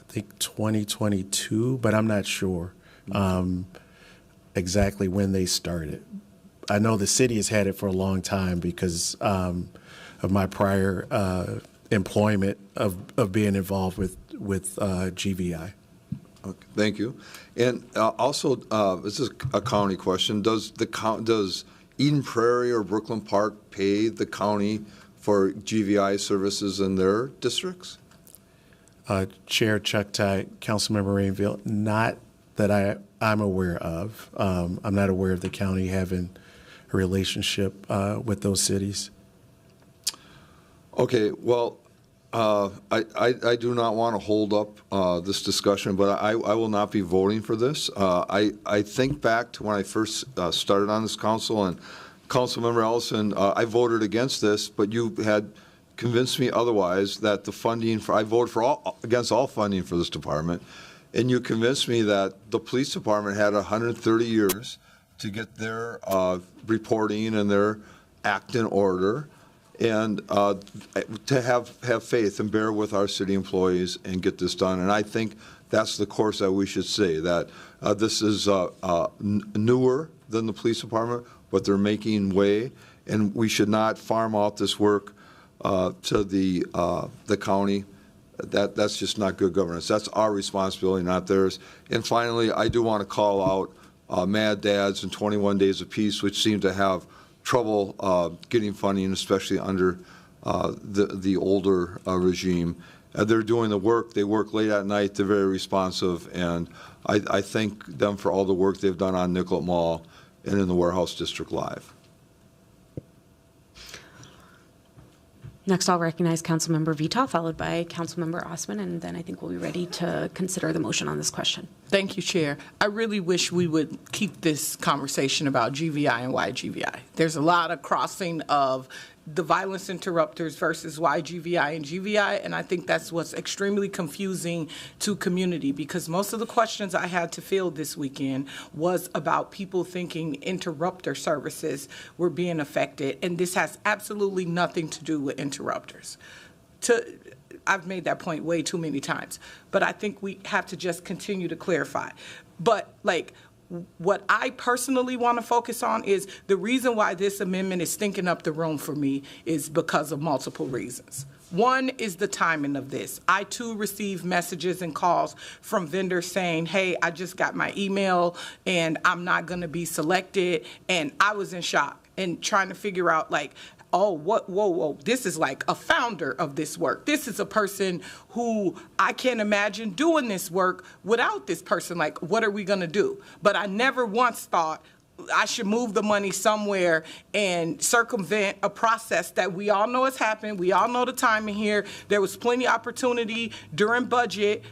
think 2022, but I'm not sure exactly when they started. I know the city has had it for a long time because of my prior employment of being involved with GVI. Okay, thank you. And also, this is a county question. Does Eden Prairie or Brooklyn Park pay the county for GVI services in their districts? Chair Chuck Ty, Councilmember Rainville, not that I'm aware of. I'm not aware of the county having a relationship with those cities. Okay, well, I do not want to hold up this discussion, but I will not be voting for this. I think back to when I first started on this council, and Councilmember Ellison, I voted against this, but you had convinced me otherwise, that the funding for, I voted for against all funding for this department, and you convinced me that the police department had 130 years to get their reporting and their act in order, and to have faith and bear with our city employees and get this done. And I think that's the course that we should say, that this is newer than the police department, but they're making way, and we should not farm out this work to the county. That's just not good governance. That's our responsibility, not theirs. And finally, I do want to call out Mad Dads and 21 Days of Peace, which seem to have trouble getting funding, especially under the older regime. They're doing the work. They work late at night. They're very responsive, and I thank them for all the work they've done on Nicollet Mall and in the Warehouse District Live. Next, I'll recognize Councilmember Vita, followed by Councilmember Osman, and then I think we'll be ready to consider the motion on this question. Thank you, Chair. I really wish we would keep this conversation about GVI and YGVI. There's a lot of crossing of the violence interrupters versus YGVI and GVI, and I think that's what's extremely confusing to community, because most of the questions I had to field this weekend was about people thinking interrupter services were being affected, and this has absolutely nothing to do with interrupters. I've made that point way too many times, but I think we have to just continue to clarify. But what I personally want to focus on is the reason why this amendment is stinking up the room for me is because of multiple reasons. One is the timing of this. I, too, receive messages and calls from vendors saying, hey, I just got my email and I'm not going to be selected. And I was in shock and trying to figure out, oh, whoa, this is like a founder of this work. This is a person who I can't imagine doing this work without this person. What are we going to do? But I never once thought I should move the money somewhere and circumvent a process that we all know has happened. We all know the timing here. There was plenty of opportunity during budget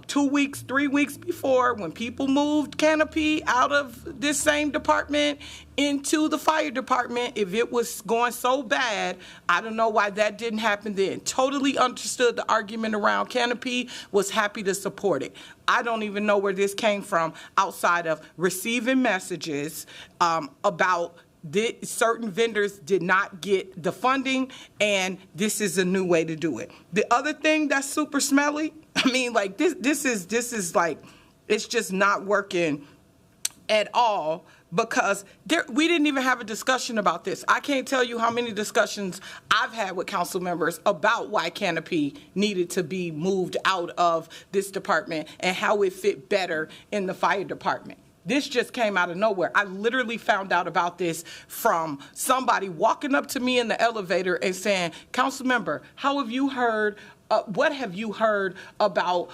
2 weeks, 3 weeks before, when people moved Canopy out of this same department into the fire department. If it was going so bad, I don't know why that didn't happen then. Totally understood the argument around Canopy, was happy to support it. I don't even know where this came from outside of receiving messages about certain vendors did not get the funding, and this is a new way to do it. The other thing that's super smelly, I mean, this is like, it's just not working at all, because we didn't even have a discussion about this. I can't tell you how many discussions I've had with council members about why Canopy needed to be moved out of this department and how it fit better in the fire department. This just came out of nowhere. I literally found out about this from somebody walking up to me in the elevator and saying, council member, how have you heard what have you heard about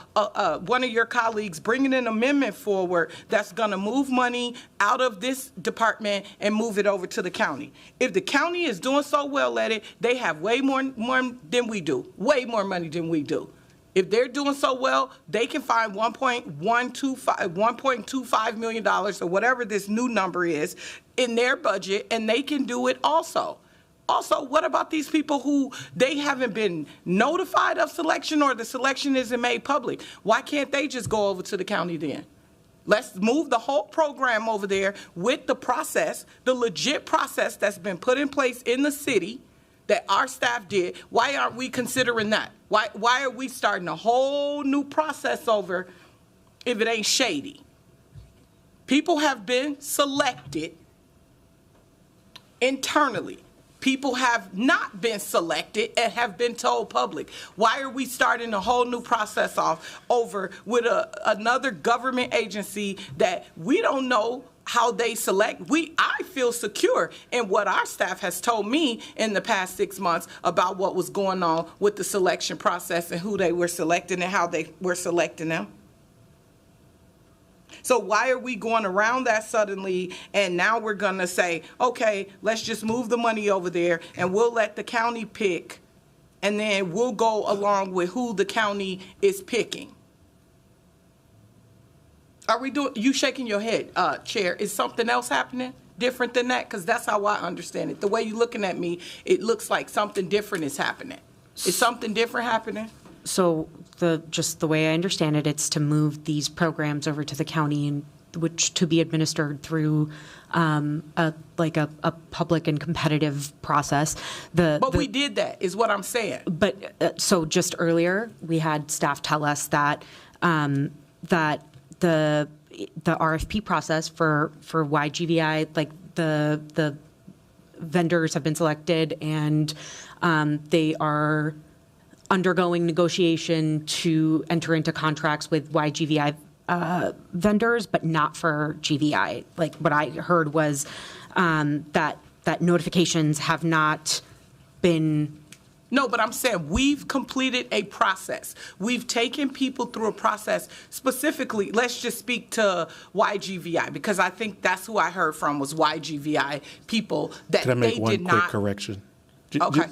one of your colleagues bringing an amendment forward that's going to move money out of this department and move it over to the county? If the county is doing so well at it, they have way more than we do, way more money than we do. If they're doing so well, they can find $1.25 million or whatever this new number is in their budget, and they can do it also. Also, what about these people who they haven't been notified of selection or the selection isn't made public? Why can't they just go over to the county then? Let's move the whole program over there with the process, the legit process that's been put in place in the city that our staff did. Why aren't we considering that? Why are we starting a whole new process over if it ain't shady? People have been selected internally. People have not been selected and have been told public. Why are we starting a whole new process off over with another government agency that we don't know how they select? I feel secure in what our staff has told me in the past 6 months about what was going on with the selection process and who they were selecting and how they were selecting them. So why are we going around that suddenly, and now we're going to say, okay, let's just move the money over there, and we'll let the county pick, and then we'll go along with who the county is picking? Are we doing, you shaking your head, Chair, is something else happening different than that? Because that's how I understand it. The way you're looking at me, it looks like something different is happening. Is something different happening? So just the way I understand it, it's to move these programs over to the county, and which to be administered through a public and competitive process. But we did that, is what I'm saying. But so just earlier, we had staff tell us that that the RFP process for YGVI, like the vendors have been selected, and they are undergoing negotiation to enter into contracts with YGVI vendors, but not for GVI. Like what I heard was that notifications have not been. No, but I'm saying we've completed a process. We've taken people through a process. Specifically, let's just speak to YGVI, because I think that's who I heard from was YGVI people that Can I make they one did quick not. correction? Okay.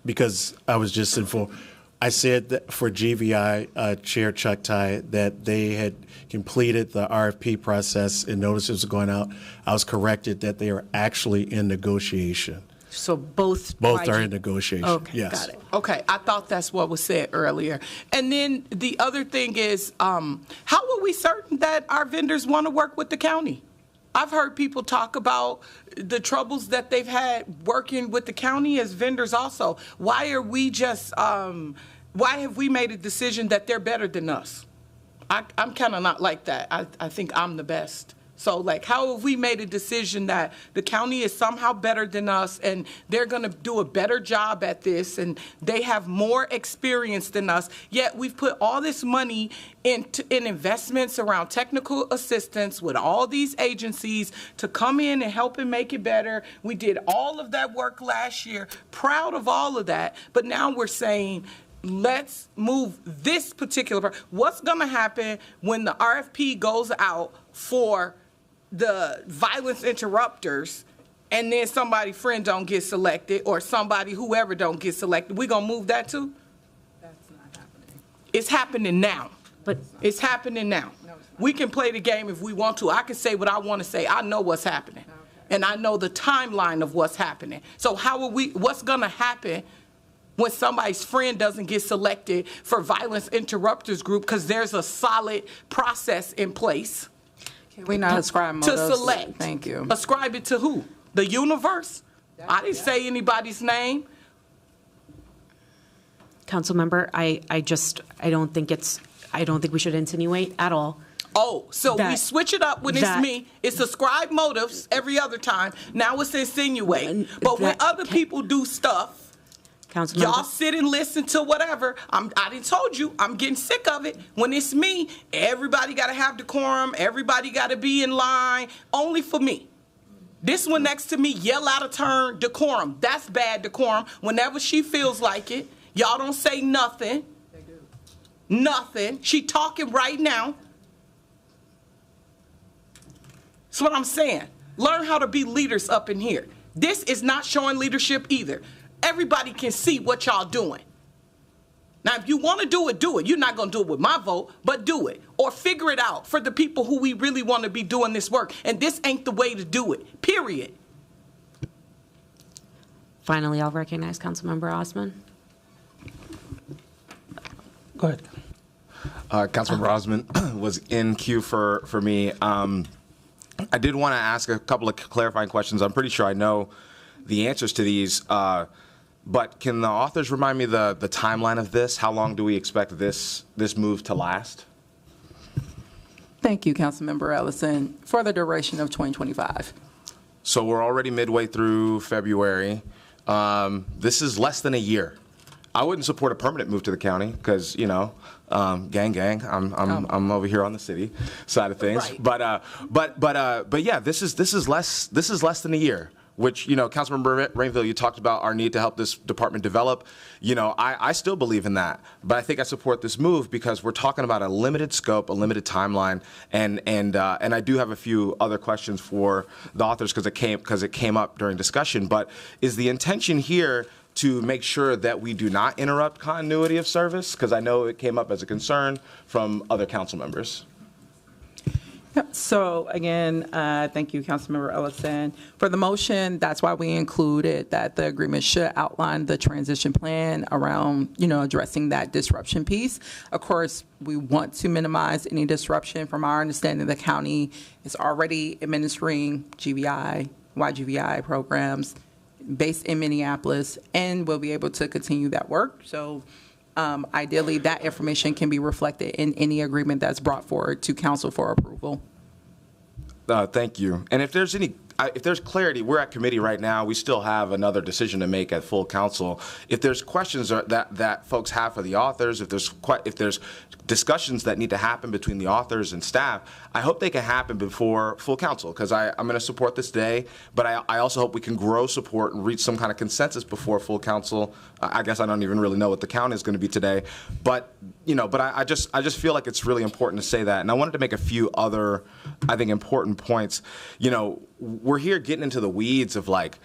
Because I was just informed. I said that for GVI, Chair Chuck Tai, that they had completed the RFP process and notices were going out. I was corrected that they are actually in negotiation. So both are in negotiation. Okay, yes. got it. Okay, I thought that's what was said earlier. And then the other thing is, how are we certain that our vendors want to work with the county? I've heard people talk about the troubles that they've had working with the county as vendors also. Why are we just, why have we made a decision that they're better than us? I'm kind of not like that. I think I'm the best. So, like, how have we made a decision that the county is somehow better than us and they're going to do a better job at this and they have more experience than us, yet we've put all this money in investments around technical assistance with all these agencies to come in and help and make it better. We did all of that work last year, proud of all of that, but now we're saying, let's move this particular. What's going to happen when the RFP goes out for the violence interrupters and then somebody friend don't get selected or somebody whoever don't get selected? We going to move that too? That's not happening. It's happening now. But it's happening now. No, we can play the game if we want to. I can say what I want to say. I know what's happening. Okay. And I know the timeline of what's happening. So what's going to happen when somebody's friend doesn't get selected for violence interrupters group because there's a solid process in place? Can we not ascribe motives? To select. Thank you. Ascribe it to who? The universe? I didn't say anybody's name. Councilmember, I don't think we should insinuate at all. Oh, so we switch it up when it's me. It's ascribe motives every other time. Now it's insinuate. But when other people do stuff, y'all sit and listen to whatever. I done told you, I'm getting sick of it. When it's me, everybody got to have decorum. Everybody got to be in line. Only for me. This one next to me, yell out of turn, decorum. That's bad decorum. Whenever she feels like it, y'all don't say nothing. They do. Nothing. She talking right now. That's what I'm saying. Learn how to be leaders up in here. This is not showing leadership either. Everybody can see what y'all doing. Now, if you want to do it, do it. You're not going to do it with my vote, but do it. Or figure it out for the people who we really want to be doing this work. And this ain't the way to do it, period. Finally, I'll recognize Councilmember Osman. Go ahead. Councilmember Osman was in queue for me. I did want to ask a couple of clarifying questions. I'm pretty sure I know the answers to these, but can the authors remind me the timeline of this? How long do we expect this move to last? Thank you, Councilmember Ellison. For the duration of 2025. So we're already midway through February. This is less than a year. I wouldn't support a permanent move to the county because, you know, gang. I'm over here on the city side of things. Right. But yeah, this is less than a year. Which, you know, Councilmember Rainville, you talked about our need to help this department develop. You know, I still believe in that, but I think I support this move because we're talking about a limited scope, a limited timeline, and I do have a few other questions for the authors because it came up during discussion. But is the intention here to make sure that we do not interrupt continuity of service? Because I know it came up as a concern from other council members. Yep. So again, thank you, Councilmember Ellison. For the motion, that's why we included that the agreement should outline the transition plan around, you know, addressing that disruption piece. Of course, we want to minimize any disruption. From our understanding, the county is already administering GVI, YGVI programs based in Minneapolis, and will be able to continue that work. So ideally, that information can be reflected in any agreement that's brought forward to council for approval. Thank you. And if there's clarity, we're at committee right now. We still have another decision to make at full council. If there's questions that folks have for the authors, if there's discussions that need to happen between the authors and staff, I hope they can happen before full council, because I'm going to support this today, but I also hope we can grow support and reach some kind of consensus before full council. I guess I don't even really know what the count is going to be today, but you know, I just feel like it's really important to say that. And I wanted to make a few other, I think, important points. You know, we're here getting into the weeds of like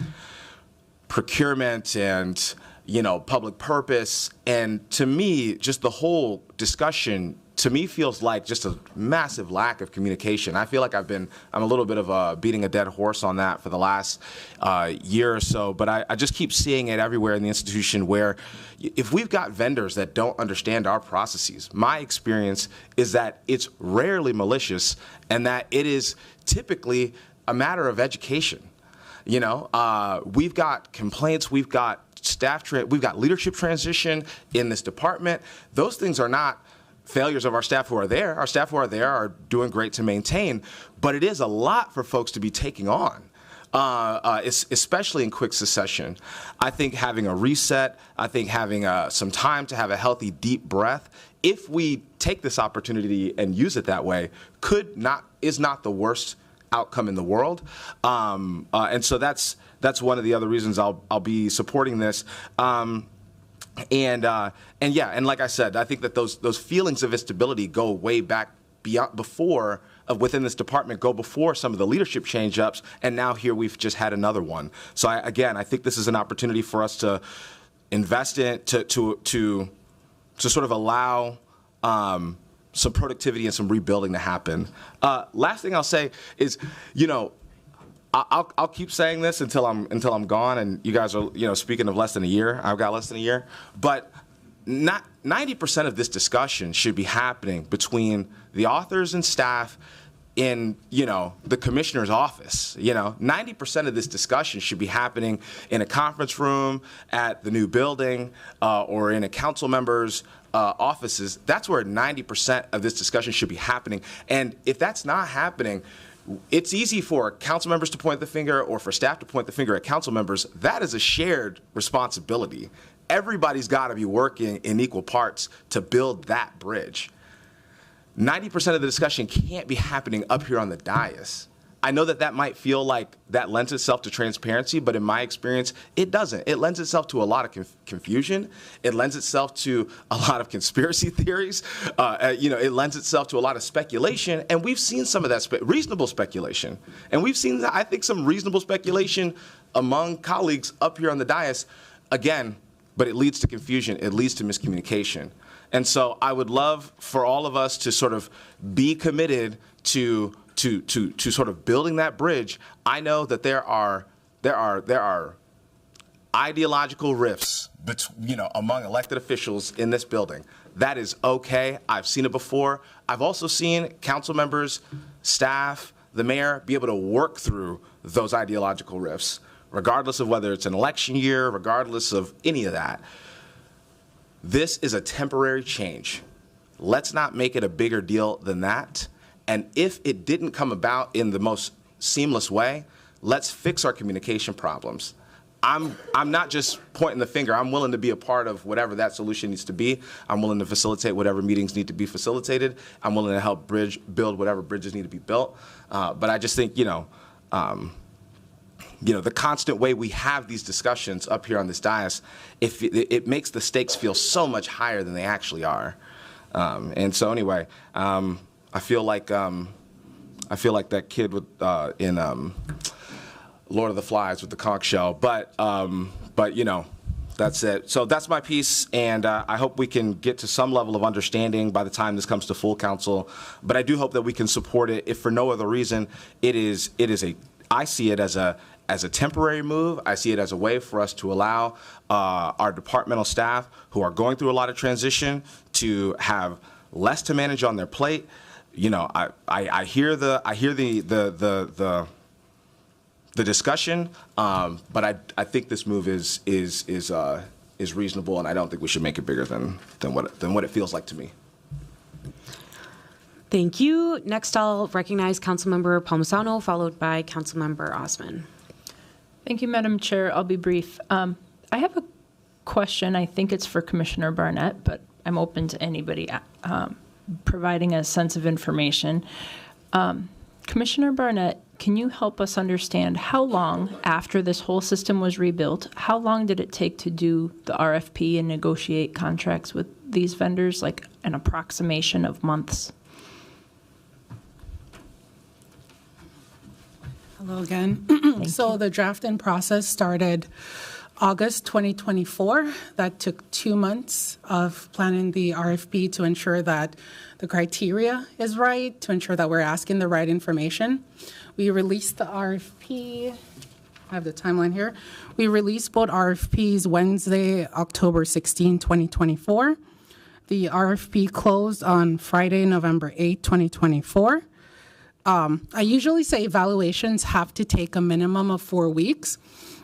procurement and, you know, public purpose. And to me, just the whole discussion, to me, feels like just a massive lack of communication. I feel like I'm a little bit of beating a dead horse on that for the last year or so, but I just keep seeing it everywhere in the institution where if we've got vendors that don't understand our processes, my experience is that it's rarely malicious and that it is typically a matter of education. You know, we've got complaints, we've got we've got leadership transition in this department. Those things are not failures of our staff who are there. Our staff who are there are doing great to maintain, but it is a lot for folks to be taking on, especially in quick succession. I think having a reset, I think having some time to have a healthy, deep breath, if we take this opportunity and use it that way, is not the worst outcome in the world. And so that's one of the other reasons I'll be supporting this. And yeah, and like I said, I think that those feelings of instability go way back within this department, go before some of the leadership change-ups, and now here we've just had another one. So I think this is an opportunity for us to invest in, to sort of allow some productivity and some rebuilding to happen. Last thing I'll say is, you know, I'll keep saying this until I'm gone, and you guys are, you know, speaking of less than a year, I've got less than a year, but not 90% of this discussion should be happening between the authors and staff in, you know, the commissioner's office. You know, 90% of this discussion should be happening in a conference room, at the new building, or in a council member's offices. That's where 90% of this discussion should be happening. And if that's not happening, it's easy for council members to point the finger or for staff to point the finger at council members. That is a shared responsibility. Everybody's got to be working in equal parts to build that bridge. 90% of the discussion can't be happening up here on the dais. I know that might feel like that lends itself to transparency, but in my experience, it doesn't. It lends itself to a lot of confusion. It lends itself to a lot of conspiracy theories. You know, it lends itself to a lot of speculation, and we've seen some of that reasonable speculation. And we've seen, I think, some reasonable speculation among colleagues up here on the dais, again, but it leads to confusion. It leads to miscommunication. And so I would love for all of us to sort of be committed to sort of building that bridge. I know that there are ideological rifts among elected officials in this building. That is okay. I've seen it before. I've also seen council members, staff, the mayor be able to work through those ideological rifts, regardless of whether it's an election year, regardless of any of that. This is a temporary change. Let's not make it a bigger deal than that. And if it didn't come about in the most seamless way, let's fix our communication problems. I'm not just pointing the finger. I'm willing to be a part of whatever that solution needs to be. I'm willing to facilitate whatever meetings need to be facilitated. I'm willing to help build whatever bridges need to be built. But I just think, the constant way we have these discussions up here on this dais, it makes the stakes feel so much higher than they actually are. And so anyway, I feel like that kid in Lord of the Flies with the conch shell, but that's it. So that's my piece, and I hope we can get to some level of understanding by the time this comes to full council. But I do hope that we can support it, if for no other reason. I see it as a temporary move. I see it as a way for us to allow our departmental staff, who are going through a lot of transition, to have less to manage on their plate. I hear the discussion, but I think this move is reasonable, and I don't think we should make it bigger than what it feels like to me. Thank you. Next, I'll recognize Councilmember Palmisano, followed by Councilmember Osman. Thank you, Madam Chair. I'll be brief. I have a question. I think it's for Commissioner Barnett, but I'm open to anybody providing a sense of information. Commissioner Barnett, can you help us understand how long after this whole system was rebuilt, how long did it take to do the RFP and negotiate contracts with these vendors, like an approximation of months? Hello again. So the drafting process started August 2024. That took 2 months of planning the RFP to ensure that the criteria is right, to ensure that we're asking the right information. We released the RFP. I have the timeline here. We released both RFPs Wednesday, October 16, 2024. The RFP closed on Friday, November 8, 2024. I usually say evaluations have to take a minimum of 4 weeks.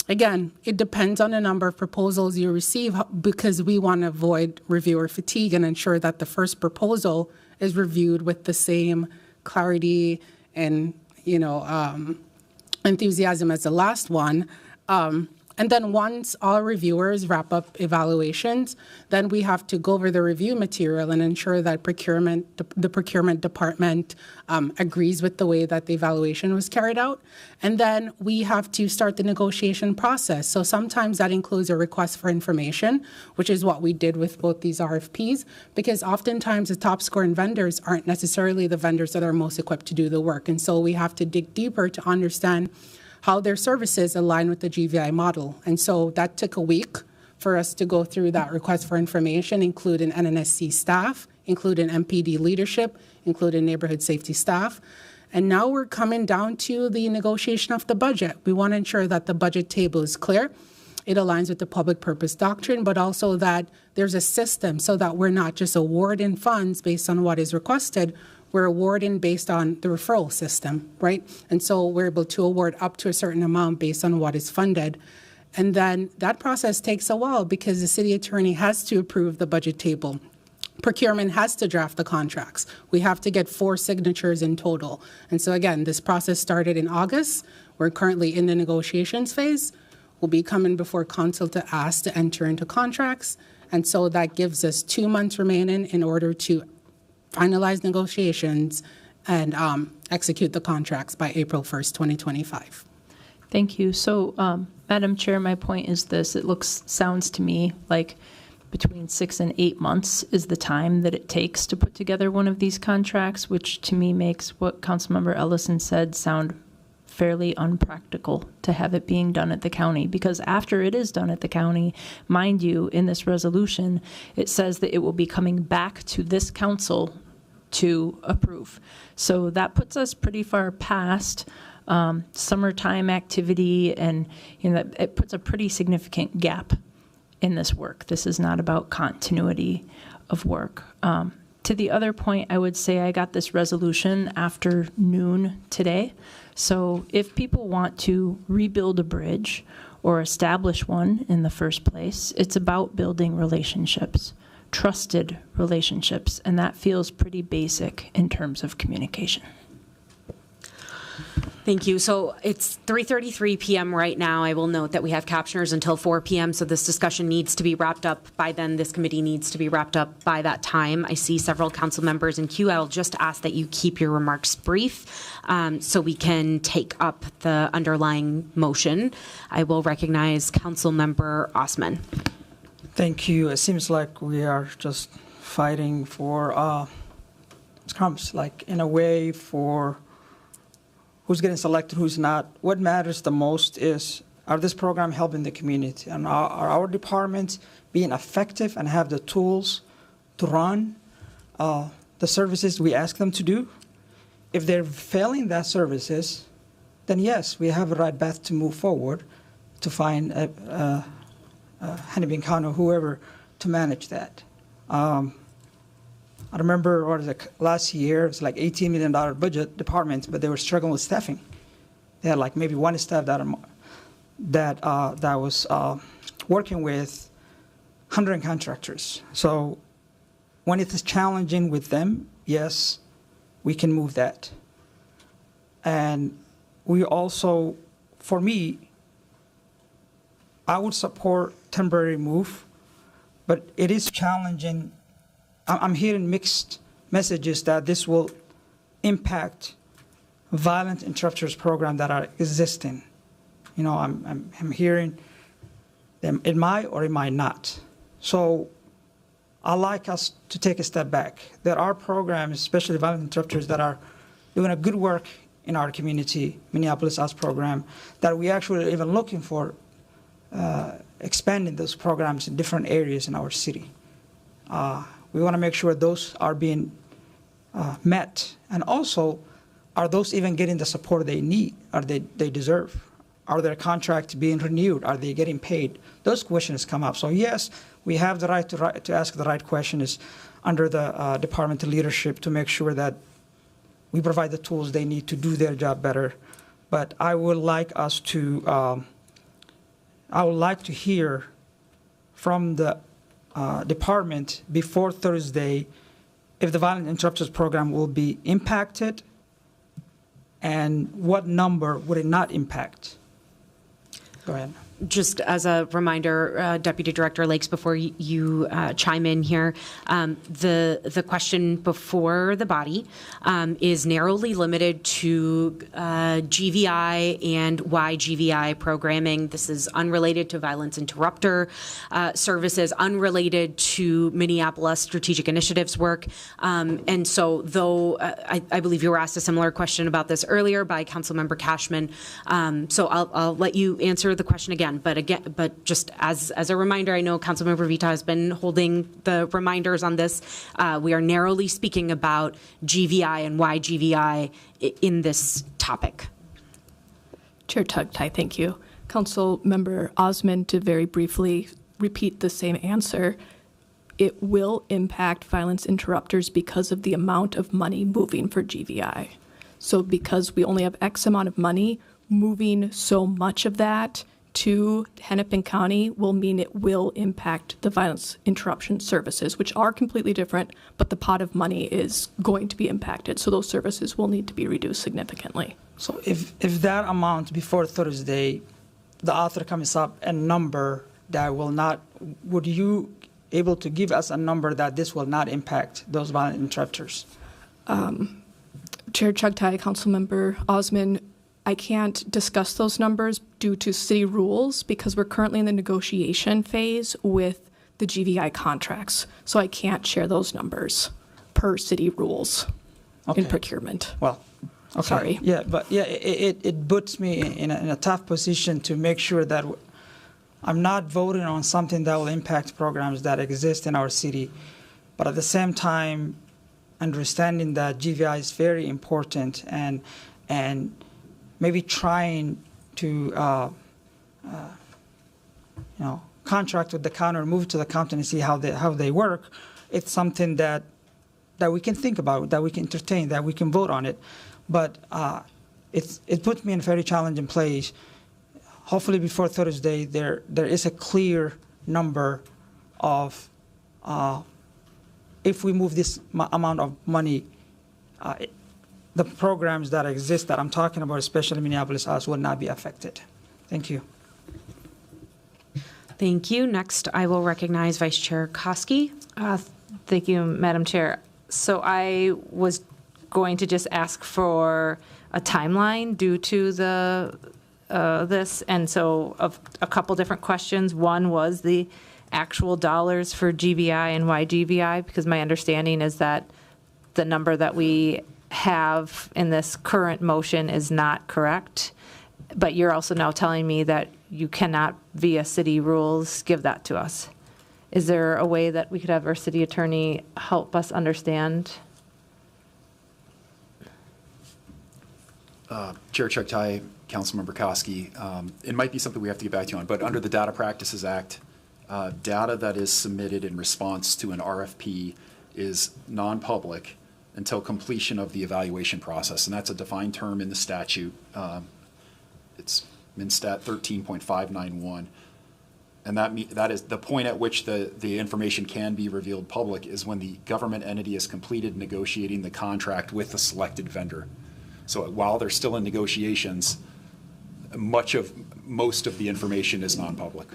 Again, it depends on the number of proposals you receive, because we want to avoid reviewer fatigue and ensure that the first proposal is reviewed with the same clarity and enthusiasm as the last one. And then once all reviewers wrap up evaluations, then we have to go over the review material and ensure that the procurement department agrees with the way that the evaluation was carried out. And then we have to start the negotiation process. So sometimes that includes a request for information, which is what we did with both these RFPs, because oftentimes the top scoring vendors aren't necessarily the vendors that are most equipped to do the work. And so we have to dig deeper to understand how their services align with the GVI model. And so that took a week for us to go through that request for information, including NNSC staff, including MPD leadership, including neighborhood safety staff. And now we're coming down to the negotiation of the budget. We want to ensure that the budget table is clear, it aligns with the public purpose doctrine, but also that there's a system so that we're not just awarding funds based on what is requested, we're awarding based on the referral system, right? And so we're able to award up to a certain amount based on what is funded. And then that process takes a while because the city attorney has to approve the budget table. Procurement has to draft the contracts. We have to get 4 signatures in total. And so again, this process started in August. We're currently in the negotiations phase. We'll be coming before council to ask to enter into contracts. And so that gives us 2 months remaining in order to finalize negotiations and execute the contracts by April 1st, 2025. Thank you. So, Madam Chair, my point is this. It sounds to me like between 6 and 8 months is the time that it takes to put together one of these contracts, which to me makes what Councilmember Ellison said sound fairly unpractical to have it being done at the county, because after it is done at the county, mind you, in this resolution, it says that it will be coming back to this council to approve. So that puts us pretty far past summertime activity, and it puts a pretty significant gap in this work. This is not about continuity of work. To the other point, I would say I got this resolution after noon today. So if people want to rebuild a bridge or establish one in the first place, it's about building relationships, trusted relationships, and that feels pretty basic in terms of communication. Thank you. So it's 3:33 p.m. right now. I will note that we have captioners until 4 p.m., so this discussion needs to be wrapped up by then. This committee needs to be wrapped up by that time. I see several council members in queue. I'll just ask that you keep your remarks brief so we can take up the underlying motion. I will recognize Council Member Osman. Thank you. It seems like we are just fighting for crumbs, like in a way for who's getting selected, who's not. What matters the most is, are this program helping the community? And are our departments being effective and have the tools to run the services we ask them to do? If they're failing that services, then yes, we have a right path to move forward to find Hennepin County or whoever to manage that. I remember last year, it was like $18 million budget departments, but they were struggling with staffing. They had like maybe one staff that was working with 100 contractors. So when it is challenging with them, yes, we can move that. And we also, for me, I would support temporary move, but it is challenging. I'm hearing mixed messages that this will impact violent interrupters program that are existing. You know, I'm hearing them, it might or it might not. So I'd like us to take a step back. There are programs, especially violent interrupters, that are doing a good work in our community, Minneapolis-St program, that we actually are even looking for expanding those programs in different areas in our city. We want to make sure those are being met. And also, are those even getting the support they need or they deserve? Are their contracts being renewed? Are they getting paid? Those questions come up. So yes, we have the right to ask the right questions under the departmental leadership to make sure that we provide the tools they need to do their job better. But I would like us to, I would like to hear from the department before Thursday if the violent interrupters program will be impacted and what number would it not impact. Go ahead. Just as a reminder, Deputy Director Lakes, before you chime in here, the question before the body is narrowly limited to GVI and YGVI programming. This is unrelated to violence interrupter services, unrelated to Minneapolis strategic initiatives work. And so, though I believe you were asked a similar question about this earlier by Councilmember Cashman, so I'll let you answer the question again. But just as a reminder, I know Councilmember Vita has been holding the reminders on this. We are narrowly speaking about GVI and YGVI in this topic. Chair Tugtai, thank you. Councilmember Osman, to very briefly repeat the same answer, it will impact violence interrupters because of the amount of money moving for GVI. So because we only have X amount of money, moving so much of that to Hennepin County will mean it will impact the violence interruption services, which are completely different, but the pot of money is going to be impacted. So those services will need to be reduced significantly. So if that amount before Thursday, the author comes up a number that will not, would you able to give us a number that this will not impact those violent interrupters? Chair Chugtai, Councilmember Osman, I can't discuss those numbers due to city rules because we're currently in the negotiation phase with the GVI contracts. So I can't share those numbers per city rules in procurement. Well, okay. Sorry. Yeah, but yeah, it puts me in a tough position to make sure that I'm not voting on something that will impact programs that exist in our city, but at the same time, understanding that GVI is very important and maybe trying to contract with the county or move to the county and see how they work, it's something that we can think about, that we can entertain, that we can vote on it. But it puts me in a very challenging place. Hopefully before Thursday, there is a clear number of if we move this amount of money, the programs that exist that I'm talking about, especially Minneapolis, will not be affected. Thank you. Thank you. Next, I will recognize Vice Chair Koski. Thank you, Madam Chair. So I was going to just ask for a timeline due to this, and so of a couple different questions. One was the actual dollars for GVI and why GVI, because my understanding is that the number that we have in this current motion is not correct. But you're also now telling me that you cannot, via city rules, give that to us. Is there a way that we could have our city attorney help us understand? Chair Chuck Tai, Councilmember Koski, it might be something we have to get back to you on, but under the Data Practices Act, data that is submitted in response to an RFP is non-public until completion of the evaluation process, and that's a defined term in the statute. It's MnStat 13.591, and that is the point at which the information can be revealed public is when the government entity has completed negotiating the contract with the selected vendor. So while they're still in negotiations, most of the information is non-public.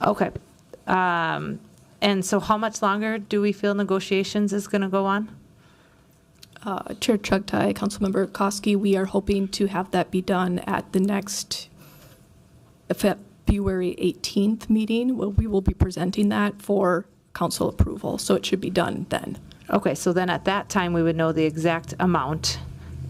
Okay. And so how much longer do we feel negotiations is going to go on? Chair Chuck Tai, Councilmember Koski, we are hoping to have that be done at the next February 18th meeting. We will be presenting that for council approval, so it should be done then. Okay, so then at that time we would know the exact amount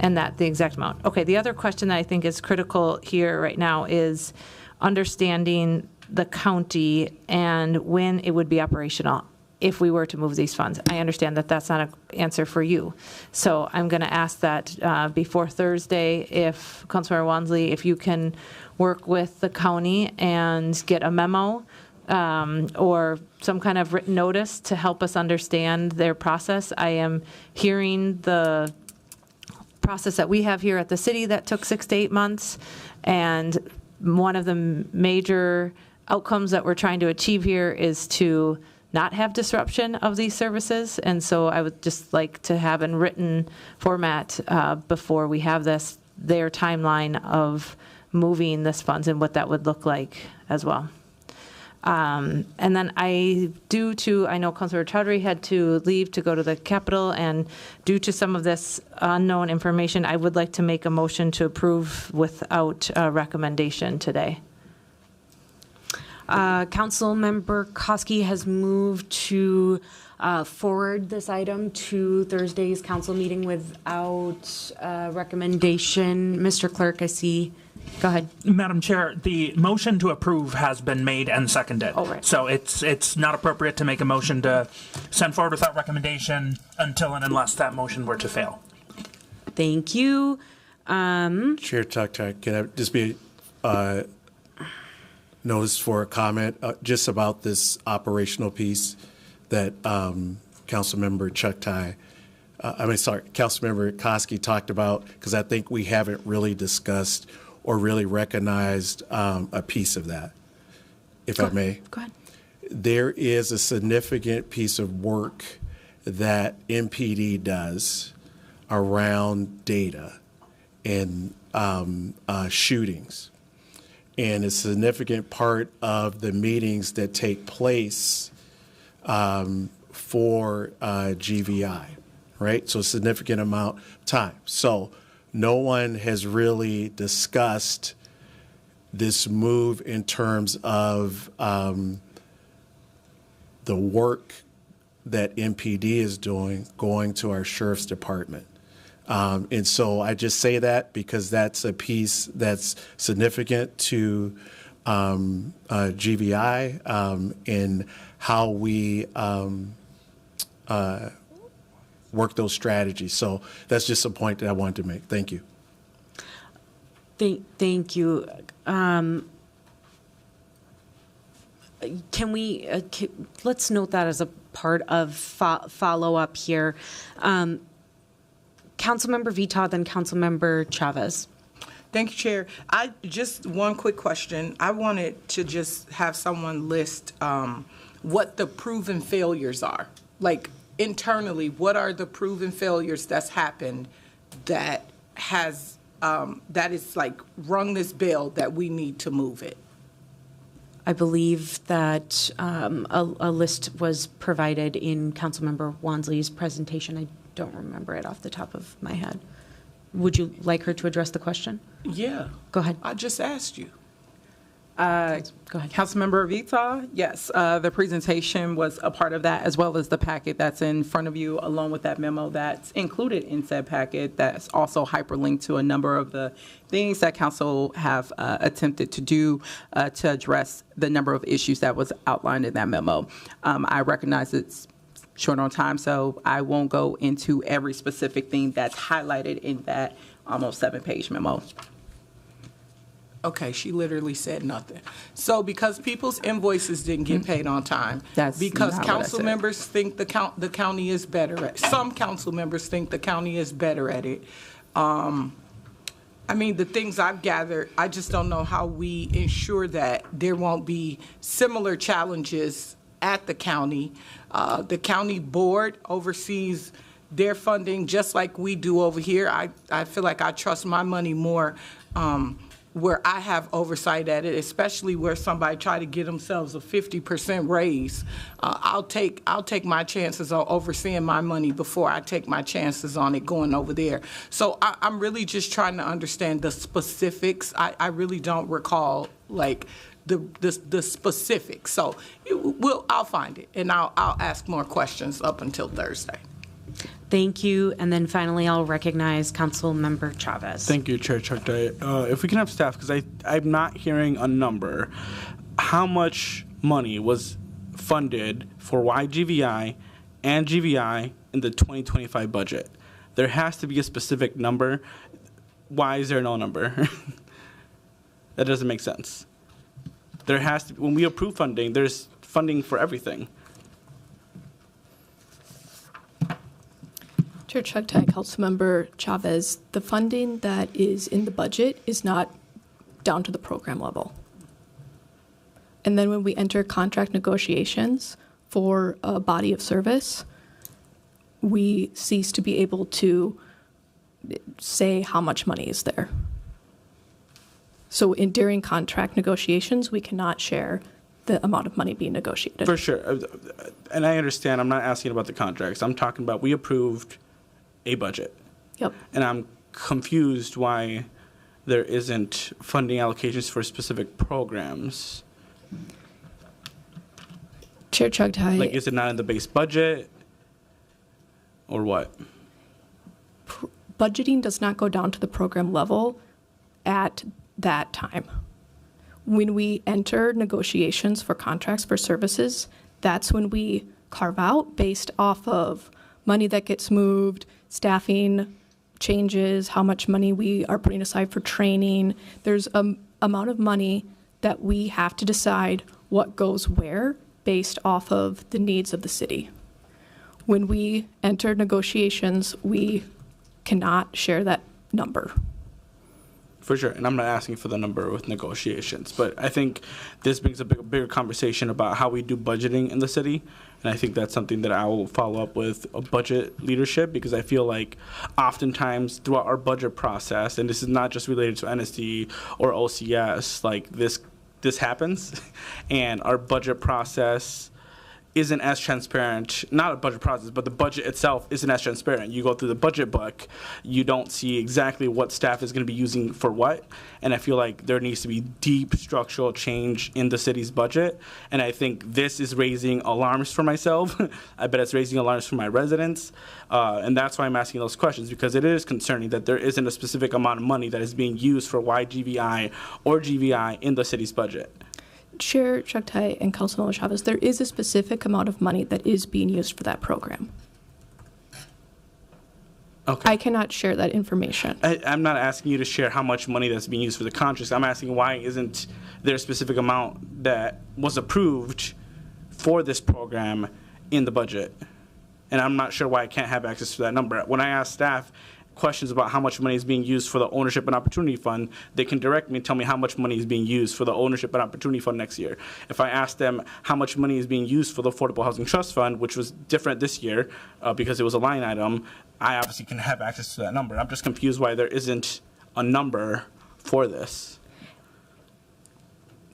and that the exact amount. Okay, the other question that I think is critical here right now is understanding the county and when it would be operational if we were to move these funds. I understand that that's not an answer for you. So I'm going to ask that before Thursday, if Councilmember Wansley, if you can work with the county and get a memo or some kind of written notice to help us understand their process. I am hearing the process that we have here at the city that took 6 to 8 months, and one of the major outcomes that we're trying to achieve here is to not have disruption of these services. And so I would just like to have in written format before we have this, their timeline of moving this funds and what that would look like as well. And then I know Councilor Chowdhury had to leave to go to the Capitol, and due to some of this unknown information, I would like to make a motion to approve without a recommendation today. Councilmember Koski has moved to forward this item to Thursday's council meeting without recommendation. Mr. Clerk, I see. Go ahead. Madam Chair, the motion to approve has been made and seconded. Oh, right. So it's not appropriate to make a motion to send forward without recommendation until and unless that motion were to fail. Thank you. Chair Chuck Tai, can I just be noticed for a comment just about this operational piece that Councilmember Chuck Tai, Councilmember Koski talked about, because I think we haven't really discussed or really recognized a piece of that, if I may. Go ahead. There is a significant piece of work that MPD does around data and shootings. And a significant part of the meetings that take place for GVI, right? So a significant amount of time. So no one has really discussed this move in terms of the work that MPD is doing going to our sheriff's department. And so I just say that because that's a piece that's significant to GVI in how we work those strategies. So that's just a point that I wanted to make. Thank you. Thank you. Can we, let's note that as a part of follow-up here. Councilmember Vitaw, then Councilmember Chavez. Thank you, Chair. Just one quick question. I wanted to just have someone list what the proven failures are. Like internally, what are the proven failures that's happened that has that is like rung this bell that we need to move it? I believe that a list was provided in Councilmember Wansley's presentation. I don't remember it off the top of my head. Would you like her to address the question? Yeah. Go ahead. I just asked you. Go ahead. Councilmember Vitaw, yes, the presentation was a part of that, as well as the packet that's in front of you, along with that memo that's included in said packet that's also hyperlinked to a number of the things that council have attempted to do to address the number of issues that was outlined in that memo. I recognize it's short on time, so I won't go into every specific thing that's highlighted in that almost 7-page memo. Okay, she literally said nothing. So because people's invoices didn't get paid on time, because council members think the county is better at, some council members think the county is better at it. I mean, the things I've gathered, I just don't know how we ensure that there won't be similar challenges at the county. The county board oversees their funding just like we do over here. I feel like I trust my money more where I have oversight at it, especially where somebody try to get themselves a 50% raise. I'll take my chances on overseeing my money before I take my chances on it going over there. So I'm really just trying to understand the specifics. I really don't recall like the specifics. So I'll find it and I'll ask more questions up until Thursday. Thank you. And then finally, I'll recognize Councilmember Chavez. Thank you, Chair Chukdai. If we can have staff, because I'm not hearing a number. How much money was funded for YGVI and GVI in the 2025 budget? There has to be a specific number. Why is there no number? That doesn't make sense. There has to, when we approve funding, there's funding for everything. Chair Chukdai, Councilmember Chavez, the funding that is in the budget is not down to the program level. And then when we enter contract negotiations for a body of service, we cease to be able to say how much money is there. So during contract negotiations, we cannot share the amount of money being negotiated. For sure. And I understand, I'm not asking about the contracts. I'm talking about we approved a budget. Yep. And I'm confused why there isn't funding allocations for specific programs. Chair Chukdai. Like, is it not in the base budget or what? Budgeting does not go down to the program level at that time. When we enter negotiations for contracts for services, that's when we carve out based off of money that gets moved, staffing changes, how much money we are putting aside for training. There's an amount of money that we have to decide what goes where based off of the needs of the city. When we enter negotiations, we cannot share that number. For sure, and I'm not asking for the number with negotiations, but I think this brings a bigger conversation about how we do budgeting in the city, and I think that's something that I will follow up with a budget leadership, because I feel like oftentimes throughout our budget process, and this is not just related to NSD or OCS, like this happens, and our budget process isn't as transparent, not a budget process, but the budget itself isn't as transparent. You go through the budget book, you don't see exactly what staff is going to be using for what, and I feel like there needs to be deep structural change in the city's budget, and I think this is raising alarms for myself. I bet it's raising alarms for my residents, and that's why I'm asking those questions, because it is concerning that there isn't a specific amount of money that is being used for YGVI or GVI in the city's budget. Chair Chukdai and Councilmember Chavez, there is a specific amount of money that is being used for that program. Okay. I cannot share that information. I'm not asking you to share how much money that's being used for the contracts. I'm asking why isn't there a specific amount that was approved for this program in the budget? And I'm not sure why I can't have access to that number. When I ask staff questions about how much money is being used for the Ownership and Opportunity Fund, they can direct me and tell me how much money is being used for the Ownership and Opportunity Fund next year. If I ask them how much money is being used for the Affordable Housing Trust Fund, which was different this year because it was a line item, I obviously can have access to that number. I'm just confused why there isn't a number for this.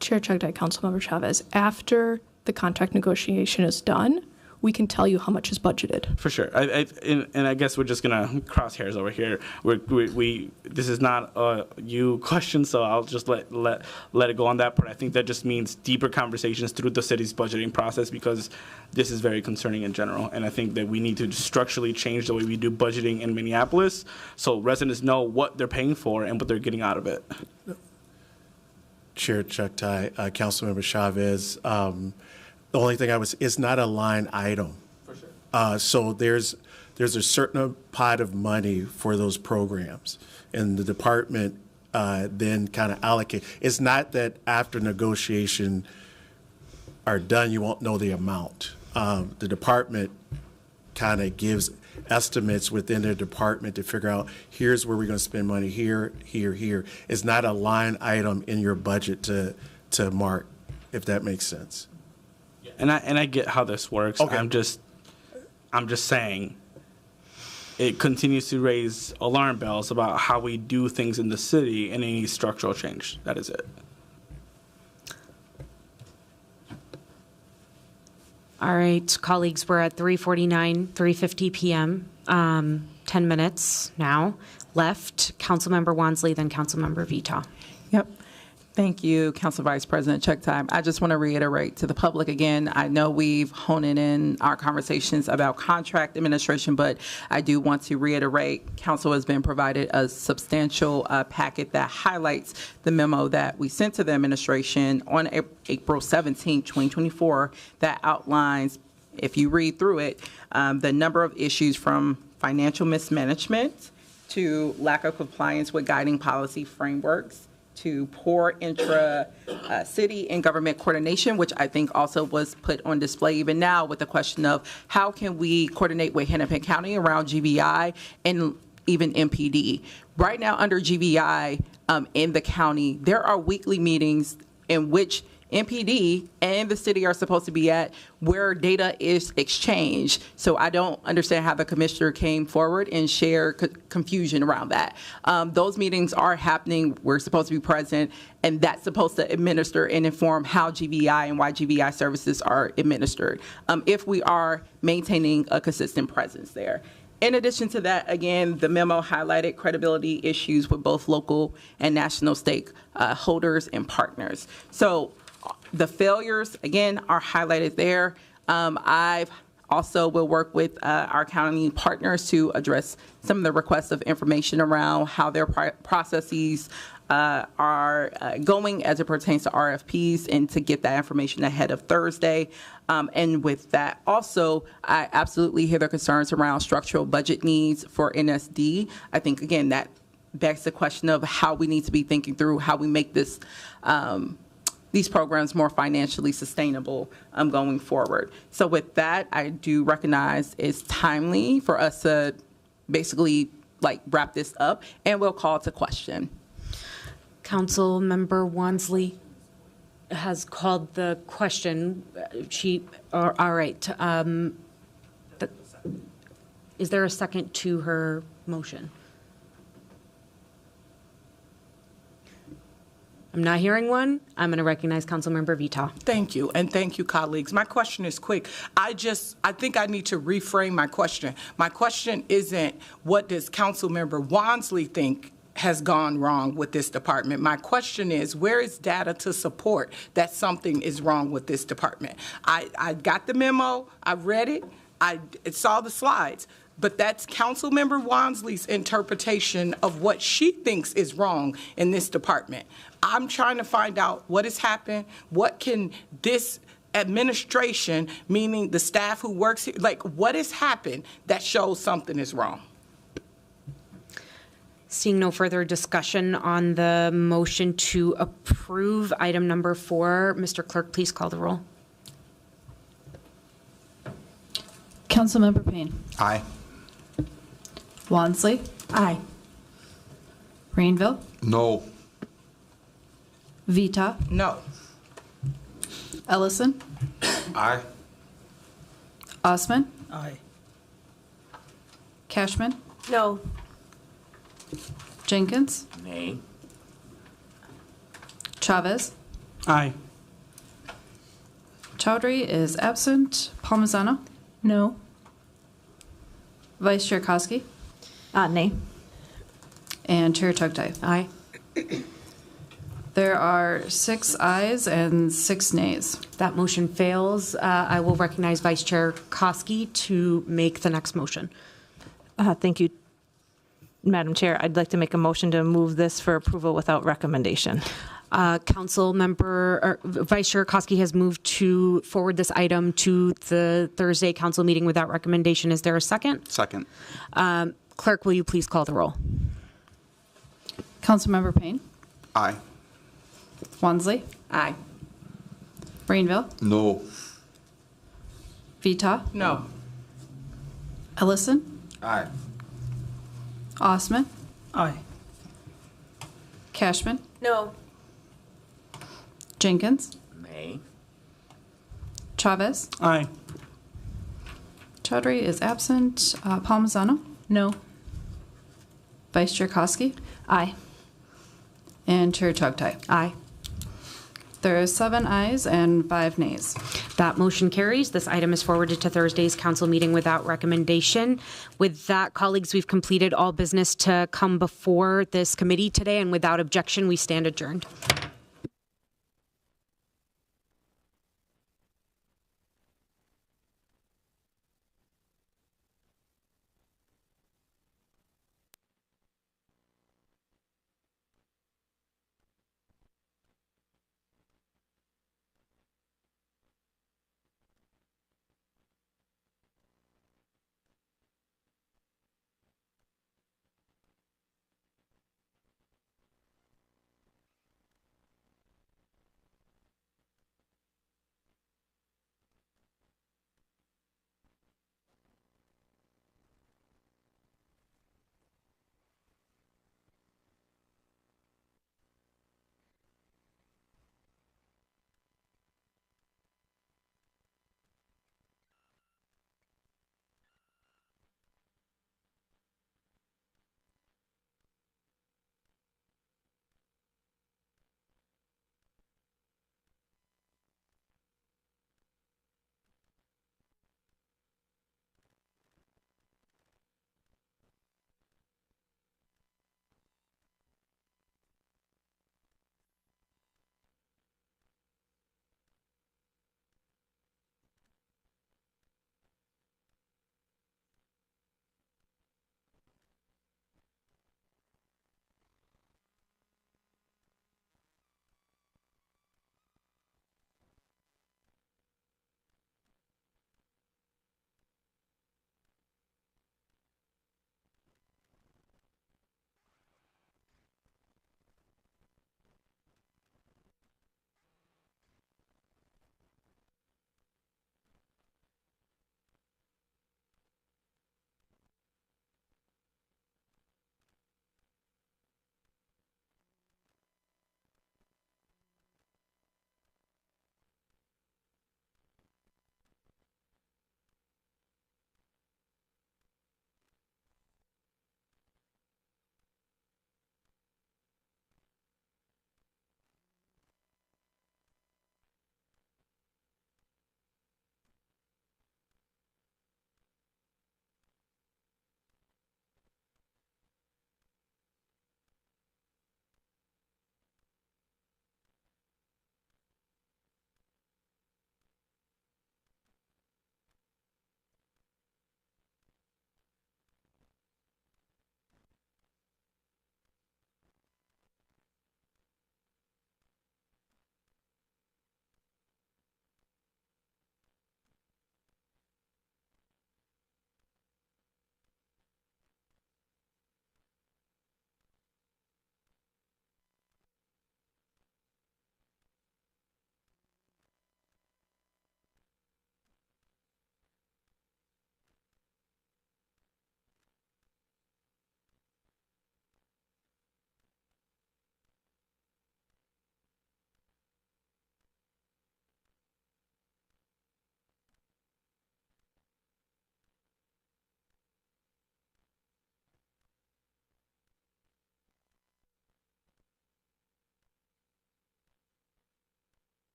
Chair Chugdai, Councilmember Chavez, after the contract negotiation is done, we can tell you how much is budgeted. For sure. And I guess we're just going to cross hairs over here. This is not a you question, so I'll just let it go on that part. I think that just means deeper conversations through the city's budgeting process, because this is very concerning in general. And I think that we need to structurally change the way we do budgeting in Minneapolis so residents know what they're paying for and what they're getting out of it. Chair Chugdai, Councilmember Chavez, the only thing it's not a line item. For sure. So there's a certain pot of money for those programs, and the department then kind of allocate. It's not that after negotiation are done, you won't know the amount. The department kind of gives estimates within their department to figure out here's where we're going to spend money here, here, here. It's not a line item in your budget to mark, if that makes sense. And I get how this works. Okay. I'm just saying it continues to raise alarm bells about how we do things in the city and any structural change. That is it. All right, colleagues, we're at 3:50 p.m. 10 minutes now left. Councilmember Wansley, then Councilmember Vita. Yep. Thank you, Council Vice President Chugdai. I just want to reiterate to the public again, I know we've honed in our conversations about contract administration, but I do want to reiterate, Council has been provided a substantial packet that highlights the memo that we sent to the administration on April 17, 2024, that outlines, if you read through it, the number of issues from financial mismanagement to lack of compliance with guiding policy frameworks, to poor intra-city and government coordination, which I think also was put on display even now with the question of how can we coordinate with Hennepin County around GVI and even MPD. Right now under GVI in the county, there are weekly meetings in which MPD and the city are supposed to be at where data is exchanged. So I don't understand how the commissioner came forward and shared confusion around that. Those meetings are happening. We're supposed to be present, and that's supposed to administer and inform how GVI and why GVI services are administered, if we are maintaining a consistent presence there. In addition to that, again, the memo highlighted credibility issues with both local and national stakeholders and partners. So the failures, again, are highlighted there. I've also will work with our county partners to address some of the requests of information around how their processes are going as it pertains to RFPs, and to get that information ahead of Thursday. And with that, also, I absolutely hear the concerns around structural budget needs for NSD. I think, again, that begs the question of how we need to be thinking through how we make this these programs more financially sustainable going forward. So with that, I do recognize it's timely for us to basically wrap this up, and we'll call to question. Councilmember Wansley has called the question. All right. Is there a second to her motion? I'm not hearing one. I'm going to recognize Councilmember Vita. Thank you, and thank you, colleagues. My question is quick. I think I need to reframe my question. My question isn't what does Councilmember Wansley think has gone wrong with this department. My question is, where is data to support that something is wrong with this department? I got the memo. I read it. I saw the slides. But that's Councilmember Wansley's interpretation of what she thinks is wrong in this department. I'm trying to find out what has happened. What can this administration, meaning the staff who works here, what has happened that shows something is wrong? Seeing no further discussion on the motion to approve item number 4, Mr. Clerk, please call the roll. Councilmember Payne. Aye. Wansley. Aye. Rainville. No. Vita. No. Ellison. Aye. Osman. Aye. Cashman. No. Jenkins. Nay. Chavez. Aye. Chowdhury is absent. Palmisano. No. Vice Chair Koski. Nay. And Chair Chugtai. Aye. There are 6 ayes and 6 nays. That motion fails. I will recognize Vice Chair Koski to make the next motion. Thank you, Madam Chair. I'd like to make a motion to move this for approval without recommendation. Vice Chair Koski has moved to forward this item to the Thursday council meeting without recommendation. Is there a second? Second. Clerk, will you please call the roll? Councilmember Payne. Aye. Wansley. Aye. Rainville. No. Vita. No. Ellison. Aye. Osman. Aye. Cashman. No. Jenkins. Nay. Chavez. Aye. Chowdhury is absent. Palmisano. No. Vice Chair Koski. Aye. And Chair Chugtai. Aye. There are 7 ayes and 5 nays. That motion carries. This item is forwarded to Thursday's council meeting without recommendation. With that, colleagues, we've completed all business to come before this committee today, and without objection, we stand adjourned.